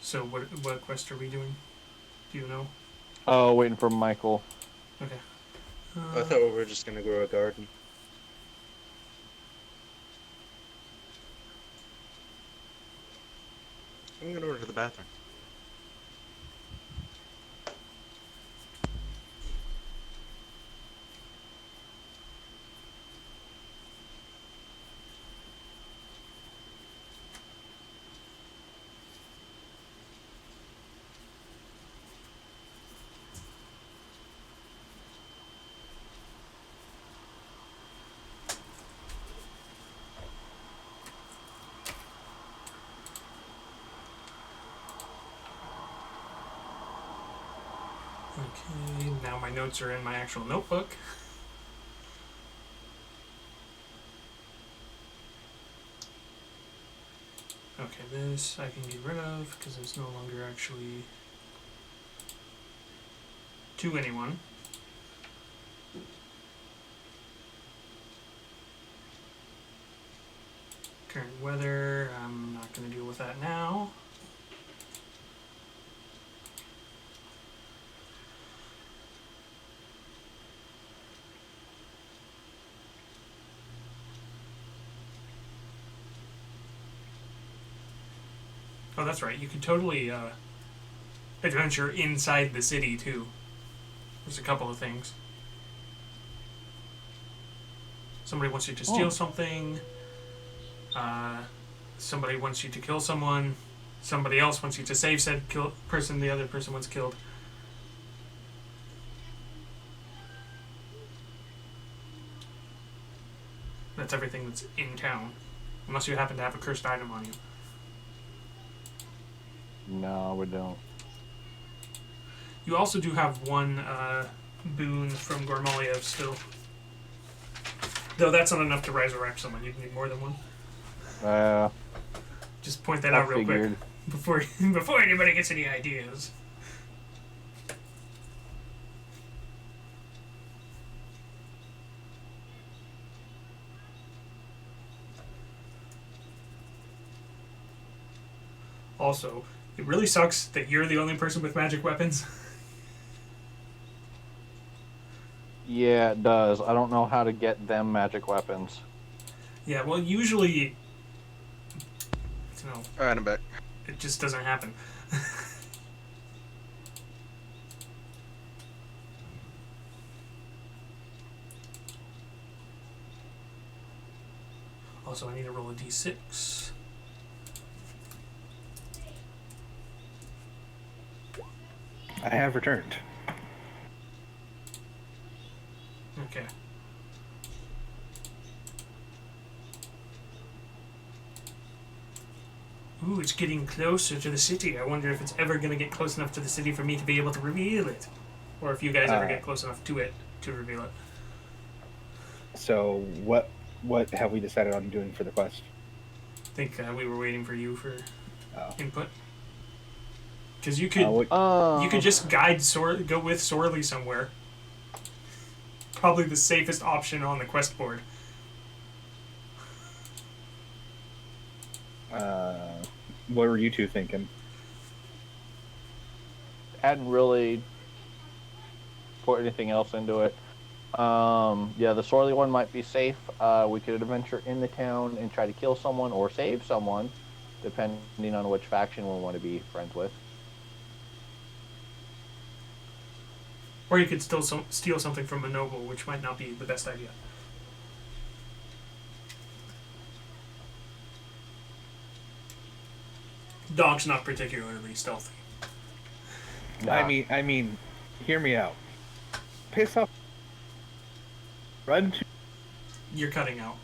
So what quest are we doing? Do you know? Oh, waiting for Michael. Okay. I thought we were just gonna grow a garden. I'm gonna order the bathroom. Okay, now my notes are in my actual notebook. Okay, this I can get rid of because it's no longer actually to anyone. Current weather, I'm not going to deal with that now. Oh, that's right. You can totally adventure inside the city, too. There's a couple of things. Somebody wants you to steal something. Somebody wants you to kill someone. somebody else wants you to save said person the other person wants killed. That's everything that's in town. Unless you happen to have a cursed item on you. No, we don't. You also do have one boon from Gormaliev still. Though that's not enough to resurrect someone. You need more than one. Just point that I out real figured. quick before anybody gets any ideas. Also, it really sucks that you're the only person with magic weapons. Yeah, it does. I don't know how to get them magic weapons. Yeah, well, usually, you know, Alright, I'm back. it just doesn't happen. Also, I need to roll a d6. I have returned. Okay. Ooh, it's getting closer to the city. I wonder if it's ever going to get close enough to the city for me to be able to reveal it. Or if you guys ever get close enough to it to reveal it. So what have we decided on doing for the quest? I think we were waiting for you for input. Because you could what- you could just go with Sorley somewhere. Probably the safest option on the quest board. What were you two thinking? Hadn't really put anything else into it. Yeah, the Sorley one might be safe. We could adventure in the town and try to kill someone or save someone, depending on which faction we want to be friends with. Or you could still steal something from a noble, which might not be the best idea. Dog's not particularly stealthy. Nah. I mean, hear me out. Piss off. Run to. You're cutting out.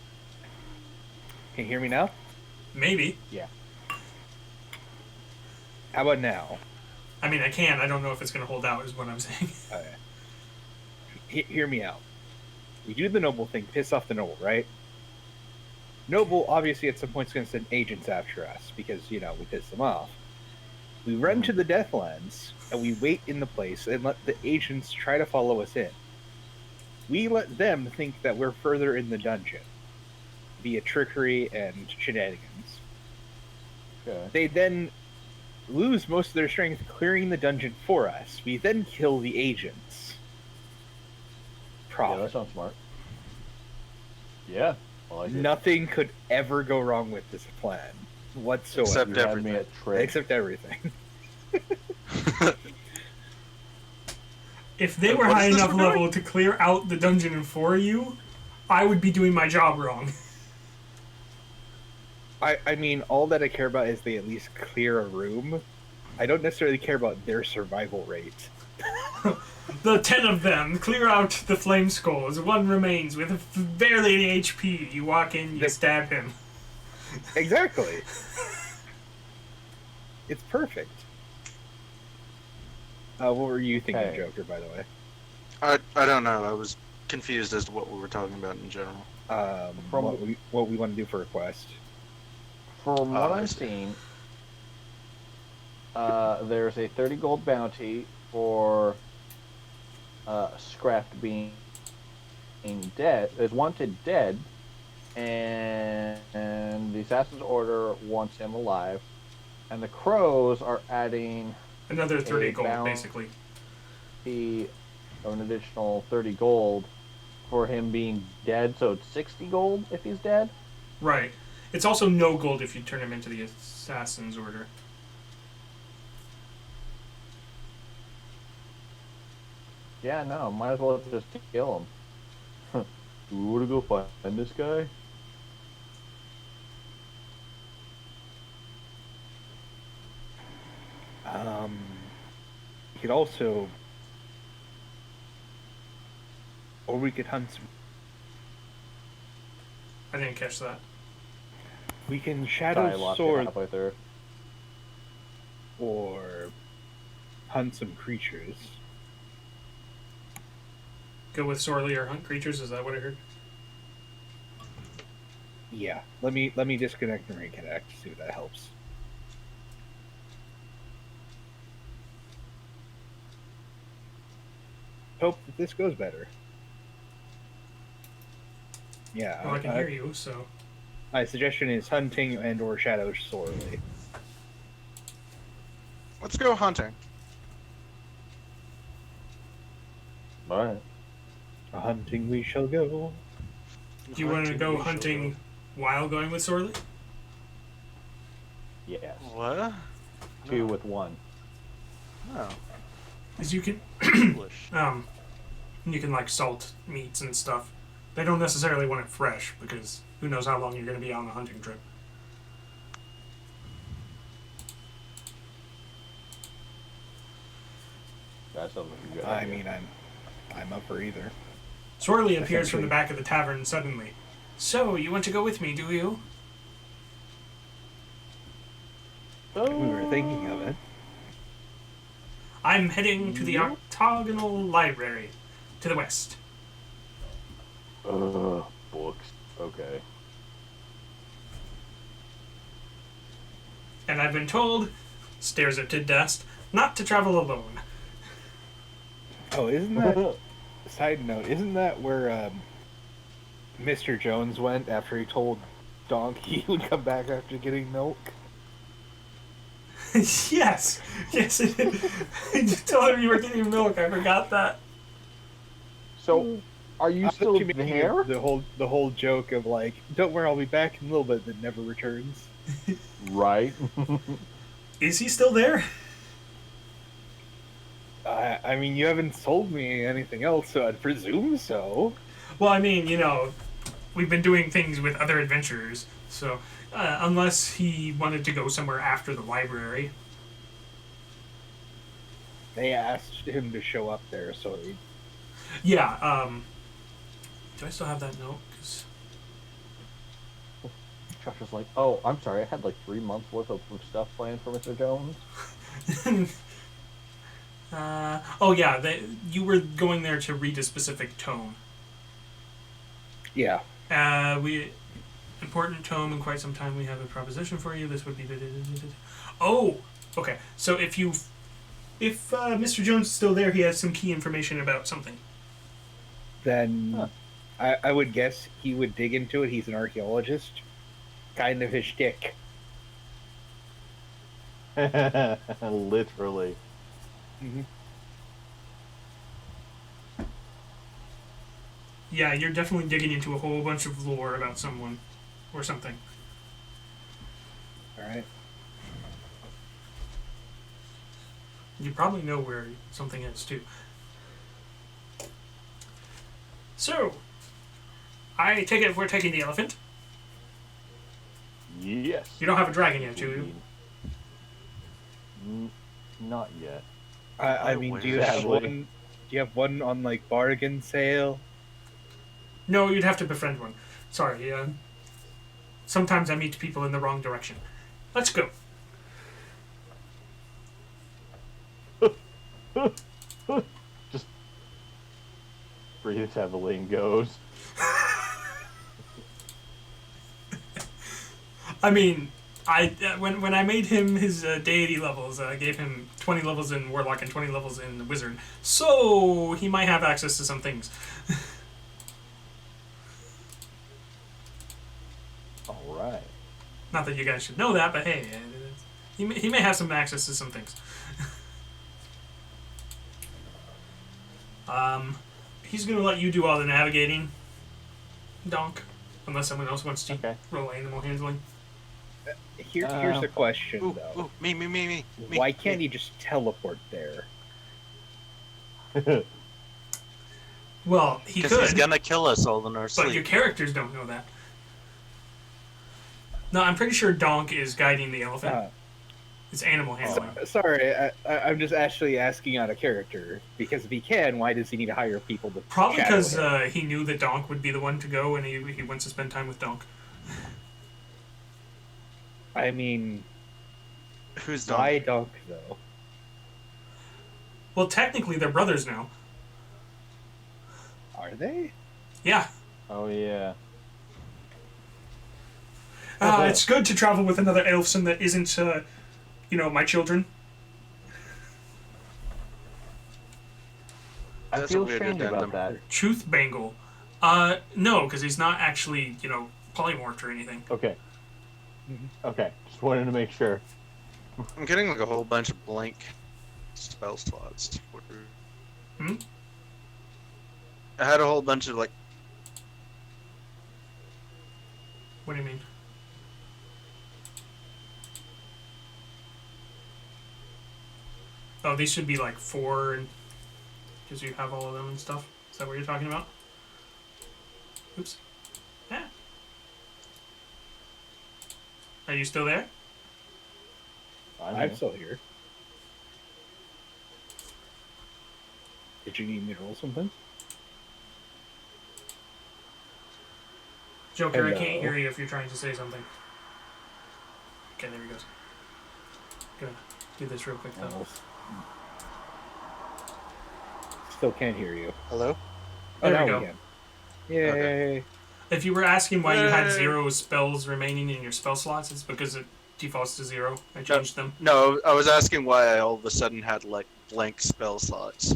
Can you hear me now? Maybe. Yeah. How about now? I mean, I can. I don't know if it's going to hold out, is what I'm saying. Okay. Hear me out. We do the noble thing, piss off the noble, right? Noble, obviously, at some point is going to send agents after us because, you know, we pissed them off. We run to the deathlands and we wait in the place and let the agents try to follow us in. We let them think that we're further in the dungeon via trickery and shenanigans. Okay. They then lose most of their strength clearing the dungeon for us. We then kill the agents. Yeah, Profit. that sounds smart. Yeah. I like it. Nothing could ever go wrong with this plan whatsoever. Except You had everything. me at trick. Except everything. If they And were what high is this enough we're doing? level to clear out the dungeon for you, I would be doing my job wrong. I mean, all that I care about is they at least clear a room. I don't necessarily care about their survival rate. The 10 of them clear out the flame skulls. One remains with barely any HP. You walk in, you stab him. Exactly. It's perfect. What were you thinking, Okay. Joker, by the way? I don't know. I was confused as to what we were talking about in general. From- What we want to do for a quest. From what I I've see. seen, there's a 30 gold bounty for Scraft being dead. Is wanted dead, and the Assassin's Order wants him alive. And the Crows are adding Another 30 A gold, bound- basically. an additional 30 gold for him being dead, so it's 60 gold if he's dead. Right. It's also no gold if you turn him into the Assassin's Order. Yeah, no, might as well just kill him. Do we want to go find this guy? You could also, or we could hunt some. I didn't catch that. We can Sorry, I shadow lost you sword halfway through. or hunt some creatures. Go with Sorley or hunt creatures. Is that what I heard? Yeah. Let me disconnect and reconnect. See if that helps. Hope that this goes better. Yeah. Well, I can hear you, so. My suggestion is hunting and or shadow sorely. Let's go hunting. All right. A hunting we shall go. Do you want to go we shall hunting while going with Sorley? Yes. go. What? 2 with 1. No. Because you can, English. you can like salt meats and stuff. They don't necessarily want it fresh because who knows how long you're going to be on the hunting trip. That sounds like a good I idea. mean, I'm up for either. Sorley appears from Essentially. the back of the tavern suddenly. So, you want to go with me, do you? We were thinking of it. I'm heading to the octagonal library to the west. Books. Okay. And I've been told, stares at Tidust, not to travel alone. Oh, isn't that... Side note, isn't that where Mr. Jones went after he told DAHNK he would come back after getting milk? Yes! Yes, it did. You told him you were getting milk. I forgot that. So, are you I still thought you made there? The whole joke of like, don't worry, I'll be back in a little bit, that never returns. Right. Is he still there? I mean, you haven't sold me anything else, so I'd presume so. Well, I mean, you know, we've been doing things with other adventurers, so unless he wanted to go somewhere after the library. They asked him to show up there, so he... Yeah, do I still have that note? 'Cause Josh was like, oh, I'm sorry, I had like 3 months worth of stuff planned for Mr. Jones. oh yeah, you were going there to read a specific tome. Yeah. Important tome in quite some time. We have a proposition for you. This would be oh, okay. So if Mr. Jones is still there, he has some key information about something. Then I would guess he would dig into it. He's an archaeologist. Kind of his shtick. Literally. Mm-hmm. Yeah, you're definitely digging into a whole bunch of lore about someone or something. All right. You probably know where something is too. So, I take it we're taking the elephant. Yes. You don't have a dragon yet, do you? Not yet. I mean, do you have Sadly. one? Do you have one on like bargain sale? No, you'd have to befriend one. Sorry. Sometimes I meet people in the wrong direction. Let's go. Just breathes heavily and goes. I mean, when I made him his deity levels, I gave him 20 levels in Warlock and 20 levels in Wizard, so he might have access to some things. All right. Not that you guys should know that, but hey, he may have some access to some things. He's gonna let you do all the navigating, DAHNK, unless someone else wants to Okay. roll animal handling. Here's the question Ooh, though. ooh, me. Why can't he just teleport there? Well, he Because he's could, gonna kill us all in our but your sleep. characters don't know that. No, I'm pretty sure DAHNK is guiding the elephant. Uh, It's animal handling. Sorry, I'm just actually asking out a character because if he can, why does he need to hire people to? Probably shadow because him? he knew that Donk would be the one to go, and he wants to spend time with Donk. I mean, Who's why Donk? Dunk though? Well, technically, they're brothers now. Are they? Yeah. Oh yeah. It's good to travel with another Aelfson that isn't, my children. I That's a feel weird strange about addendum. that. Truth Bangle. No, because he's not actually, polymorphed or anything. Okay. Okay. Just wanted to make sure. I'm getting like a whole bunch of blank spell slots. Hmm? I had a whole bunch of like. What do you mean? Oh, these should be like 4, and because you have all of them and stuff. Is that what you're talking about? Oops. Yeah. Are you still there? I'm still here. Did you need me to roll something? Joker, I Hello. can't hear you if you're trying to say something. Okay, there he goes. Gonna do this real quick though. Almost. Still can't hear you. Hello? Oh, There now we go. we can. Yay! If you were asking why you had Yay. 0 spells remaining in your spell slots, it's because it defaults to 0. I changed them. No, I was asking why I all of a sudden had like blank spell slots.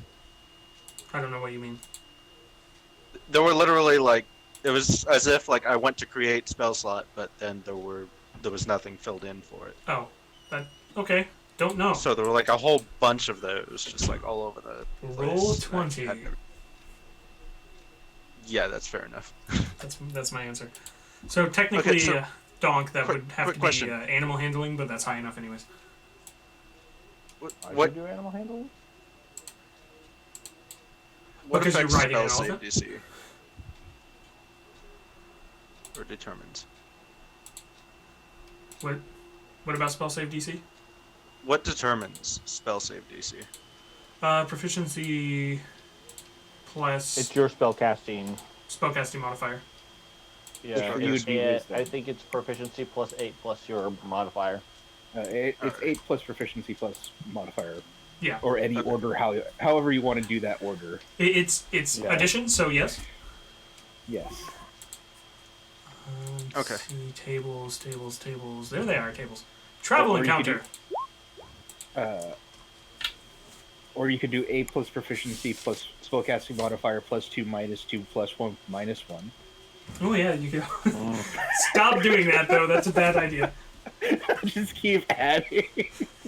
I don't know what you mean. There were literally like it was as if like I went to create spell slot, but then there was nothing filled in for it. Oh, okay. Don't know. So there were like a whole bunch of those, just like all over the Roll place. 20. Yeah, that's fair enough. That's my answer. So technically, Okay, so Donk, that quick- would have quick to question. be animal handling, but that's high enough anyways. What do animal handling? Because you're affects riding spell an save elephant? DC? Or determines? What about spell save DC? What determines spell save DC? Proficiency plus It's your spellcasting. spellcasting modifier. Yeah, You would be wisdom. I think it's proficiency plus 8 plus your modifier. It's Okay. 8 plus proficiency plus modifier, Yeah, or any Okay. order, however you want to do that order. it's Yeah. addition. So yes. Yes. Okay. Let's see, tables. There they are. Tables. Travel Or you could encounter. Or you could do 8 plus proficiency plus spellcasting modifier plus 2 minus 2 plus 1 minus 1. Oh yeah, you go. Stop doing that though. That's a bad idea. Just keep adding.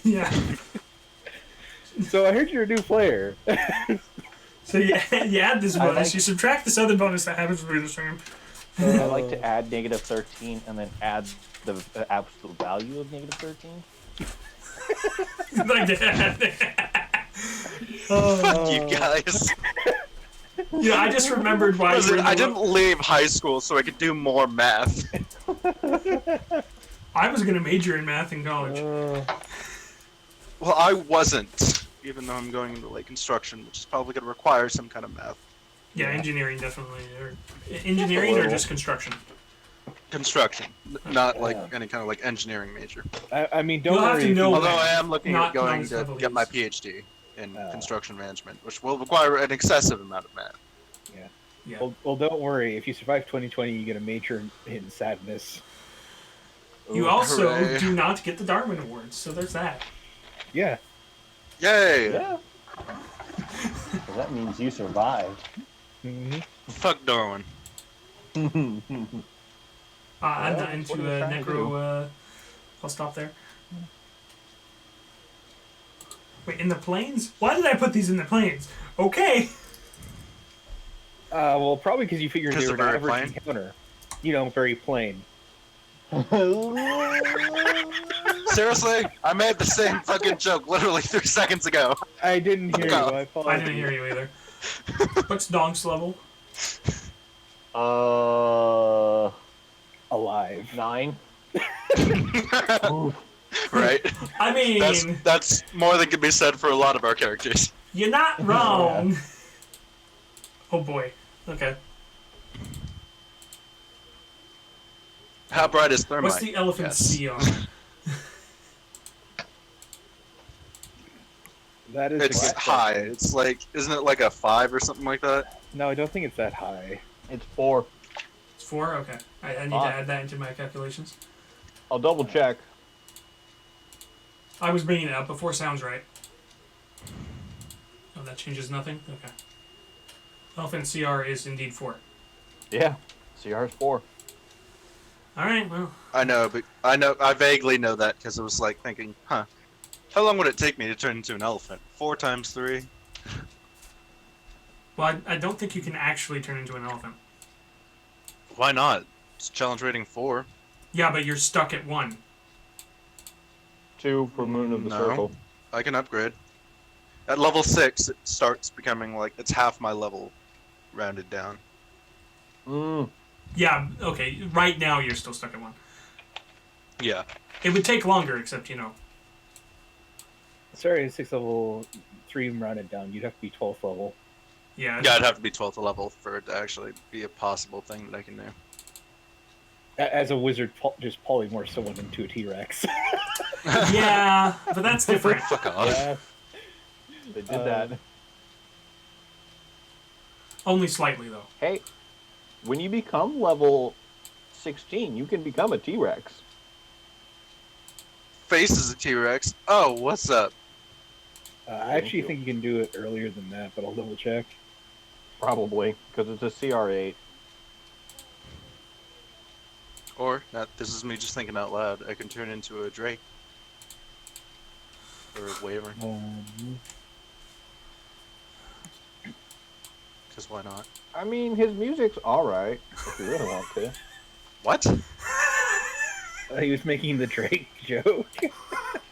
Yeah. So I heard you're a new player. So you add this I bonus, like- you subtract this other bonus that happens to be the same. I like to add negative 13 and then add the absolute value of negative 13. Like that. Fuck you guys. Yeah, I just remembered why. Listen, you were I in the didn't leave high school so I could do more math. I was gonna major in math in college. Well, I wasn't, even though I'm going into like construction, which is probably going to require some kind of math. Yeah, engineering definitely. Or engineering or just construction. Construction, not like any kind of like engineering major. I mean, don't You'll have worry. to if know you- Although I am looking Not at going nice to level get my use. PhD in construction management, which will require an excessive amount of math. Yeah. Well, don't worry. If you survive 2020, you get a major in sadness. You Ooh, also hooray. do not get the Darwin Awards, so there's that. Yeah. Yay! Yeah. So that means you survived. Mm-hmm. Fuck Darwin. I'm not what into are you trying to necro. I'll stop there. Wait, in the plains? Why did I put these in the plains? Okay. Well, probably because you figured 'Cause they were they're an very average encounter. You know, very plain. Seriously? I made the same fucking joke literally 3 seconds ago. I didn't hear you. No. I I apologize. didn't hear you either. What's Donk's level? Alive. 9. Right? I mean, That's more than can be said for a lot of our characters. you're not wrong. Oh boy. Okay. How bright is thermite? What's the elephant Yes. CR? That is It's a good high. question. It's like, isn't it like a 5 or something like that? No, I don't think it's that high. It's 4. It's 4? Okay. I need to Fine. add that into my calculations. I'll double check. I was bringing it up before. Sounds right. Oh, that changes nothing? Okay. Elephant CR is indeed 4. Yeah, CR is 4. Alright, well. I know, but I vaguely know that because I was like thinking, huh, how long would it take me to turn into an elephant? 4 times 3? Well, I don't think you can actually turn into an elephant. Why not? It's challenge rating 4. Yeah, but you're stuck at 1. 2 for Moon of the No. Circle. I can upgrade. At level 6, it starts becoming like, it's half my level rounded down. Yeah, okay. Right now you're still stuck at 1. Yeah. It would take longer, except, you know. Sorry, 6 level, 3 rounded down. You'd have to be 12th level. Yeah. Yeah, I'd have to be 12th level for it to actually be a possible thing that I can do. As a wizard, just polymorph someone into a T-Rex. Yeah, but that's different. Fuck off. Yeah, they did that. Only slightly, though. Hey, when you become level 16, you can become a T-Rex. Face is a T-Rex. Oh, what's up? I actually think you can do it earlier than that, but I'll double check. Probably, because it's a CR8. Or, this is me just thinking out loud, I can turn into a Drake. Or a Wyvern, because why not? I mean, his music's alright, if you really want to. What? He was making the Drake joke.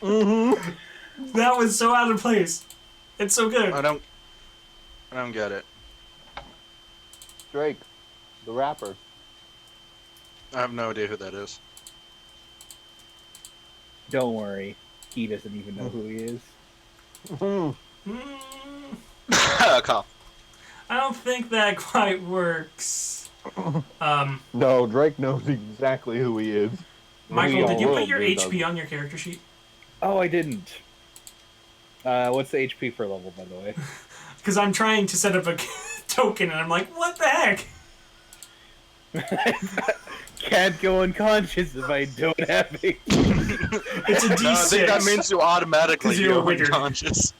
Mm-hmm. That was so out of place. It's so good. I don't get it. Drake, the rapper. I have no idea who that is. Don't worry, he doesn't even know who he is. Mm-hmm. Cough. I don't think that quite works. No, Drake knows exactly who he is. Michael, did you put your World HP on your character sheet? Oh, I didn't. What's the HP per level, by the way? Because I'm trying to set up a token, and I'm like, what the heck? Can't go unconscious if I don't have it. It's a D6. No, I think that means you automatically 'Cause you're go withered. unconscious.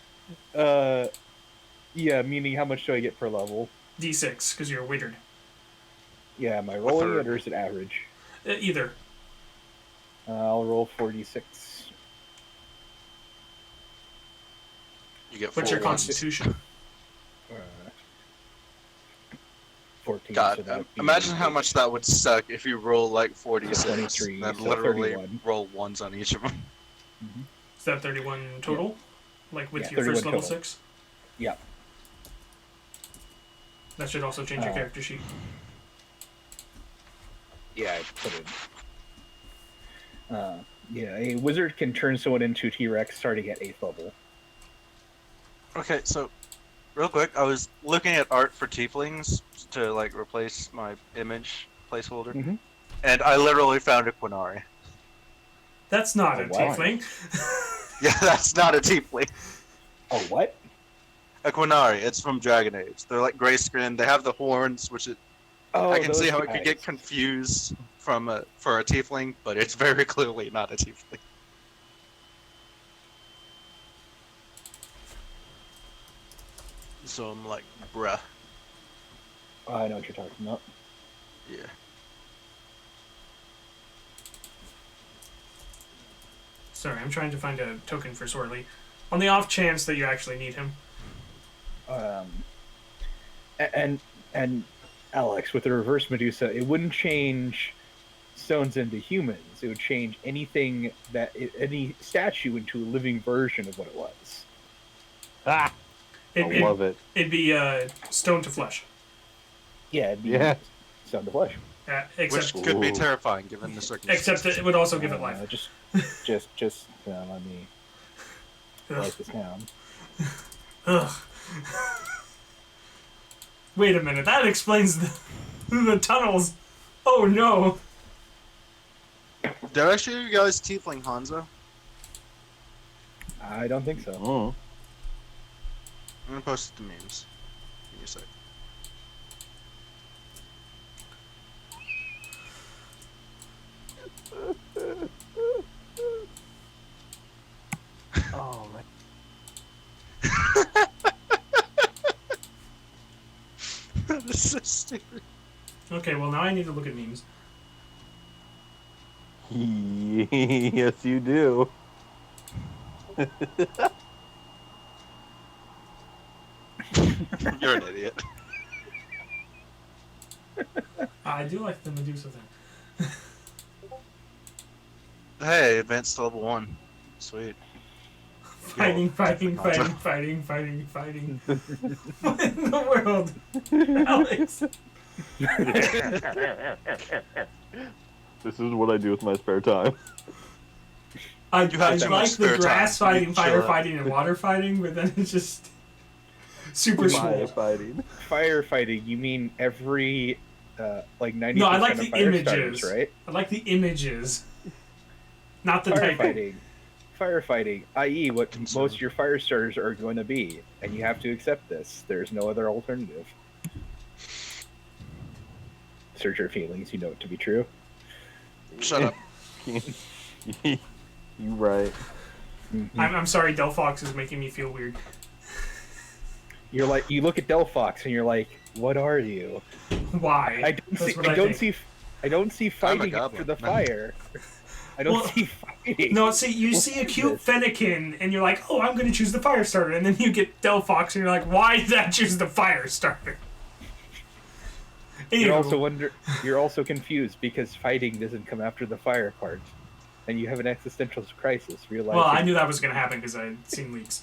Yeah, meaning how much do I get per level? D6, because you're withered. Yeah, am I rolling third. it or is it average? Either. I'll roll 4d6. You get 4 What's your ones. constitution? 14. God, so that'd be imagine how much that would suck if you roll like 46 23, and so literally 31. roll 1s on each of them. Is that 31 total? Like with Yeah, your first 31 level total. 6? Yeah. That should also change your character sheet. Yeah, I put it. Yeah, a wizard can turn someone into a T-Rex starting at 8th level. Okay, so real quick, I was looking at art for tieflings to like replace my image placeholder, Mhm. and I literally found a Quinari. That's not Oh, a wow. tiefling. Yeah, that's not a tiefling. Oh, what? A Quinari. It's from Dragon Age. They're like gray skin. They have the horns, which Oh, I can see those how it could guys. get confused for a tiefling, but it's very clearly not a tiefling. So I'm like, bruh. Oh, I know what you're talking about. Yeah. Sorry, I'm trying to find a token for Sorley. On the off chance that you actually need him. And Alex, with the reverse Medusa, it wouldn't change stones into humans. It would change any statue into a living version of what it was. Ah, I love it. It'd be stone to flesh. Yeah, it'd be Yeah. stone to flesh. Except, Which could be Ooh. terrifying given the circumstances. except it would also give it life. Just let me write this down. Ugh. Wait a minute, that explains the tunnels. Oh no. Did I show you guys Tiefling Hanzo? I don't think so. Mm. I'm gonna post it to memes. Give me a sec. Oh my. This is so stupid. Okay, well now I need to look at memes. Yes, you do. You're an idiot. I do like the Medusa thing. Hey, advanced to level 1. Sweet. Fighting. What in the world? Alex. This is what I do with my spare time. I You have too much like the spare grass time. You fighting, need to fire chill out. fighting, and water fighting, but then it's just super swole. Firefighting. Firefighting, you mean every like 90% No, I like of the fire images. starters, right? I like the images, not the typing. Firefighting, i.e., what Concern. most of your fire starters are going to be, and you have to accept this. There's no other alternative. Search your feelings, you know it to be true. Shut up. You right. I'm sorry, Delphox is making me feel weird. You're like, you look at Delphox and you're like, what are you? Why? I don't That's see. what I don't think. see. I don't see fighting after goblin. the fire. I don't Well, see fighting. No, see, you What see a is cute this? Fennekin, and you're like, oh, I'm going to choose the fire starter. And then you get Delphox, and you're like, why did I choose the fire starter? You're Anywho, also You're also confused because fighting doesn't come after the fire part, and you have an existential crisis. Realizing, well, I knew that was going to happen because I had seen leaks.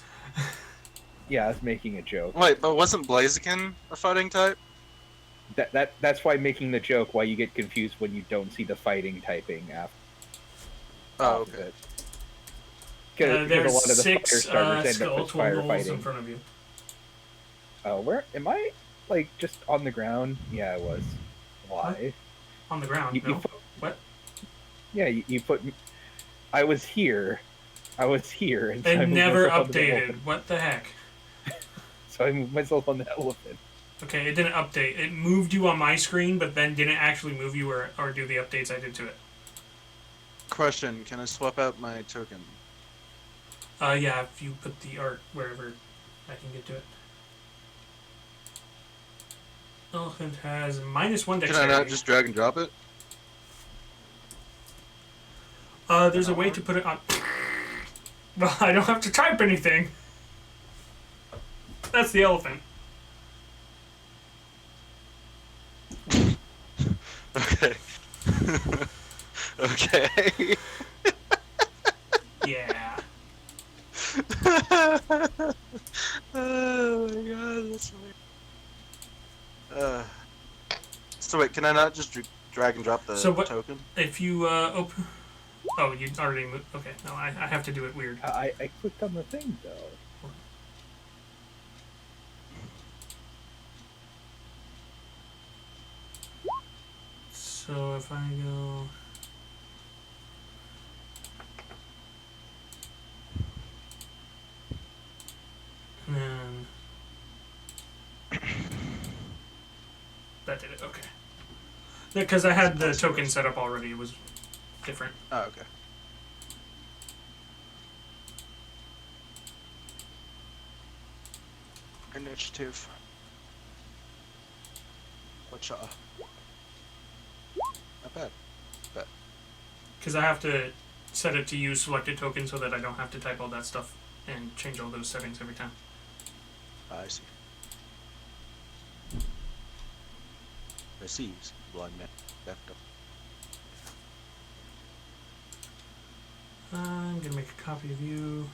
Yeah, I was making a joke. Wait, but wasn't Blaziken a fighting type? That's why making the joke. Why you get confused when you don't see the fighting typing after. Oh, okay. Because a There's lot of the fire 6 starters end up as skeletal gnolls in firefighting. front of you. Where am I? Like just on the ground? Yeah, I was. Why? On the ground, You no? put- What? Yeah, you put. I was here. And so I It moved never myself onto the updated. elephant. What the heck? So I moved myself on the elephant. Okay, it didn't update. It moved you on my screen, but then didn't actually move you or do the updates I did to it. Question, can I swap out my token? Yeah, if you put the art wherever I can get to it. Elephant has -1 Can dexterity. I not just drag and drop it? There's a way to put it on. Well, I don't have to type anything. That's the elephant. Okay. Okay. Yeah. Oh my god, that's weird. So wait, can I not just drag and drop the So what- token? If you open. Oh, you already moved. Okay, no, I have to do it weird. I clicked on the thing though. So if I go. And then. That did it, okay. Because I had the token set up already, it was different. Oh, okay. Initiative. Whatcha? Not bad. Because I have to set it to use selected token so that I don't have to type all that stuff and change all those settings every time. I see. Receives blind man. Left up. I'm gonna make a copy of you.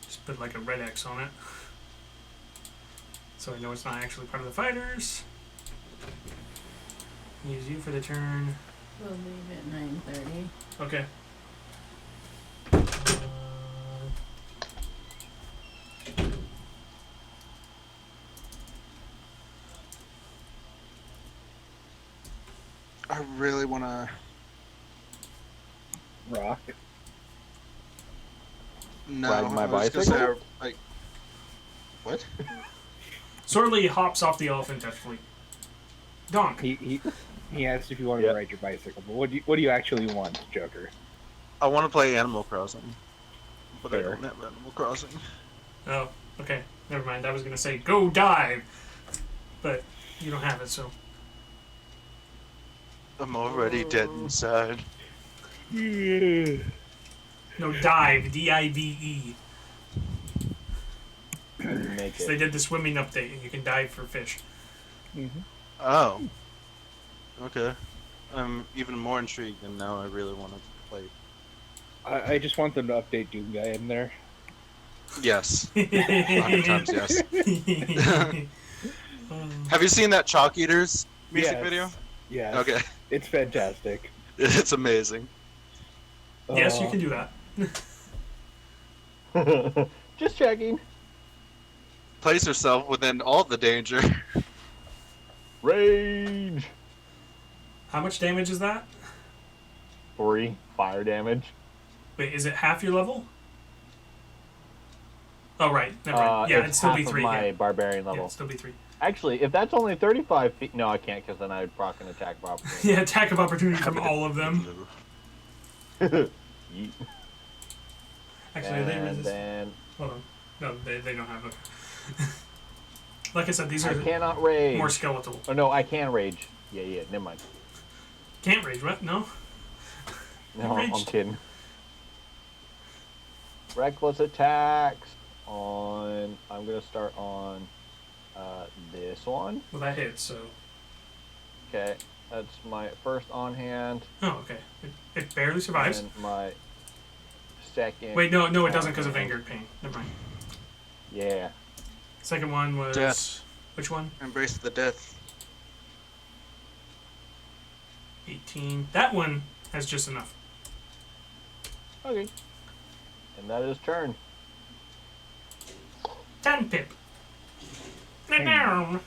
Just put like a red X on it. So I know it's not actually part of the fighters. Use you for the turn. We'll leave at 9:30. Okay. I really want to. Rock. No, Riding my I was gonna bicycle? say, like, what? Sorley hops off the elephant deftly. Donk. He asked if you wanted Yep. to ride your bicycle, but what do you actually want, Joker? I want to play Animal Crossing, but I Fair. don't have Animal Crossing. Oh, okay. Never mind. I was gonna say go dive, but you don't have it, so. I'm already dead inside. No, dive. D-I-V-E. Make So they it. did the swimming update, and you can dive for fish. Oh. Okay. I'm even more intrigued, and now I really want to play. I just want them to update Doom Guy in there. Yes. 100 times yes. Have you seen that Chalk Eaters music Yes. video? Yeah. Okay. It's fantastic. It's amazing. Yes, you can do that. Just checking. Place yourself within all the danger. Rage. How much damage is that? 3 fire damage. Wait, is it half your level? Oh, right. Never mind. Yeah, it'd it's still half be of 3. my Yeah. barbarian Yeah, level. it'd still be 3. Actually, if that's only 35 feet, no, I can't because then I would proc an attack of opportunity. Yeah, attack of opportunity from all of them. Yeet. Actually, are they And resist? then Hold on. No, they don't have it. Like I said, these I are cannot rage. more skeletal. Oh no, I can rage. Yeah, never mind. Can't rage, what? No? No, I'm Raged. kidding. Reckless attacks on. I'm gonna start on this one. Well, that hits, so. Okay, that's my first on hand. Oh, okay. It barely survives. And my second. Wait, no, it doesn't because of on-hand. angered pain. Never mind. Yeah. Second one was. Death. Which one? Embrace the death. 18. That one has just enough. Okay. And that is turn. 10 pip. Down.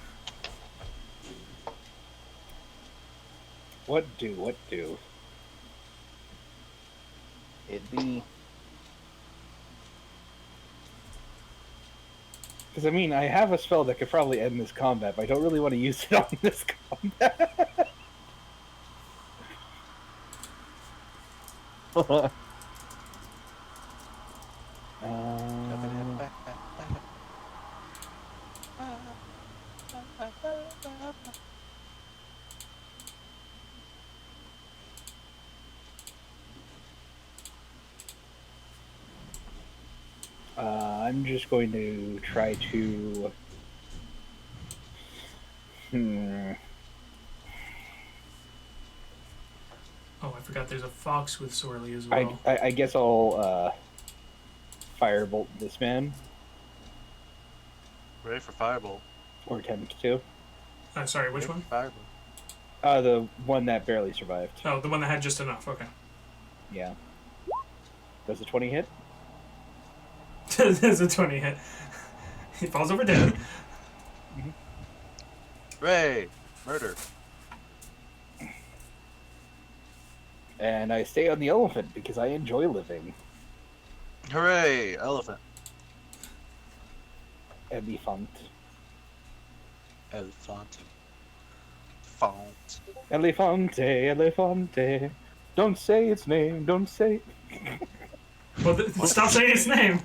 What do? It be. Because I mean, I have a spell that could probably end this combat, but I don't really want to use it on this combat. I'm just going to try to. Oh, I forgot there's a fox with Sorley as well. I guess I'll firebolt this man, Ready for Firebolt. or attempt to. Sorry, which one? Firebolt. The one that barely survived. Oh, the one that had just enough. Okay. Yeah. Does a 20 hit? There's a 20 hit. He falls over dead. Ray! Murder. And I stay on the elephant because I enjoy living. Hooray! Elephant. Elephant. Elephant. Font. Elefante, elefante. Don't say its name, don't say. Well, stop saying its name.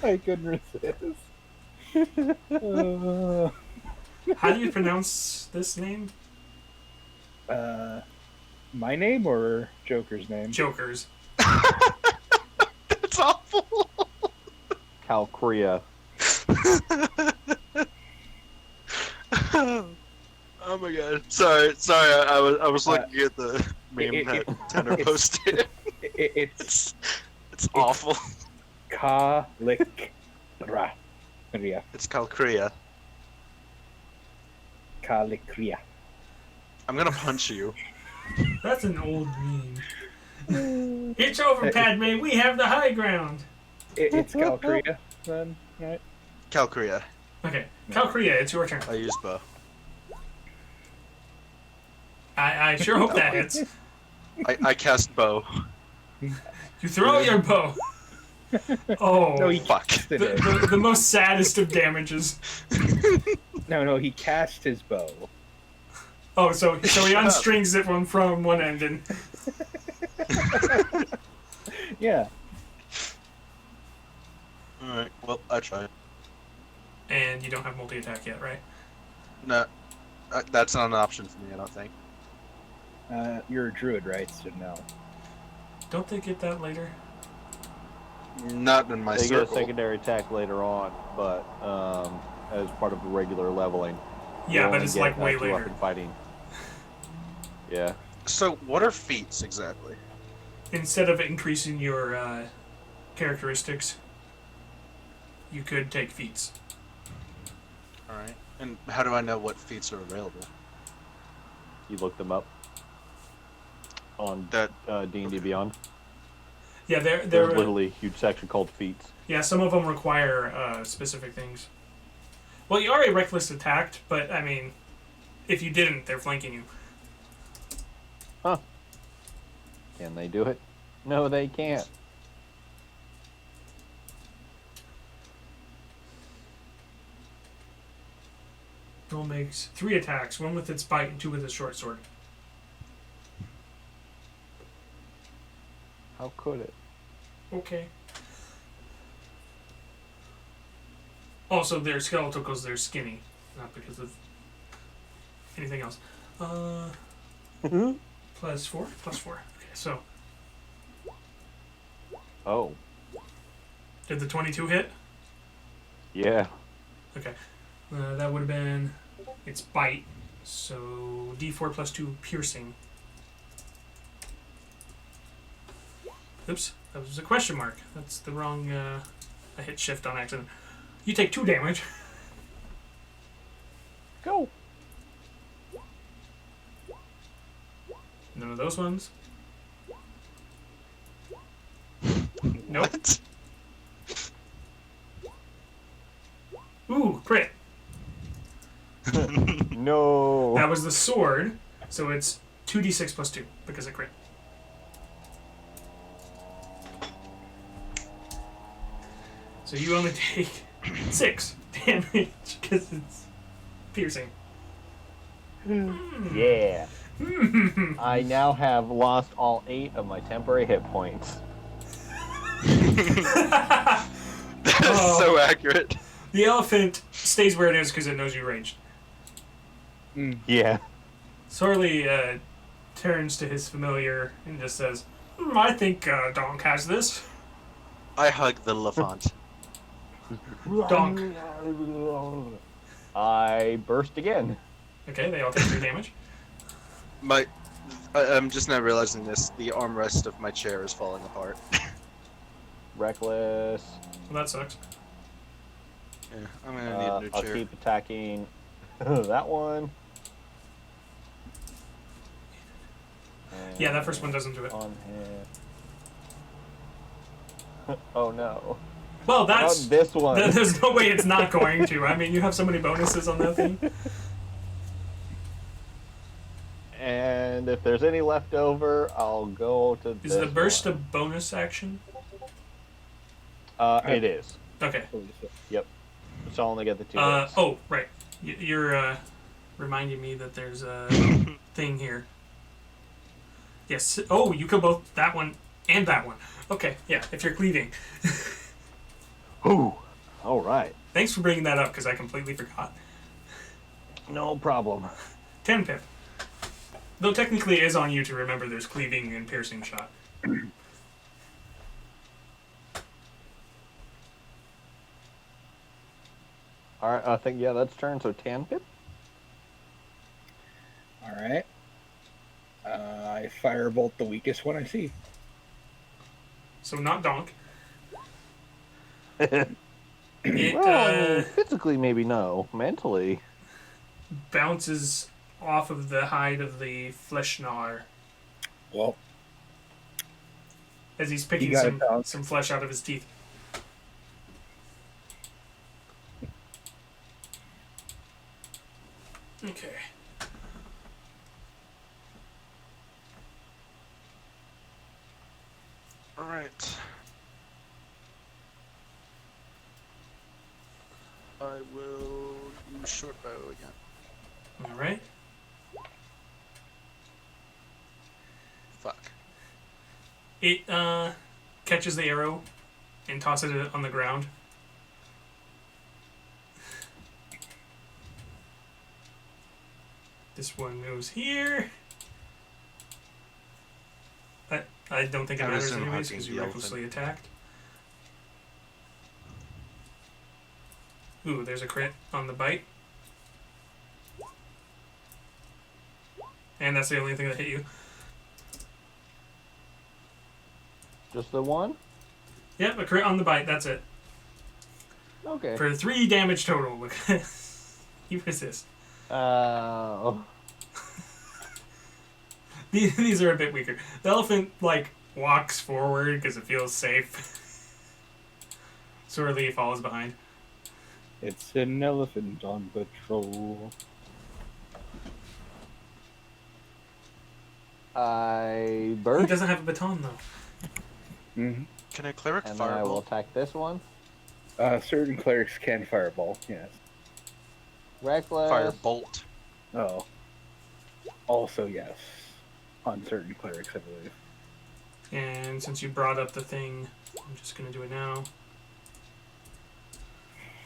I couldn't resist. How do you pronounce this name? My name or Joker's name? Jokers. That's awful! Calcrea. Oh my god. Sorry, I was looking at the meme that Tanner posted. It's It's awful. Kalikra. Calicria. It's Calcria. Calicria. I'm gonna punch you. That's an old meme. It's over, Padme. We have the high ground. It's Calicria, then, right? Calcria. Okay, Calcria, it's your turn. I use bow. I sure hope that hits. I cast bow. You throw your bow. Oh, No, he Fuck. the most saddest of damages. No, he cast his bow. Oh, so he unstrings it from one end and Yeah. Alright, well, I tried. and you don't have multi-attack yet, right? No, that's not an option for me, I don't think. You're a druid, right? So no. Don't they get that later? Not in my They get a circle. secondary attack later on, but as part of the regular leveling. you Yeah, but only it's get like way two up later. in fighting. Yeah. So, what are feats exactly? Instead of increasing your characteristics, you could take feats. Alright. And how do I know what feats are available? You look them up on That D&D Beyond. Yeah, they're There's literally a huge section called feats. yeah. Some of them require specific things. Well, you already reckless attacked, but I mean, if you didn't, they're flanking you. Huh. Can they do it? No, they can't. Roll makes 3 attacks, 1 with its bite and 2 with its short sword. How could it? Okay. Also, they're skeletal because they're skinny, not because of anything else. Plus 4? Plus 4. Okay, so Oh, did the 22 hit? yeah. Okay. That would have been its bite. So d4 plus 2 piercing. Oops, that was a question mark. That's the wrong. I hit shift on accident. You take 2 damage. Go. None of those ones. Nope. What? Ooh, crit. No. That was the sword, so it's 2d6 plus 2 because of crit. So you only take 6 damage because it's piercing. Yeah. I now have lost all 8 of my temporary hit points. That is so accurate. The elephant stays where it is because it knows you raged. Yeah. Sorley turns to his familiar and just says, I think Donk has this. I hug the Levant. Donk. I burst again. Okay, they all take 3 damage. I'm just now realizing this. The armrest of my chair is falling apart. Reckless. Well, that sucks. Yeah, I'm gonna need a new I'll chair. keep attacking that one. And Yeah, that first one doesn't do it. on him. Oh no. Well, How that's... about this one? There's no way it's not going to. I mean, you have so many bonuses on that thing. And if there's any left over, I'll go to Is this the burst one. a bonus action? It is. Okay. Yep. So I only get the 2 hits. Oh, right. You're reminding me that there's a thing here. Yes. Oh, you kill both that one and that one. Okay, yeah, if you're cleaving. Ooh. All right. Thanks for bringing that up, because I completely forgot. No problem. 10 pip. Though technically it is on you to remember there's cleaving and piercing shot. All right. I think that's turn. So 10 pip. All right. I firebolt the weakest one I see. So not Donk. It Well, I mean, physically maybe no. Mentally. bounces off of the hide of the flesh gnawer Well, as he's You picking got it, Tom. some flesh out of his teeth. Okay. Alright. I will use short bow again. All right. Fuck. It catches the arrow and tosses it on the ground. This one goes here. I don't think it I matters resume anyways hunting because the you elephant. recklessly attacked. Ooh, there's a crit on the bite. And that's the only thing that hit you. Just the one? Yep, a crit on the bite, that's it. Okay. For 3 damage total. You resist. Oh. These are a bit weaker. The elephant, like, walks forward because it feels safe. Sorely follows behind. It's an elephant on patrol. I He burst, doesn't have a baton, though. Mm-hmm. Can a cleric and then I will fireball? attack this one. Certain clerics can fireball, yes. Reckless. Firebolt. Oh. Also, yes. On certain clerics, I believe. And since you brought up the thing, I'm just going to do it now.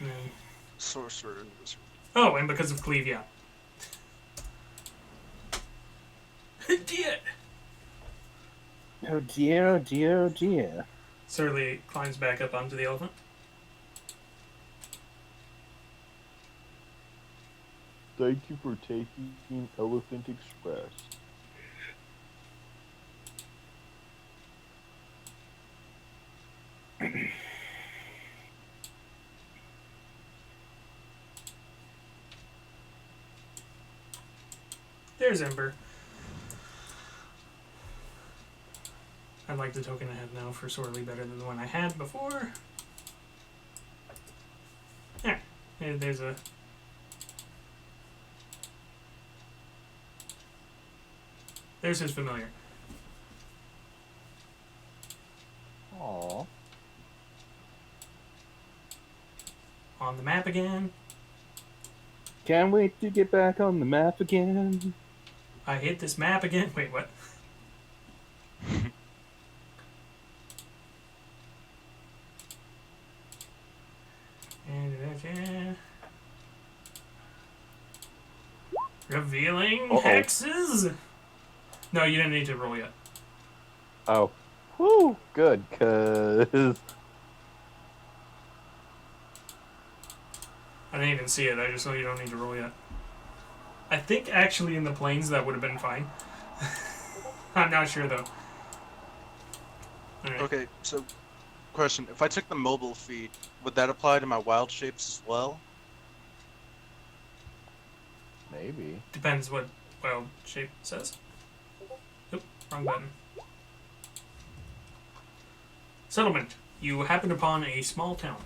And then, Sorcerer and wizard. oh, and because of cleave, yeah. Dear! Oh dear, oh dear, oh dear. Surly climbs back up onto the elephant. Thank you for taking Elephant Express. There's Ember. I like the token I have now for sorely better than the one I had before. There. There's a... There's his familiar. Aw. On the map again. Can't wait to get back on the map again. I hit this map again. Wait, what? And revealing Uh-oh. hexes. No, you didn't need to roll yet. Oh. Whew. Good, cause I didn't even see it. I just know you don't need to roll yet. I think actually in the planes that would have been fine. I'm not sure though. Alright. Okay, so question: if I took the mobile feat, would that apply to my wild shapes as well? maybe. Depends what wild shape says. Oop, wrong button. Settlement. You happen upon a small town.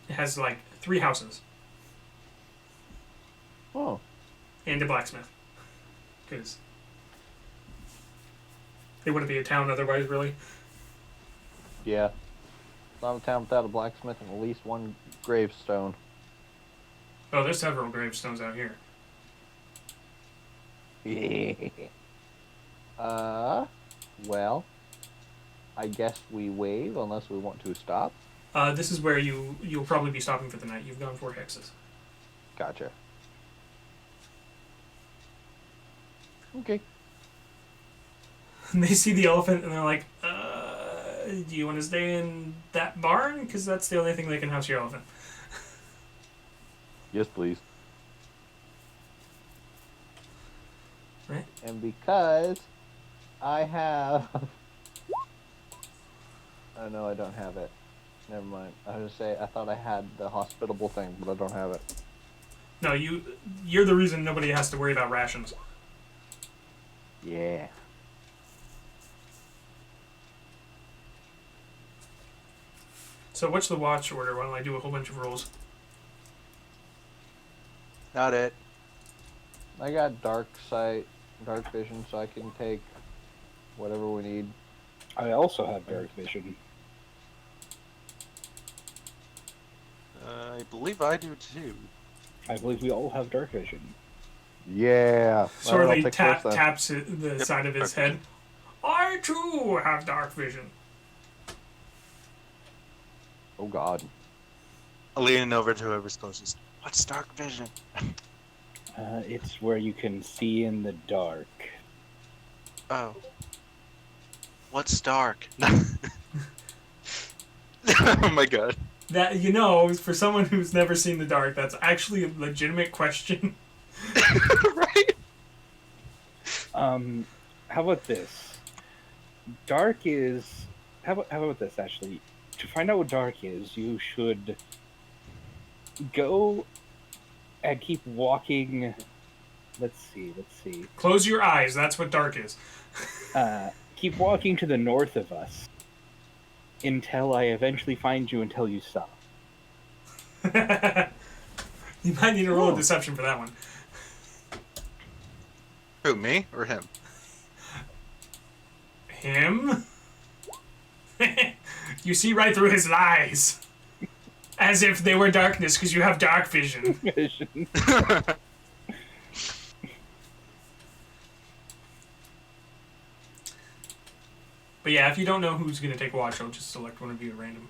It has like 3 houses Oh. and a blacksmith. Because it wouldn't be a town otherwise, really. Yeah. Not a town without a blacksmith and at least one gravestone. Oh, there's several gravestones out here. Well, I guess we wave unless we want to stop. This is where you'll probably be stopping for the night. You've gone 4 hexes. Gotcha. Okay. And they see the elephant and they're like, do you want to stay in that barn? Because that's the only thing that can house your elephant. Yes, please. Right? And because I have Oh no, I don't have it. Never mind. I was gonna say I thought I had the hospitable thing, but I don't have it. No, you're the reason nobody has to worry about rations. Yeah. So what's the watch order? Why don't I do a whole bunch of rolls? Not it. I got dark sight, dark vision, so I can take whatever we need. I also have dark vision. I believe I do too. I believe we all have dark vision. Yeah. Sorely the taps the Yep, side of his dark head. I too have dark vision. Oh God. Leaning over to whoever's closest. What's dark vision? It's where you can see in the dark. Oh. What's dark? Oh my god. That for someone who's never seen the dark, that's actually a legitimate question. Right? How about this? Dark is... How about this, actually? To find out what dark is, you should go and keep walking... Let's see. Close your eyes. That's what dark is. Keep walking to the north of us until I eventually find you and tell you stop. You might need to roll a deception for that one. Who, me or him? Him? You see right through his lies. As if they were darkness because you have dark vision. But yeah, if you don't know who's going to take watch, I'll just select one of you at random.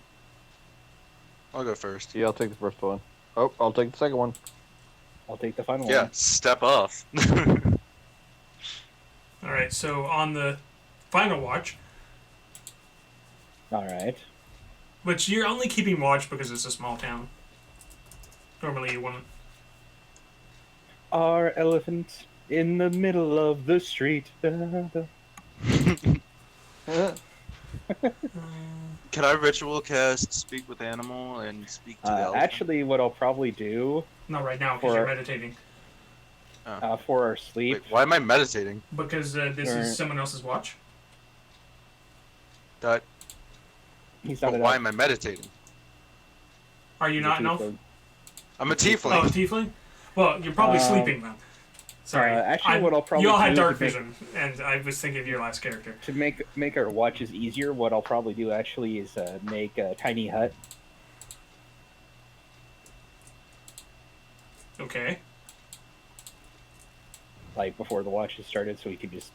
I'll go first. Yeah, I'll take the first one. Oh, I'll take the second one. I'll take the final Yeah, one. step off. Alright, so on the final watch, Alright. which you're only keeping watch because it's a small town. Normally you wouldn't. Our elephant in the middle of the street. Da, da. Can I ritual cast speak with animal and speak to the elephant? Actually, what I'll probably do Not right now because For- you're meditating. for our sleep... Wait, why am I meditating? Because this Or- is someone else's watch. That, He's not but an why elf, am I meditating? Are you he's a not an elf? tiefling. I'm a tiefling. Oh, tiefling? Well, you're probably sleeping then. Sorry. actually, what I'll probably you all had do dark to make- vision, and I was thinking of your last character. To make our watches easier, what I'll probably do actually is make a tiny hut. Okay. Like before the watches started, so we could just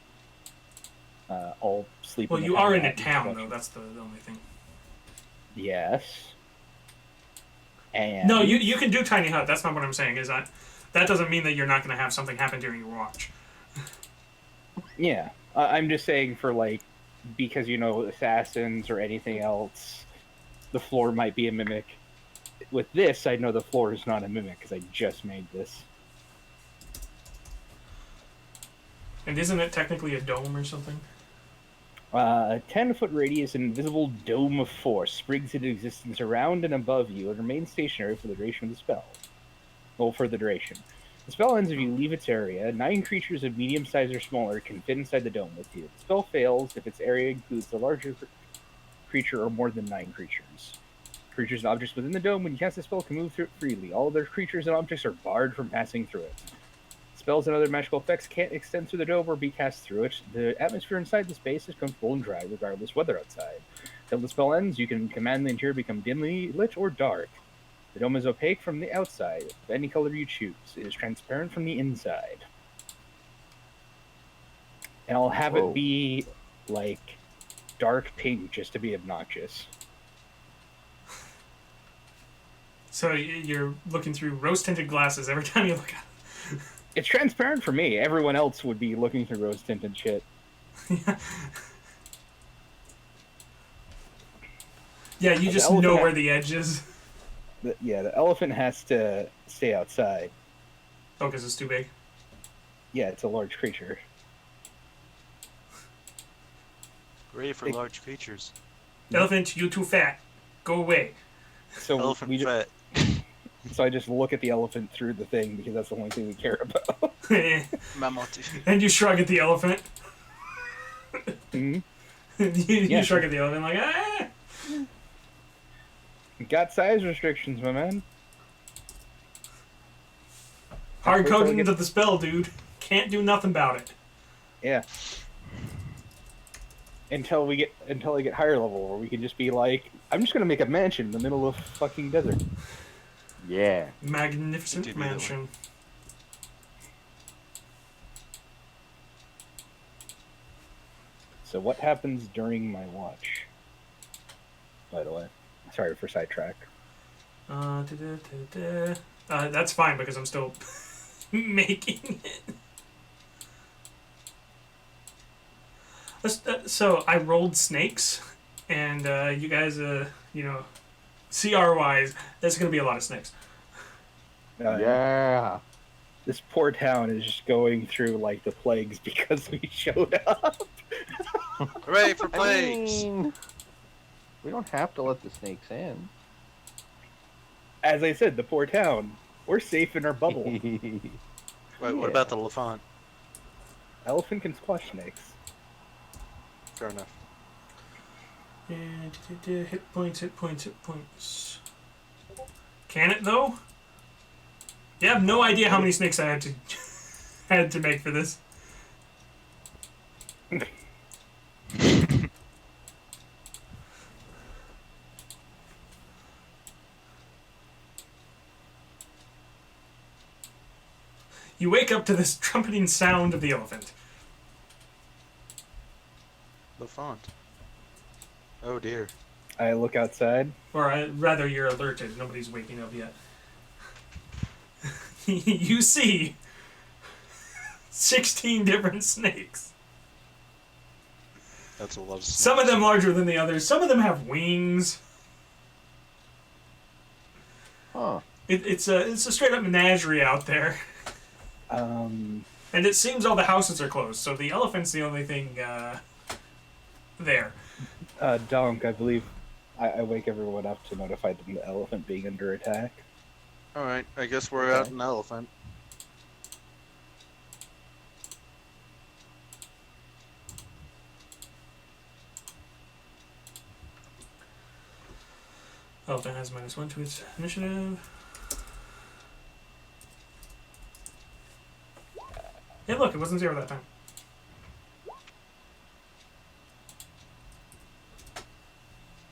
all sleep. Well, in the you are tiny in a hut and town, watch. though. That's the only thing. Yes. And No, you can do tiny hut. That's not what I'm saying. That doesn't mean that you're not going to have something happen during your watch. Yeah, I'm just saying for because assassins or anything else, the floor might be a mimic. With this, I know the floor is not a mimic because I just made this. And isn't it technically a dome or something? A 10-foot radius, an invisible dome of force springs into existence around and above you and remains stationary for the duration of the spell. Well, for the duration. The spell ends if you leave its area. 9 creatures of medium size or smaller can fit inside the dome with you. The spell fails if its area includes a larger creature or more than 9 creatures. Creatures and objects within the dome, when you cast the spell, can move through it freely. All other creatures and objects are barred from passing through it. Spells and other magical effects can't extend through the dome or be cast through it. The atmosphere inside the space is comfortable and dry, regardless weather outside. Until the spell ends, you can command the interior become dimly lit or dark. The dome is opaque from the outside, of any color you choose. It is transparent from the inside. And I'll have Whoa. it be, dark pink just to be obnoxious. So you're looking through rose-tinted glasses every time you look at it. It's transparent for me. Everyone else would be looking through rose-tinted shit. Yeah, you The just elephant know ha- where the edge is. The elephant has to stay outside. Oh, because it's too big. Yeah, it's a large creature. Great for large creatures. Elephant, you too fat. Go away. So Elephant we fat. so I just look at the elephant through the thing because that's the only thing we care about. Mammoth. And you shrug at the elephant. Mhm. you Yeah. shrug at the elephant like, ah! Got size restrictions, my man. Hard Wait till I coding get- into the spell, dude. Can't do nothing about it. Yeah. Until I get higher level, where we can just be like, I'm just gonna make a mansion in the middle of fucking desert. Yeah. Magnificent Indeed, either way. mansion. So what happens during my watch? By the way, sorry for sidetrack. That's fine because I'm still making it. So I rolled snakes, and you guys, CR wise, there's gonna be a lot of snakes. Yeah. This poor town is just going through like the plagues because we showed up. Hooray for I plagues! mean, we don't have to let the snakes in. As I said, the poor town. We're safe in our bubble. Wait, Yeah. what about the Levant? Elephant can squash snakes. Fair enough. And hit points, hit points, hit points. Can it though? Yeah, I have no idea how many snakes I had to make for this. You wake up to this trumpeting sound of the elephant. Levant. Oh dear. I look outside. Or rather, you're alerted. Nobody's waking up yet. You see 16 different snakes. That's a lot of snakes. Some of them larger than the others. Some of them have wings. Huh. It's a straight up menagerie out there. Um, And it seems all the houses are closed, so the elephant's the only thing there. DAHNK, I believe I wake everyone up to notify them the elephant being under attack. Alright, I guess we're out an elephant. Elephant has -1 to its initiative. Hey, look, it wasn't 0 that time.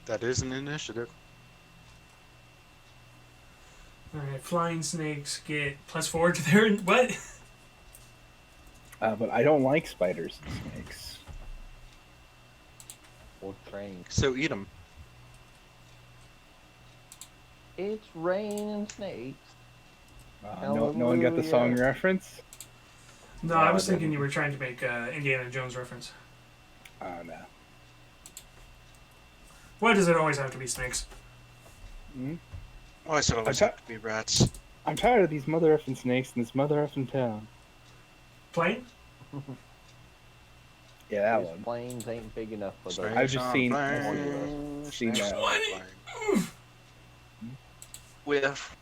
That is an initiative. Alright, flying snakes get +4 to their. What? But I don't like spiders and snakes. Or train. So eat them. It's raining snakes. No one got the song Hallelujah. reference? No, I was thinking you were trying to make Indiana Jones reference. Oh, no. Why does it always have to be snakes? Why does it always Okay. have to be rats? I'm tired of these mother effing snakes in this mother effing town. Plane? Yeah, that These one. planes ain't big enough for Snakes the. I've just on seen- planes, seen snakes that. on What? planes. With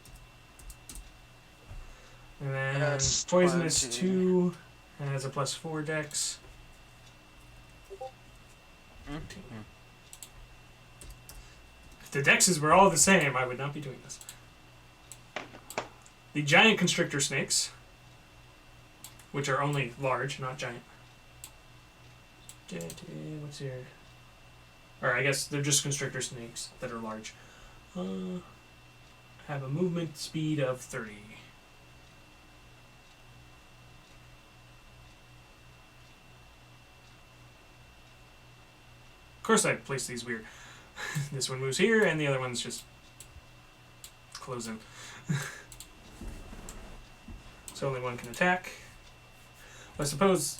And then That's poisonous 20. 2 has a +4 dex. If the dexes were all the same, I would not be doing this. The giant constrictor snakes, which are only large, not giant. What's here? Or I guess they're just constrictor snakes that are large. Have a movement speed of 30. Of course I placed these weird. This one moves here, and the other one's just closing. So only one can attack. Well, I suppose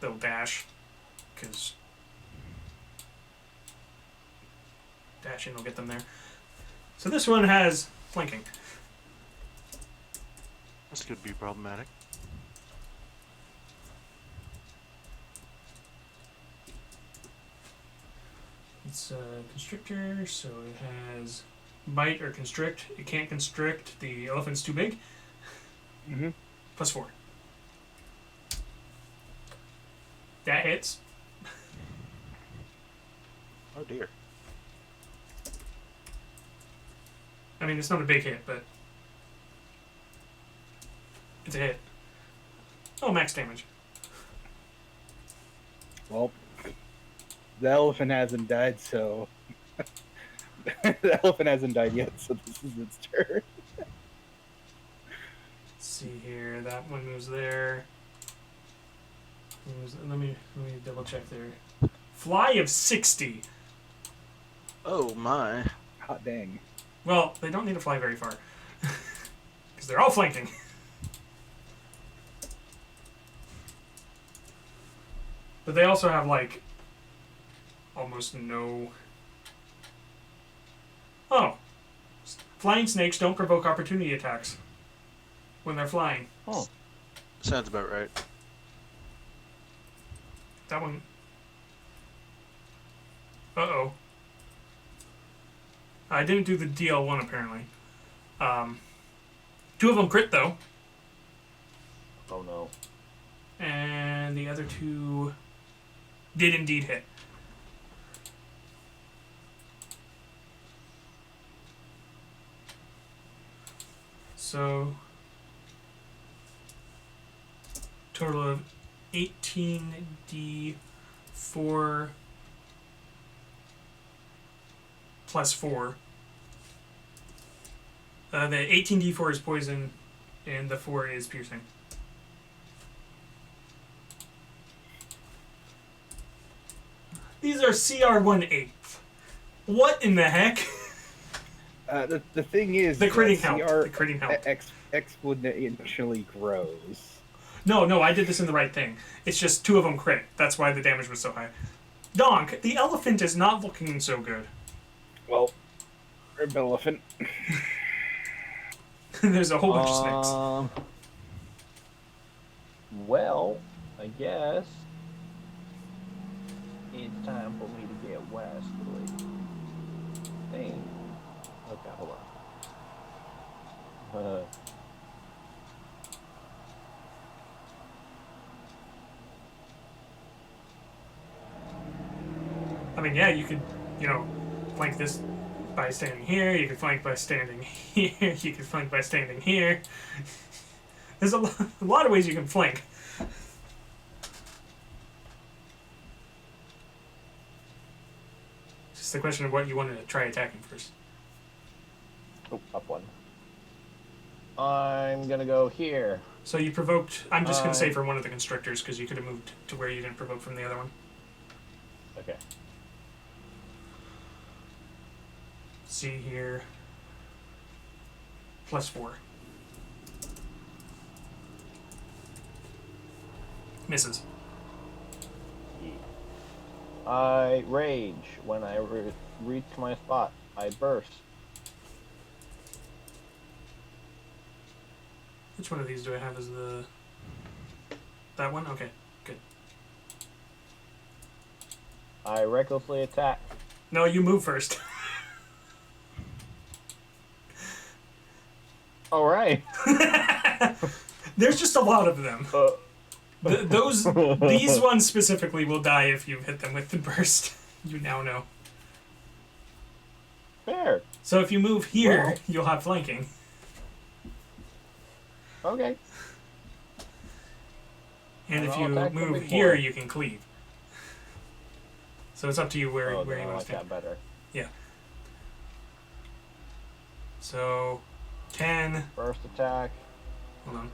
they'll dash, because dashing will get them there. So this one has flanking. this could be problematic. It's a constrictor, so it has bite or constrict. It can't constrict. The elephant's too big. Mm-hmm. +4. That hits. Oh dear. I mean, it's not a big hit, but it's a hit. Oh, max damage. Well, the elephant hasn't died, so the elephant hasn't died yet, so this is its turn. Let's see here. That one moves there. Let me double check there. Fly of 60. Oh my. Hot dang. Well, they don't need to fly very far. Because they're all flanking. But they also have, like, almost no... Oh. Flying snakes don't provoke opportunity attacks when they're flying. Oh. Sounds about right. That one... Uh-oh. I didn't do the DL1, apparently. 2 of them crit, though. Oh no. And the other 2 did indeed hit. So, total of 18d4 plus 4. The 18d4 is poison, and the 4 is piercing. These are CR1/8. What in the heck? The thing is, The critting that helped. CR The critting helped. exponentially grows. No, I did this in the right thing. It's just 2 of them crit. That's why the damage was so high. Donk, the elephant is not looking so good. Well, Rib Elephant. There's a whole bunch of snakes. Well, I guess it's time for me to get westerly. Dang. Okay, hold on. I mean, yeah, you could, flank this by standing here. You could flank by standing here. You could flank by standing here. There's a lot of ways you can flank. It's just a question of what you wanted to try attacking first. Oh, up one. I'm gonna go here. So you provoked... I'm just going to say for one of the constrictors, because you could have moved to where you didn't provoke from the other one. Okay. See here. +4. Misses. I rage. When I reach my spot, I burst. Which one of these do I have as the... That one? Okay, good. I recklessly attack. No, you move first. All right. There's just a lot of them. These ones specifically will die if you hit them with the burst. You now know. Fair. So if you move here, Well. you'll have flanking. Okay. And if I'll you attack the move big here, boy. you can cleave. So it's up to you where Oh, you no, I want like to stand. that better. Yeah. So 10. First attack. Hold on.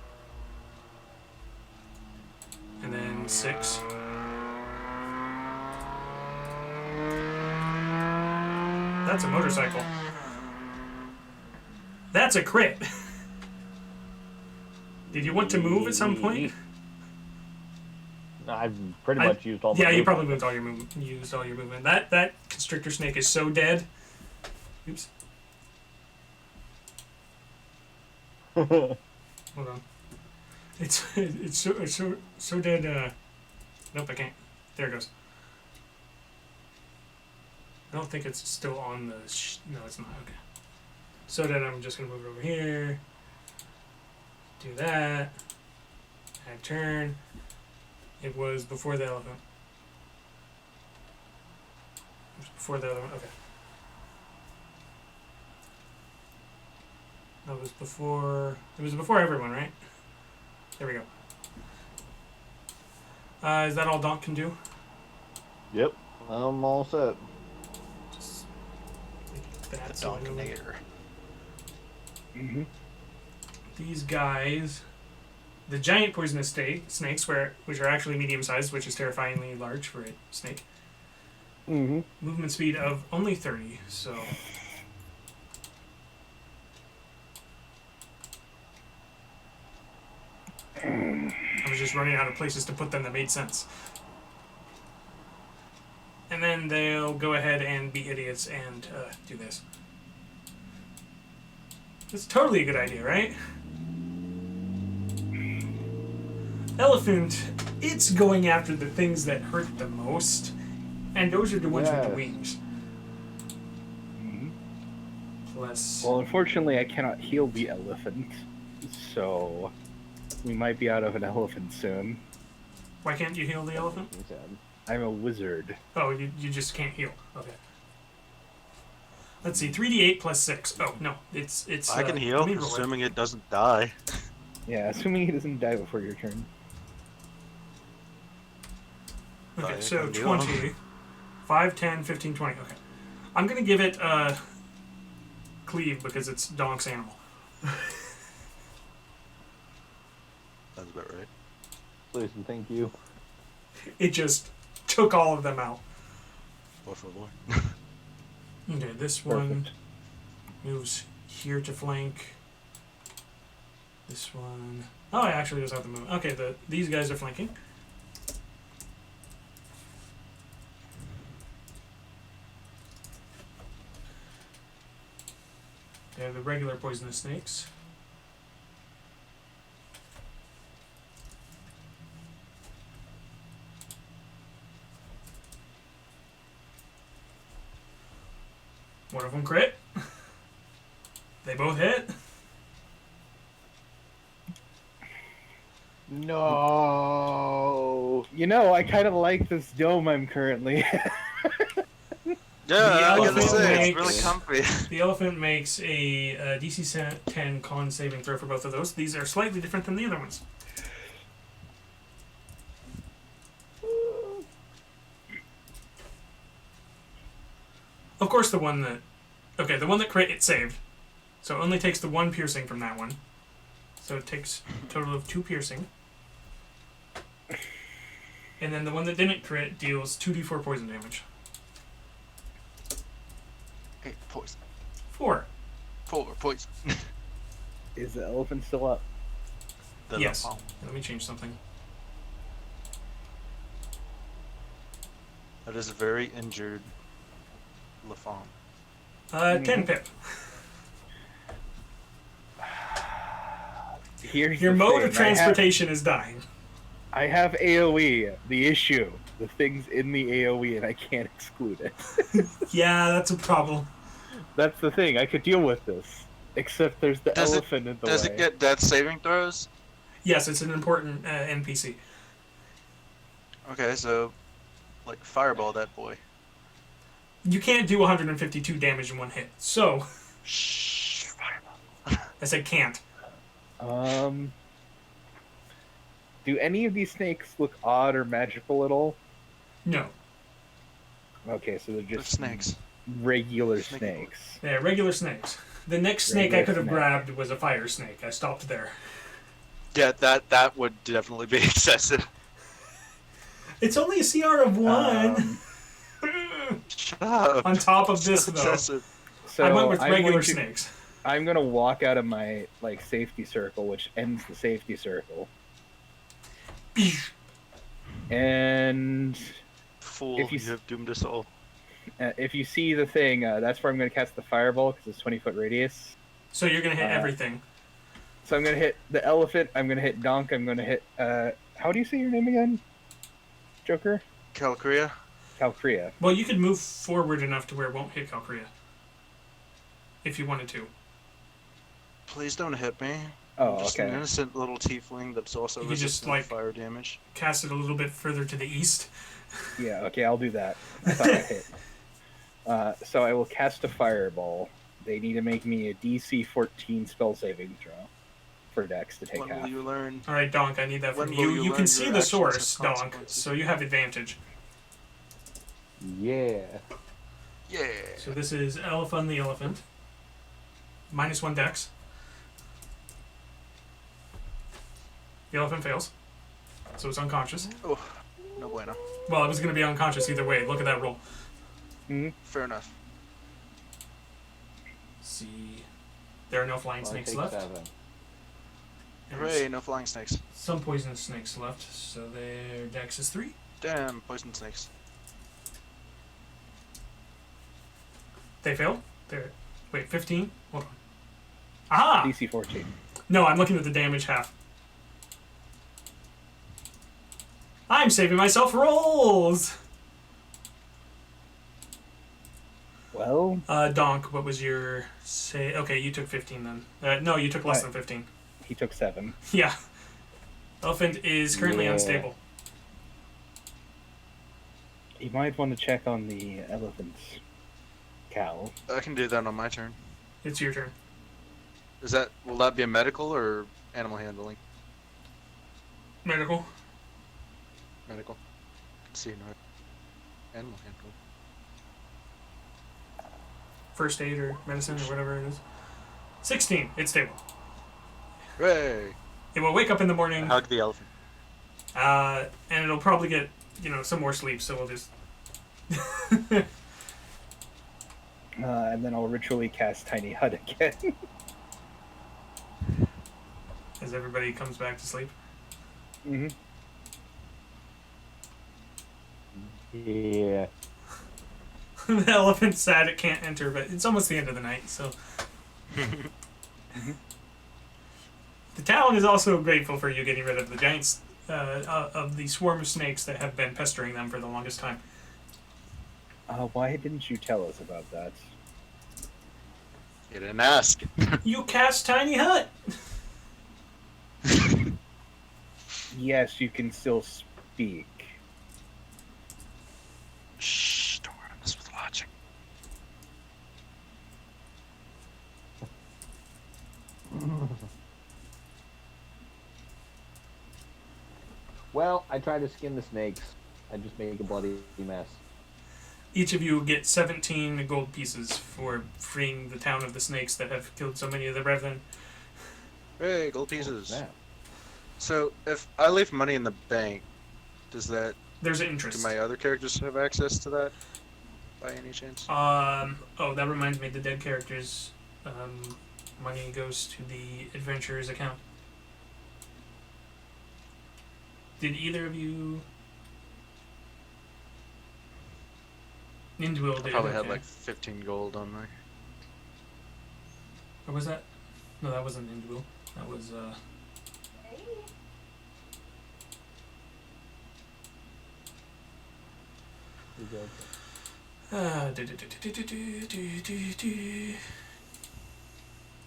And then 6. That's a motorcycle. That's a crit. Did you want to move at some point? I've pretty much used all my Yeah, you movement. probably used all your movement. That constrictor snake is so dead. Oops. Hold on. It's so dead. Nope, I can't. There it goes. I don't think it's still on the. No, it's not. Okay. So then I'm just gonna move it over here. Do that. Add turn. It was before the elephant. It was before the other one. Okay. That was before. It was before everyone, right? There we go. Is that all Donk can do? Yep, I'm all set. Just like that. The So I know Donkinator. Mm-hmm. these guys, the giant poisonous snakes, which are actually medium sized, which is terrifyingly large for a snake. Mm-hmm. Movement speed of only 30, so. I was just running out of places to put them that made sense. And then they'll go ahead and be idiots and do this. It's totally a good idea, right? Elephant, it's going after the things that hurt the most, and those are the ones with the Yes. wings. Mm-hmm. Plus, Well, unfortunately, I cannot heal the elephant, so we might be out of an elephant soon. why can't you heal the elephant? He said. I'm a wizard. Oh, you just can't heal. Okay. Let's see, 3d8 plus 6. Oh, no, it's. I can heal, let me roll it. assuming it doesn't die. Yeah, assuming he doesn't die before your turn. Okay, Fine, so can do 20, 5, 10, 15, 20. Okay. I'm going to give it cleave because it's Donk's animal. Sounds about right. Please and thank you. It just took all of them out. Por favor. Okay, this one Perfect. moves here to flank. This one... Oh, it actually does have to move. Okay, these guys are flanking. They have the regular poisonous snakes. One of them crit. They both hit. No. You know, I kind of like this dome I'm currently. Yeah, I gotta elephant say, it's really makes- comfy. The elephant makes a DC 10 con saving throw for both of those. These are slightly different than the other ones. Of course, the one that crit, it saved. So it only takes the 1 piercing from that one. So it takes a total of 2 piercing. And then the one that didn't crit deals 2d4 poison damage. Hey, poison. 4. Poison. Is the elephant still up? Yes. Let me change something. That is a very injured Lafon. 10 pip. Here's Your the mode thing. of transportation is dying. I have AoE. The issue, the thing's in the AoE, and I can't exclude it. Yeah, that's a problem. That's the thing. I could deal with this, except there's the Does it- elephant in the Does way. it get death saving throws? Yes, it's an important NPC. Okay, so like fireball that boy. You can't do 152 damage in one hit. So, Shh, fireball. I said can't. Do any of these snakes look odd or magical at all? No. Okay, so they're They're just snakes. regular Snake snakes. Yeah, regular snakes. The next snake I Regular could have snake. grabbed was a fire snake. I stopped there. Yeah, that would definitely be excessive. It's only a CR of 1. Shut up. On top of this, So though, excessive. So I went with I'm regular going to- snakes. I'm gonna walk out of my safety circle, which ends the safety circle, and Fool, If you you have doomed us all. if you see the thing, that's where I'm gonna cast the fireball because it's 20-foot radius. So you're going to hit Uh, everything. So I'm gonna hit the elephant. I'm gonna hit Donk. I'm gonna hit. How do you say your name again? Joker. Calcria? Calcria. Well, you could move forward enough to where it won't hit Calcria. If you wanted to. Please don't hit me. Oh, I'm just okay. an innocent little tiefling that's also You just, resistant like- to fire damage. Cast it a little bit further to the east. Yeah, okay, I'll do that. I thought I hit. So I will cast a fireball. They need to make me a DC 14 spell saving throw for Dex to take When half. will you learn? Alright, Donk, I need that When from will you. you You learn can see your the actions source, have Donk, consequences? so you have advantage. Yeah. Yeah. So this is Elephant the Elephant. -1 Dex. The elephant fails. So it's unconscious. Oh, no bueno. Well, it was going to be unconscious either way. Look at that roll. Fair enough. See. There are no flying Well, I snakes take left. 7. Hooray, no flying snakes. Some poisonous snakes left, so their Dex is 3. Damn, poison snakes. They failed? They're... Wait, 15? Hold on. Aha! DC 14. No, I'm looking at the damage half. I'm saving myself rolls! Well, Donk, what was your... say? Okay, you took 15 then. No, you took less than 15. he took 7. Yeah. Elephant is currently Yeah. unstable. You might want to check on the elephant's cow. I can do that on my turn. It's your turn. Will that be a medical or animal handling? Medical. Medical. Let's see, no. Animal handling. First aid or medicine or whatever it is. 16. It's stable. Hooray! It will wake up in the morning, Hug the elephant. and it'll probably get, some more sleep, so we'll just... And then I'll ritually cast Tiny Hut again. as everybody comes back to sleep. hmm Yeah. The elephant's sad it can't enter, but it's almost the end of the night, so... The town is also grateful for you getting rid of the giants, of the swarm of snakes that have been pestering them for the longest time. Why didn't you tell us about that? You didn't ask. You cast Tiny Hut! Yes, you can still speak. Shh, don't worry, this with logic. Well, I tried to skin the snakes. I just made a bloody mess. Each of you get 17 gold pieces for freeing the town of the snakes that have killed so many of the brethren. Hey, gold pieces. Snap. So, if I leave money in the bank, does that... There's Do interest. my other characters have access to that? By any chance? Oh, that reminds me, the dead characters, money goes to the adventurer's account. Did either of you... Ninduil I did, probably had okay. like 15 gold on my... Or was that? No, that wasn't Ninduil. That was,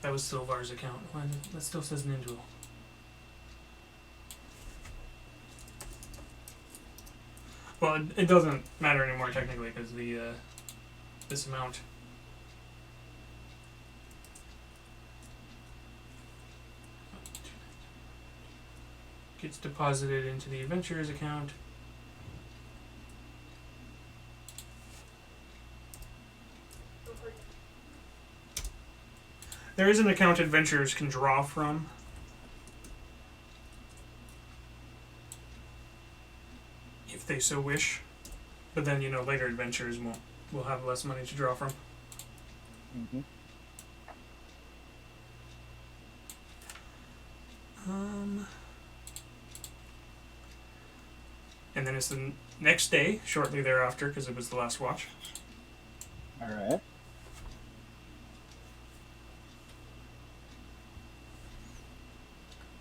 That was Sylvar's account. That still says Ninduil. Well, it doesn't matter anymore technically because the this amount gets deposited into the adventurer's account. There is an account adventurers can draw from. If they so wish. But then, later adventurers will have less money to draw from. hmm And then it's the next day, shortly thereafter, because it was the last watch. Alright.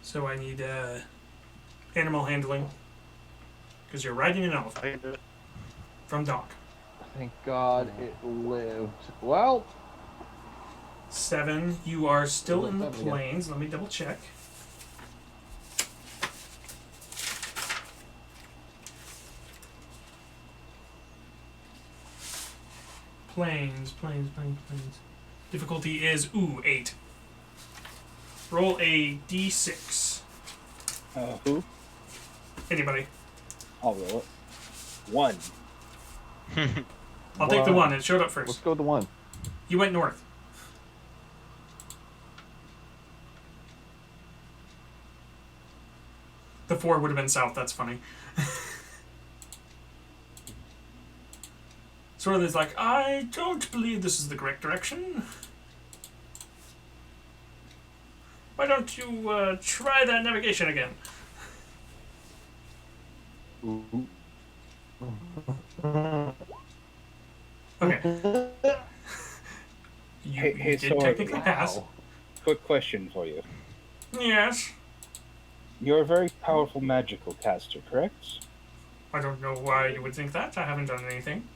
So I need animal handling. Because you're riding an elephant. I can do it. from Donk. Thank God it lived. Well, 7. You are still in the What's up again? plains. Let me double check. Plains. Difficulty is, 8. Roll a d6. Who? Anybody. I'll roll it. 1. I'll take the One. 1. It showed up let's first. go with the 1. You went north. The 4 would have been south. That's funny. Sorley's like, I don't believe this is the correct direction. Why don't you try that navigation again? Okay. You, Hey, you did so technically pass. Quick question for you. Yes. You're a very powerful magical caster, correct? I don't know why you would think that. I haven't done anything.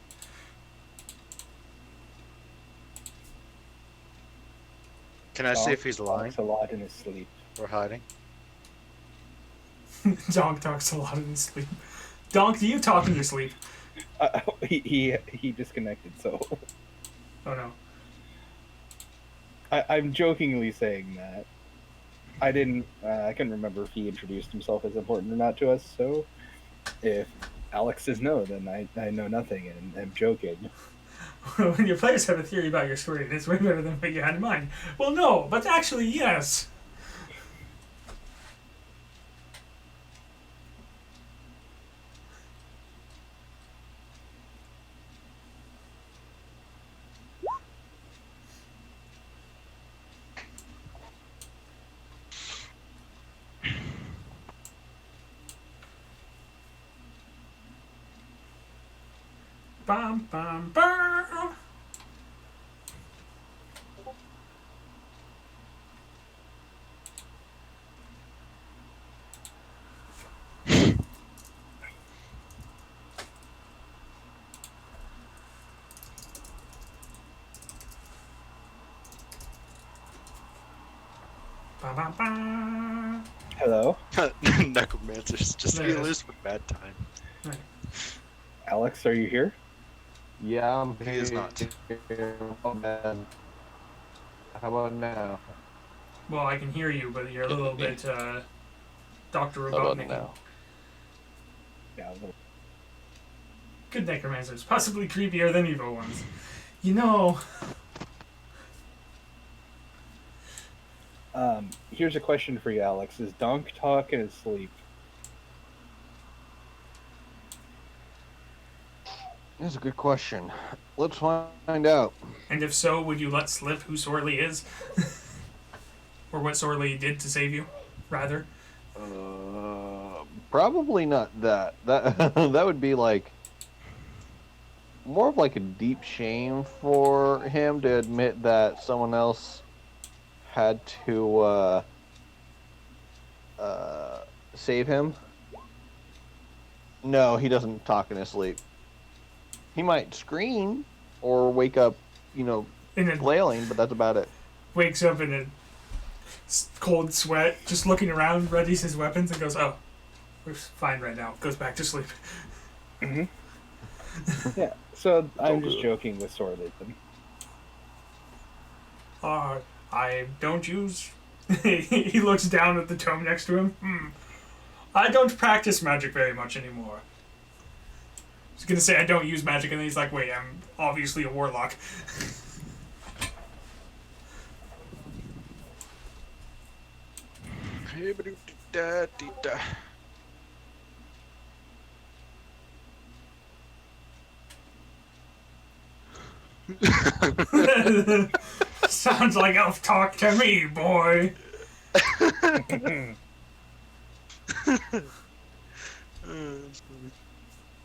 Can I see if he's lying Talks a lot in his sleep. or hiding? Donk talks a lot in his sleep. Donk, do you talk in your sleep? He disconnected, so Oh no. I'm jokingly saying that. I couldn't remember if he introduced himself as important or not to us, so if Alex says no, then I know nothing, and I'm joking. When your players have a theory about your story, it's way better than what you had in mind. Well, no, but actually, yes. Bum, bum, bum. Bum, bum, bum. Hello, Necromancers just There be it is. loose with bad time. Alex, are you here? Yeah, I'm He is not. here. Oh, man. How about now? Well, I can hear you, but you're a little bit, Dr. How about Robotnik. now? Yeah. Well, Good necromancers, possibly creepier than evil ones. You know, here's a question for you, Alex. Is Donk talk in his sleep? That's a good question. Let's find out. and if so, would you let slip who Sorley is? Or what Sorley did to save you, rather? Probably not that. That that would be like more of like a deep shame for him to admit that someone else had to save him. No, he doesn't talk in his sleep. He might scream or wake up, And then flailing, but that's about it. wakes up in a cold sweat, just looking around, readies his weapons, and goes, "Oh, we're fine right now." Goes back to sleep. Yeah. So I'm just good. joking with Sorley. I don't use. He looks down at the tome next to him. I don't practice magic very much anymore. I was gonna say I don't use magic, and then he's like, "Wait, I'm obviously a warlock." Hey-ba-doo-dee-da-dee-da. Sounds like elf talk to me, boy.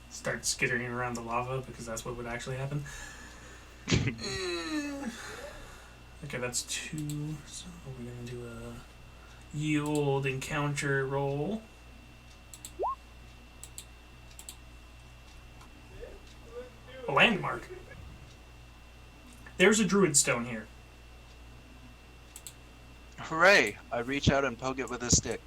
Start skittering around the lava because that's what would actually happen. Okay, that's 2. So we're gonna do a ye old encounter roll. A landmark. There's a druid stone here. Hooray! I reach out and poke it with a stick.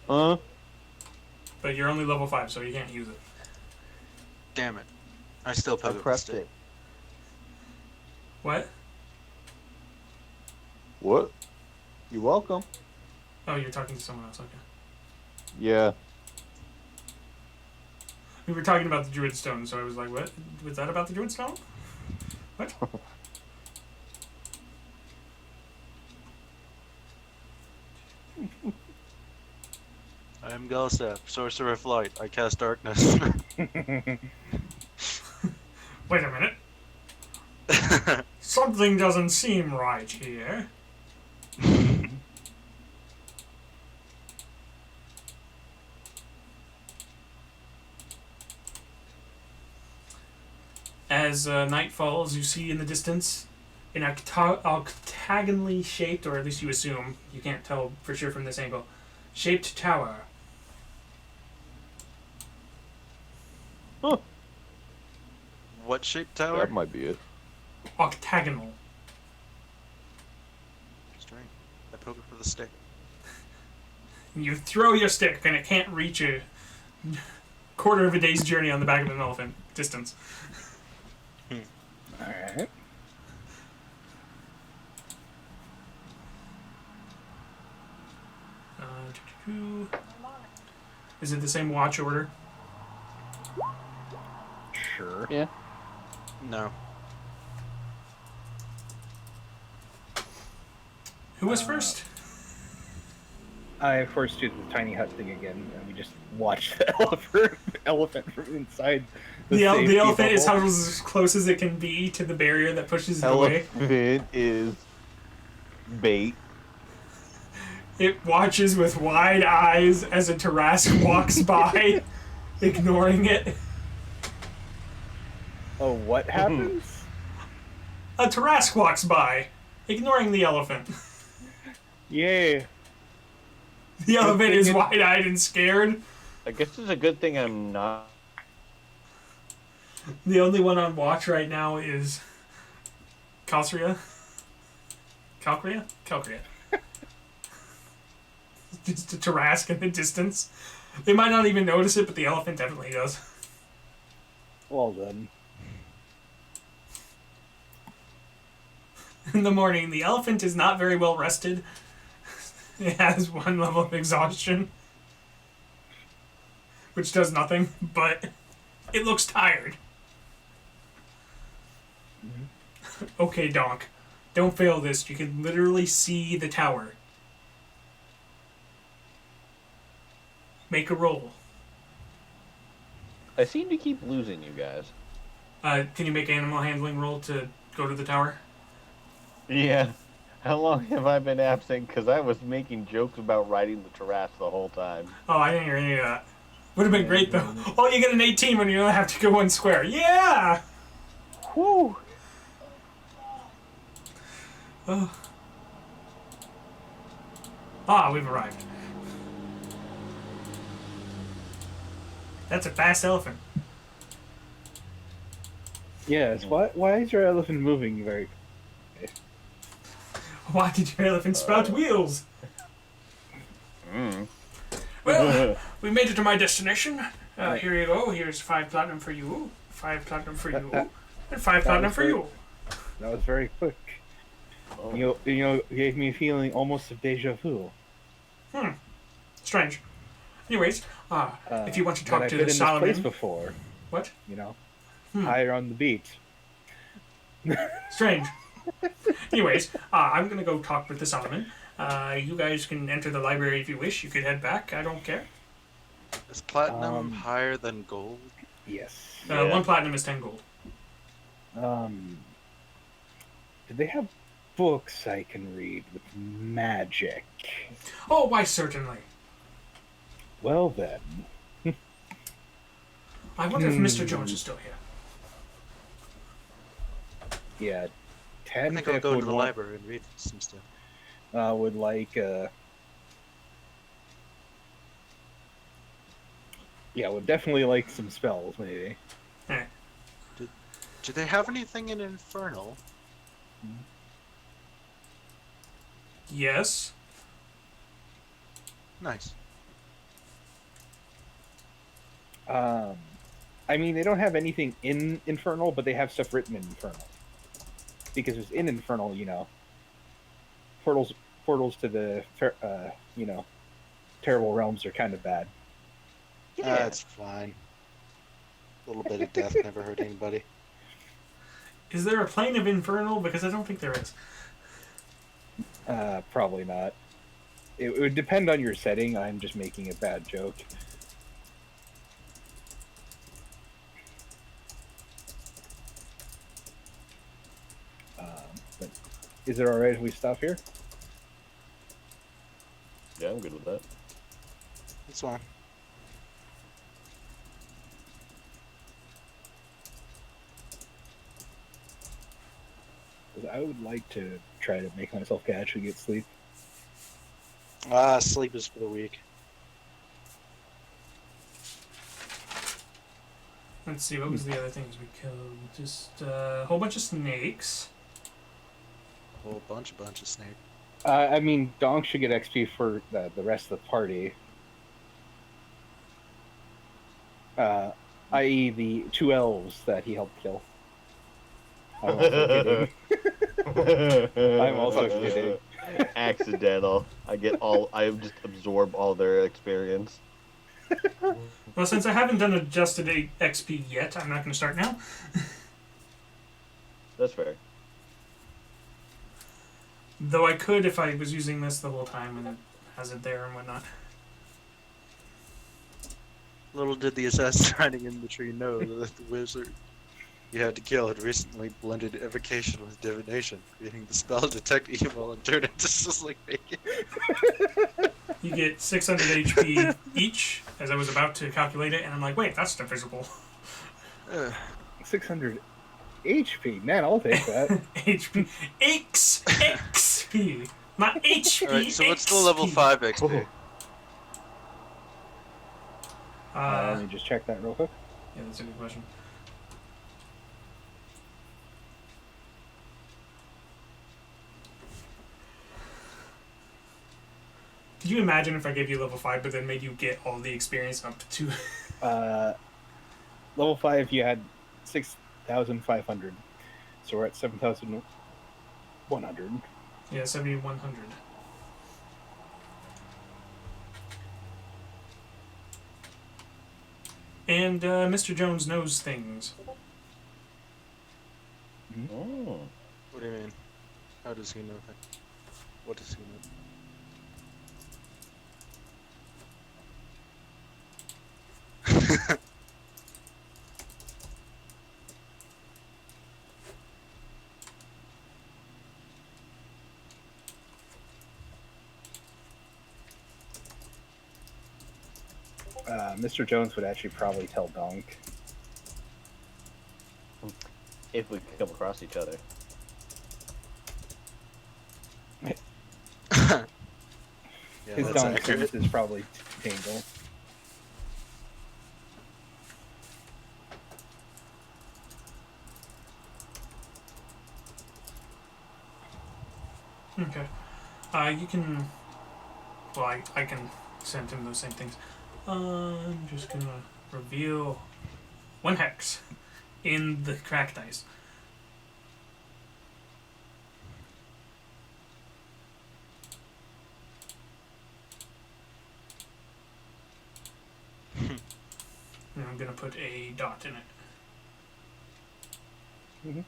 Huh? But you're only level 5, so you can't use it. Damn it. I still I poke it with a pressed stick. it. What? What? You're welcome. Oh, you're talking to someone else. Okay. Yeah. We were talking about the druid stone, so I was like, what? Was that about the druid stone? What? I am Galsap, Sorcerer of Light. I cast darkness. Wait a minute. Something doesn't seem right here. As night falls, you see in the distance an octagonally shaped, or at least you assume, you can't tell for sure from this angle, shaped tower. What shaped tower? That might be it. Octagonal. Strange. I poke it with a stick. You throw your stick, and it can't reach a quarter of a day's journey on the back of an elephant distance. Alright. Is it the same watch order? Sure. Yeah. No. Who was first? I of course do the tiny hut thing again, and we just watch the elephant from inside The safety elephant is bubble. huddled as close as it can be to the barrier that pushes it away. Elephant is bait. It watches with wide eyes as a Tarrasque walks by, ignoring it. Oh, what happens? A Tarrasque walks by, ignoring the elephant. Yay. The elephant is thing it- wide-eyed and scared. I guess it's a good thing I'm not. The only one on watch right now is Calcria. Calcria? Calcria. Just a Tarrasque in the distance. They might not even notice it, but the elephant definitely does. Well done. In the morning, the elephant is not very well rested. It has 1 level of exhaustion, which does nothing, but it looks tired. Okay, Donk. Don't fail this. You can literally see the tower. Make a roll. I seem to keep losing you guys. Can you make animal handling roll to go to the tower? Yeah. How long have I been absent? Because I was making jokes about riding the Tarrasque the whole time. Oh, I didn't hear any of that. Would have been great, though. Oh, you get an 18 when you don't have to go 1 square. Yeah! Whew. Oh. We've arrived. That's a fast elephant. Yes, why is your elephant moving very... Why did your elephant sprout wheels? Well, we made it to my destination. Here you go. Here's 5 platinum for you, 5 platinum for you, and 5 platinum for you. That was very quick. You gave me a feeling almost of deja vu. Strange. Anyways, if you want to But talk I've to been the in this place Solomon... before, What? higher on the beat. Strange. Anyways, I'm going to go talk with the Solomon. You guys can enter the library if you wish. You could head back. I don't care. Is platinum higher than gold? Yes. 1 platinum is 10 gold. Do they have books I can read with magic? Oh, why, certainly. Well then. I wonder if Mr. Jones is still here. Yeah. I think I'll Tantec go to would the want- library and read some stuff. would like Yeah, would definitely like some spells, maybe. Alright. Do they have anything in Infernal? Yes. Nice. I mean, they don't have anything in Infernal, but they have stuff written in Infernal. Because it's in Infernal, you know, portals to the, you know, terrible realms are kind of bad. Yeah. That's fine. A little bit of death never hurt anybody. Is there a plane of Infernal? Because I don't think there is. Probably not. It would depend on your setting. I'm just making a bad joke. But is it alright if we stop here? Yeah, I'm good with that. It's fine. Because I would like to try to make myself actually get sleep. Sleep is for the weak. Let's see, what was the other things we killed? Just a whole bunch of snakes. A whole bunch of snake. I mean, DAHNK should get XP for the rest of the party. I.e. the 2 elves that he helped kill. I'm also kidding. I'm also kidding. Accidental. I just absorb all their experience. Well, since I haven't done adjusted XP yet, I'm not going to start now. That's fair. Though I could if I was using this the whole time and it has it there and whatnot. Little did the assassin hiding in the tree know that the wizard you had to kill had recently blended evocation with divination, creating the spell detect evil and turn it to sizzling bacon. You get 600 HP each, as I was about to calculate it, and I'm like, wait, that's divisible. 600 HP. Man, I'll take that. HP. XP. Not HP. Alright, so what's the XP. level 5 XP? Let me just check that real quick. Yeah, that's a good question. Could you imagine if I gave you level 5 but then made you get all the experience up to Level 5, you had 6,500. So we're at 7,100. yeah, 7,100. And Mr. Jones knows things. Oh. What do you mean? How does he know that? What does he know? Mr. Jones would actually probably tell DAHNK. If we come across each other. Yeah, His that's DAHNK accurate. sense is probably Tangle. Okay. You can... Well, I can send him those same things. I'm just gonna reveal 1 hex in the crack dice. And I'm gonna put a dot in it.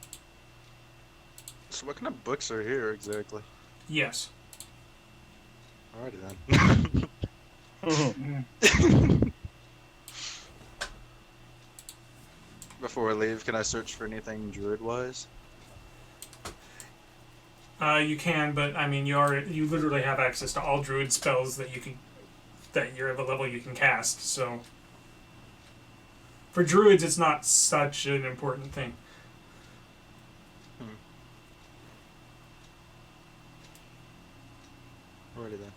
So what kind of books are here exactly? Yes. Alrighty then. Before I leave, can I search for anything druid-wise? You can, but I mean, you literally have access to all druid spells that you're of a level you can cast. So for druids, it's not such an important thing. Alrighty then.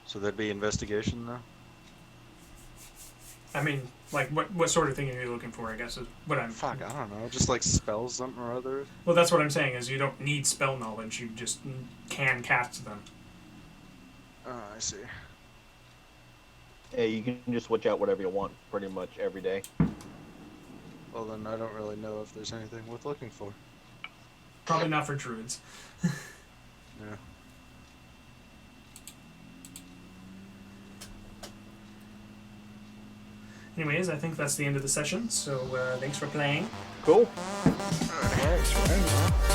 So that'd be investigation, though? I mean, like, what sort of thing are you looking for, I guess, is what I'm... Fuck, I don't know. Just like spells something or other. Well, that's what I'm saying, is you don't need spell knowledge, you just can cast them. Oh, I see. Yeah, you can just switch out whatever you want pretty much every day. Well, then I don't really know if there's anything worth looking for. Probably not for druids. Yeah. Anyways, I think that's the end of the session, so thanks for playing. Cool. All right, so